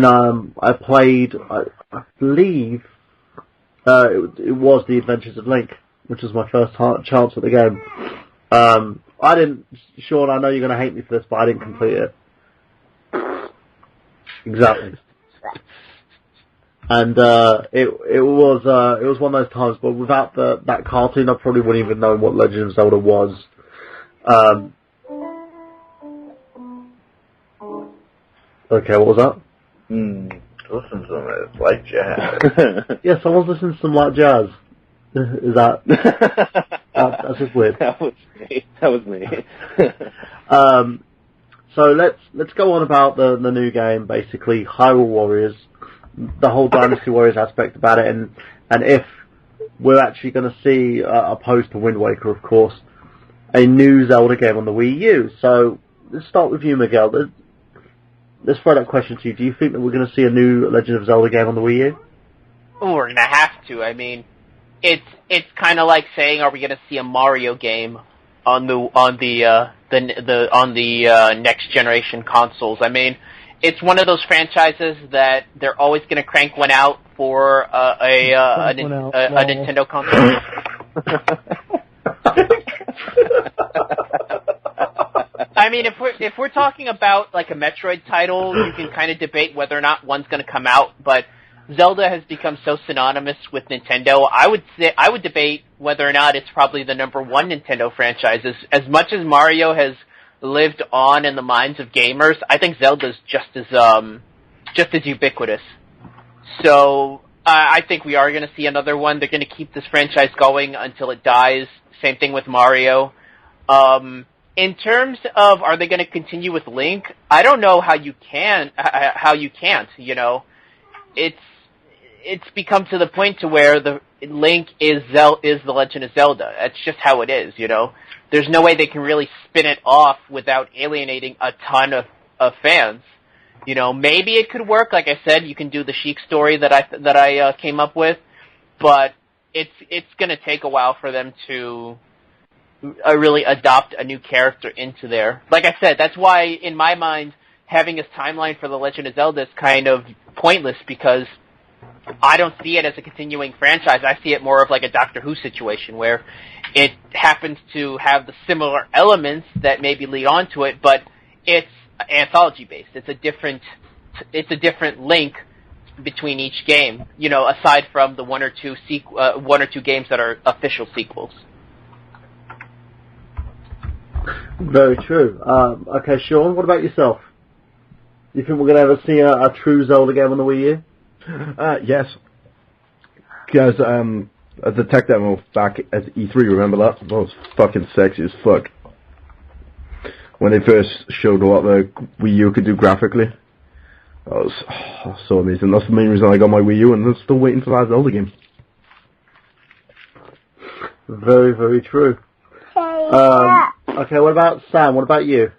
A: I played, I believe, it was The Adventures of Link, which was my first chance at the game. I didn't, Sean, I know you're going to hate me for this, but I didn't complete it. Exactly. And it was one of those times, but without that cartoon, I probably wouldn't even know what Legend of Zelda was. Okay, what was that?
C: Listen to it. It's like jazz.
A: Yeah, someone's listening to some light jazz. Is that... that's just weird.
E: That was me.
A: So let's go on about the new game, basically, Hyrule Warriors, the whole Dynasty Warriors aspect about it, and if we're actually going to see, opposed to Wind Waker, of course, a new Zelda game on the Wii U. So let's start with you, Miguel. Let's throw that question to you. Do you think that we're going to see a new Legend of Zelda game on the Wii U?
D: Oh, we're going to have to. I mean, it's kind of like saying, are we going to see a Mario game on the next generation consoles? I mean, it's one of those franchises that they're always going to crank one out for a Nintendo console. I mean, if we're talking about like a Metroid title, you can kind of debate whether or not one's going to come out, but Zelda has become so synonymous with Nintendo. I would debate whether or not it's probably the number one Nintendo franchise. As much as Mario has lived on in the minds of gamers, I think Zelda's just as ubiquitous. So I think we are going to see another one. They're going to keep this franchise going until it dies. Same thing with Mario. In terms of, are they going to continue with Link? I don't know how you can't. It's become to the point to where the Link is the Legend of Zelda. That's just how it is. There's no way they can really spin it off without alienating a ton of fans. Maybe it could work. Like I said, you can do the Sheik story that I came up with, but it's going to take a while for them to really adopt a new character into there. Like I said, that's why in my mind having a timeline for the Legend of Zelda is kind of pointless, because I don't see it as a continuing franchise. I see it more of like a Doctor Who situation where it happens to have the similar elements that maybe lead on to it, but it's anthology based. It's a different link between each game, aside from the one or two games that are official sequels.
A: Very true. Okay, Sean, what about yourself? Do you think we're going to ever see a true Zelda game on the Wii U?
G: Yes. Because at the tech demo back at E3, remember that? That was fucking sexy as fuck. When they first showed what the Wii U could do graphically. That was so amazing. That's the main reason I got my Wii U, and I'm still waiting for that Zelda game.
A: Very, very true. Okay, what about Sam? What about you?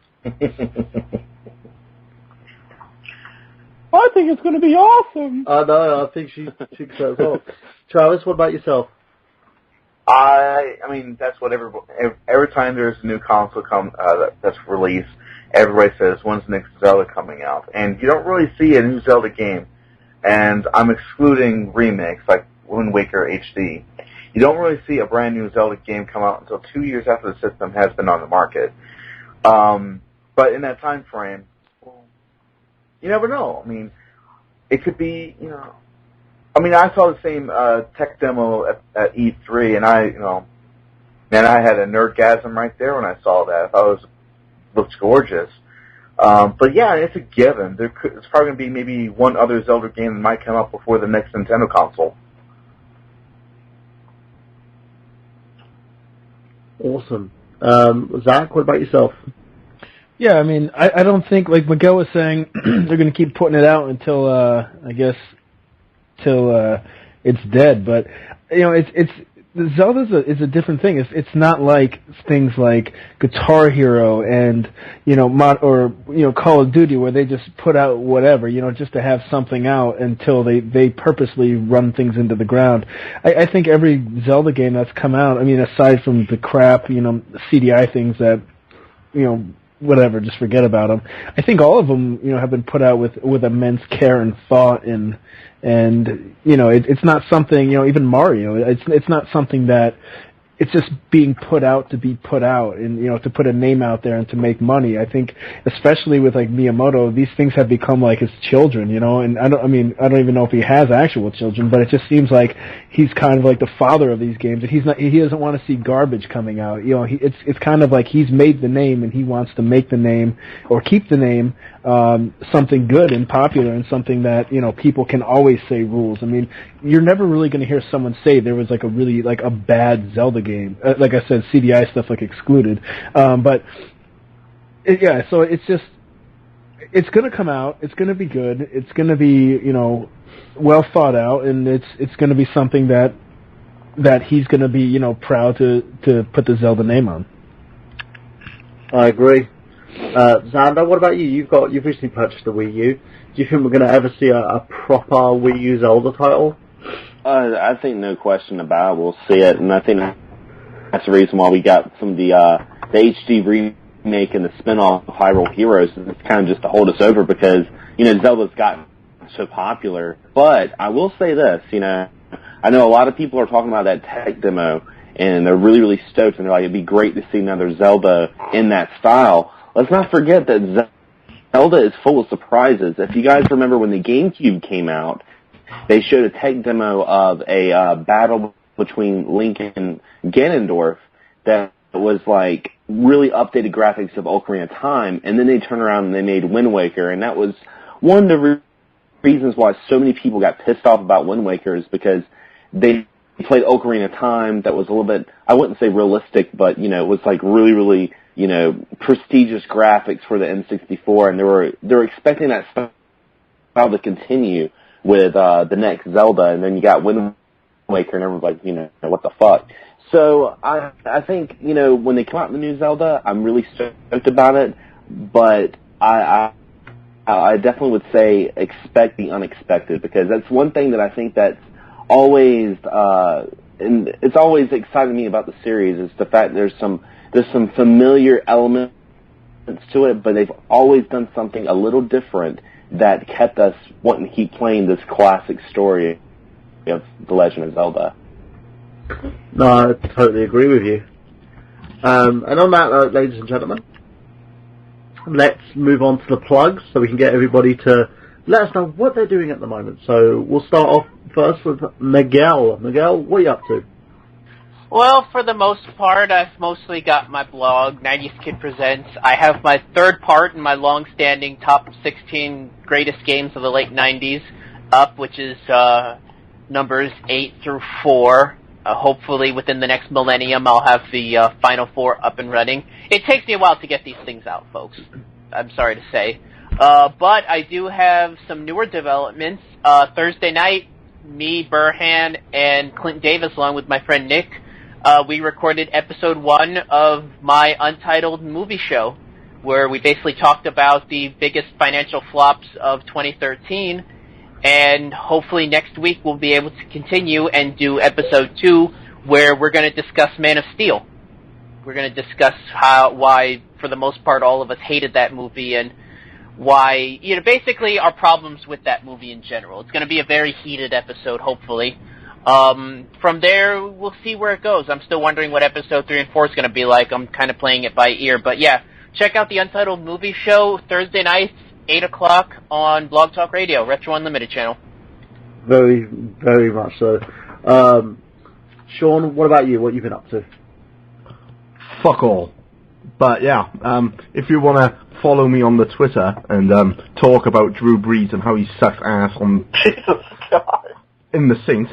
F: I think it's going to be awesome.
A: No, I think she says as well. Travis, what about yourself?
C: I mean, that's what every time there's a new console that's released, everybody says, when's the next Zelda coming out? And you don't really see a new Zelda game, and I'm excluding remakes like Wind Waker HD. You don't really see a brand new Zelda game come out until 2 years after the system has been on the market. But in that time frame, you never know. I mean, it could be, I mean, I saw the same tech demo at E3, and I had a nerdgasm right there when I saw that. I thought it looked gorgeous. But yeah, it's a given. It's probably going to be maybe one other Zelda game that might come out before the next Nintendo console.
A: Awesome. Zach, what about yourself?
F: Yeah, I mean, I don't think, like Miguel was saying, they're going to keep putting it out until, till it's dead. But, Zelda is a different thing. It's not like things like Guitar Hero and, Call of Duty where they just put out whatever, just to have something out until they purposely run things into the ground. I think every Zelda game that's come out, I mean, aside from the crap, CDI things that, whatever, just forget about them. I think all of them, have been put out with immense care and thought, and it's not something, even Mario, it's not something that it's just being put out to be put out and, to put a name out there and to make money. I think, especially with like Miyamoto, these things have become like his children, and I don't even know if he has actual children, but it just seems like he's kind of like the father of these games, and he doesn't want to see garbage coming out. It's kind of like he's made the name and he wants to make the name or keep the name, something good and popular and something that, people can always say rules. I mean, you're never really going to hear someone say there was like a really, like a bad Zelda game. Like I said, CDI stuff like excluded. So it's just, it's going to come out. It's going to be good. It's going to be, well thought out, and it's going to be something that he's going to be, proud to put the Zelda name on.
A: I agree. Xander, what about you? You've recently purchased the Wii U. Do you think we're going to ever see a proper Wii U Zelda title?
E: I think no question about it. We'll see it, and I think that's the reason why we got some of the HD remake and the spin-off of Hyrule Heroes. It's kind of just to hold us over because, Zelda's gotten so popular. But I will say this, I know a lot of people are talking about that tech demo, and they're really, really stoked, and they're like, it'd be great to see another Zelda in that style. Let's not forget that Zelda is full of surprises. If you guys remember when the GameCube came out, they showed a tech demo of a battle between Link and Ganondorf that was like really updated graphics of Ocarina of Time, and then they turned around and they made Wind Waker, and that was one of the reasons why so many people got pissed off about Wind Waker is because they played Ocarina of Time that was a little bit, I wouldn't say realistic, but, it was like really, really, prestigious graphics for the N64, and they were expecting that style to continue with the next Zelda, and then you got Wind Waker, and everyone's like, what the fuck? So I think, when they come out with the new Zelda, I'm really stoked about it, but I definitely would say expect the unexpected, because that's one thing that I think that's always, and it's always excited me about the series, is the fact there's some familiar elements to it, but they've always done something a little different that kept us wanting to keep playing this classic story of The Legend of Zelda.
A: No, I totally agree with you. And on that, ladies and gentlemen, let's move on to the plugs so we can get everybody to let us know what they're doing at the moment. So we'll start off first with Miguel. Miguel, what are you up to?
D: Well, for the most part, I've mostly got my blog, 90s Kid Presents. I have my third part in my long-standing top 16 greatest games of the late 90s up, which is numbers 8 through 4. Hopefully within the next millennium I'll have the final 4 up and running. It takes me a while to get these things out, folks. I'm sorry to say. But I do have some newer developments. Thursday night, me, Burhan, and Clint Davis, along with my friend Nick, we recorded episode 1 of my Untitled movie show, where we basically talked about the biggest financial flops of 2013, and hopefully next week we'll be able to continue and do episode 2, where we're going to discuss Man of Steel. We're going to discuss why, for the most part, all of us hated that movie, and why, basically our problems with that movie in general. It's going to be a very heated episode, hopefully. From there, we'll see where it goes. I'm still wondering what episode 3 and 4 is going to be like. I'm kind of playing it by ear. But yeah, check out the Untitled Movie Show Thursday nights, 8 o'clock on Blog Talk Radio, Retro Unlimited channel.
A: Very, very much so. Sean, what about you? What you've been up to?
G: Fuck all. But yeah, if you want to follow me on the Twitter and talk about Drew Brees and how he sucks ass on in the Saints,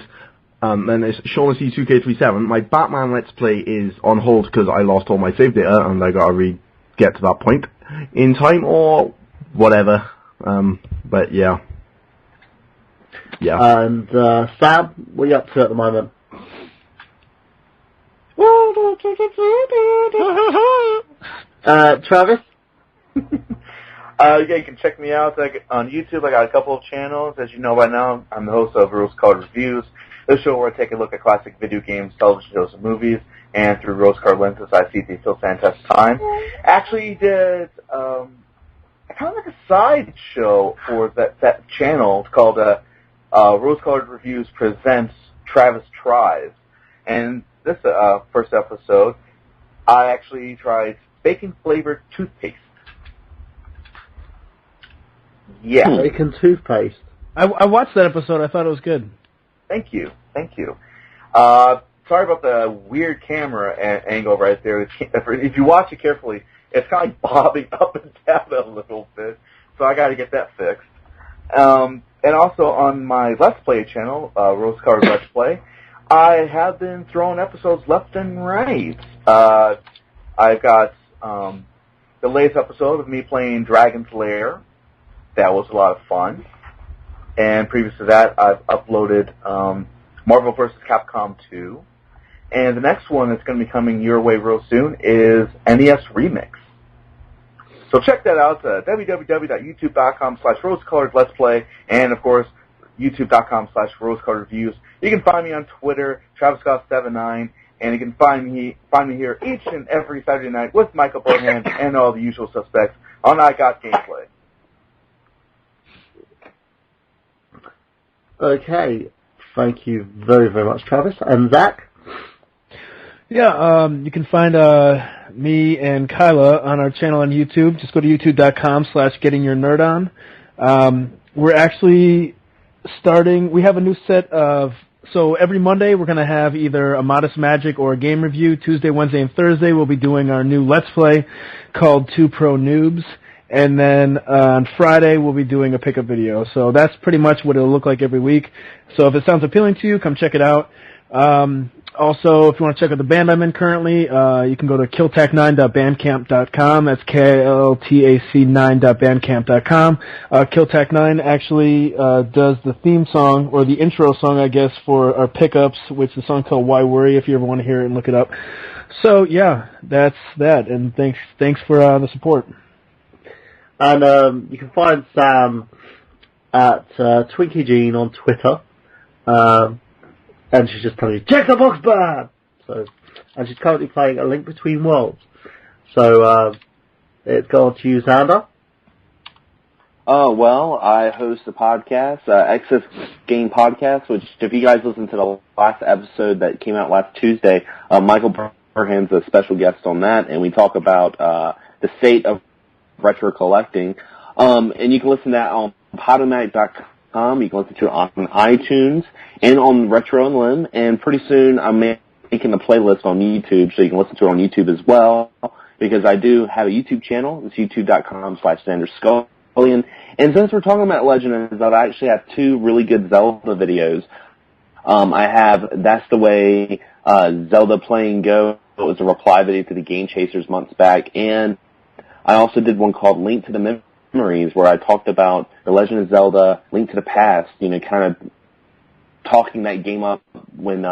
G: then it's Shaughnessy 2K37. My Batman Let's Play is on hold because I lost all my save data and I gotta get to that point in time or whatever. But yeah.
A: And Sam, what are you up to at the moment? Travis?
C: Yeah, you can check me out on YouTube. I got a couple of channels. As you know by now, I'm the host of Rose Colored Reviews, the show where I take a look at classic video games, television shows, and movies, and through rose-colored lenses, I see if they still stand test time. Actually did kind of like a side show for that channel. It's called Rose Colored Reviews Presents Travis Tries. And this first episode, I actually tried bacon-flavored toothpaste. Yeah.
A: Bacon toothpaste.
F: I watched that episode. I thought it was good.
C: Thank you. Sorry about the weird camera angle right there. If you watch it carefully, it's kind of like bobbing up and down a little bit. So I got to get that fixed. And also on my Let's Play channel, Rose Colored Let's Play, I have been throwing episodes left and right. I've got the latest episode of me playing Dragon's Lair. That was a lot of fun. And previous to that, I've uploaded Marvel vs. Capcom 2. And the next one that's going to be coming your way real soon is NES Remix. So check that out, www.youtube.com/rosecoloredletsplay, and of course, youtube.com/rosecoloredreviews. You can find me on Twitter, TravisScott79, and you can find me here each and every Saturday night with Michael Burhan and all the usual suspects on I Got Gameplay.
A: Okay, thank you very, very much, Travis. And Zach?
F: Yeah, you can find me and Kyla on our channel on YouTube. Just go to youtube.com/gettingyournerdon. We're actually starting, we have a new set of, so every Monday we're going to have either a Modest Magic or a game review. Tuesday, Wednesday, and Thursday we'll be doing our new Let's Play called Two Pro Noobs. And then on Friday, we'll be doing a pickup video. So that's pretty much what it'll look like every week. So if it sounds appealing to you, come check it out. Also, if you want to check out the band I'm in currently, you can go to killtac9.bandcamp.com. That's KLTAC9.bandcamp.com. Killtac9 actually does the theme song, or the intro song, I guess, for our pickups, which is a song called Why Worry, if you ever want to hear it and look it up. So, yeah, that's that. And thanks for the support.
A: And you can find Sam at Twinkie Jean on Twitter. And she's just telling you, check the box, man! So, and she's currently playing A Link Between Worlds. So, it's gone to you, Xander.
E: Well, I host a podcast, Excess Game Podcast, which if you guys listen to the last episode that came out last Tuesday, Michael Burhan's a special guest on that, and we talk about the state of retro collecting. And you can listen to that on Podomatic.com. You can listen to it on iTunes and on Retro Unlim. And pretty soon I'm making a playlist on YouTube, so you can listen to it on YouTube as well, because I do have a YouTube channel. It's youtube.com/Xander Skullion. And since we're talking about Legend of Zelda, I actually have 2 really good Zelda videos. I have That's the Way Zelda Playing Go. It was a reply video to the Game Chasers months back. And I also did one called Link to the Memories, where I talked about The Legend of Zelda, Link to the Past, kind of talking that game up when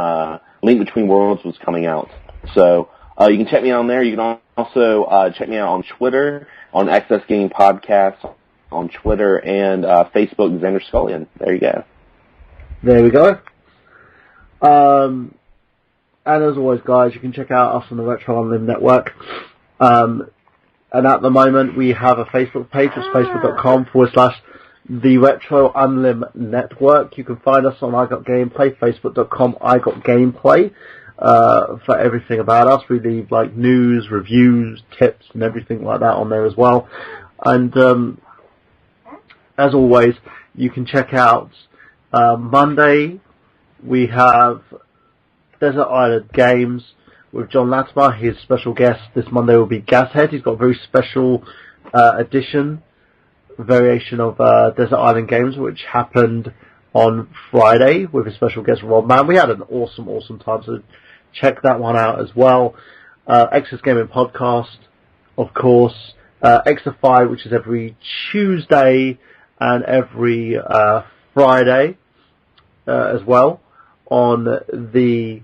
E: Link Between Worlds was coming out. So you can check me out on there. You can also check me out on Twitter, on Excess Game Podcast, on Twitter, and Facebook, Xander Skullion. There you go.
A: There we go. And as always, guys, you can check out us on the Retro Unlim Network. And at the moment, we have a Facebook page. It's facebook.com/The Retro Unlim Network. You can find us on I Got Gameplay, facebook.com I Got Gameplay, for everything about us. We leave like news, reviews, tips, and everything like that on there as well. And as always, you can check out Monday. We have Desert Island Games with John Latimer. His special guest this Monday will be Gashead. He's got a very special variation of Desert Island Games, which happened on Friday with his special guest Rob Mann. We had an awesome time, so check that one out as well. Excess Gaming Podcast, of course. Exify, which is every Tuesday and every Friday as well on the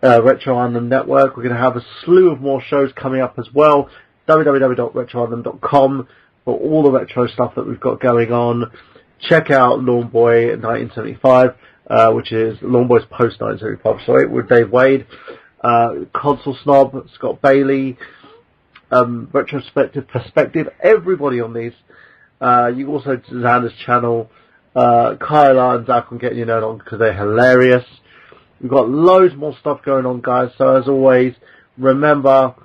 A: Retro Unlim Network. We're going to have a slew of more shows coming up as well. www.retrounlim.com for all the retro stuff that we've got going on. Check out Lawn Boy 1975, which is Lawn Boy's post 1975, with Dave Wade, Console Snob, Scott Bailey, Retrospective, Perspective, everybody on these. You can also to Xander's channel, Kylar and Zack on Getting Your Nerd On, because they're hilarious. We've got loads more stuff going on, guys. So as always, remember,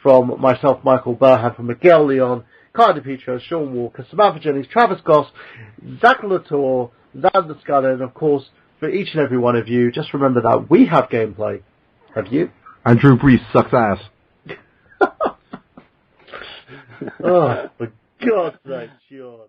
A: from myself, Michael Burhan, from Miguel Leon, Kylar Dipietro, Sean Walker, Samantha, Jennings, Travis Goss, Zack Latour, Xander Skullion, and of course, for each and every one of you, just remember that we have gameplay. Have you?
G: And Drew Brees sucks ass.
A: Oh, for God's sake, Sean.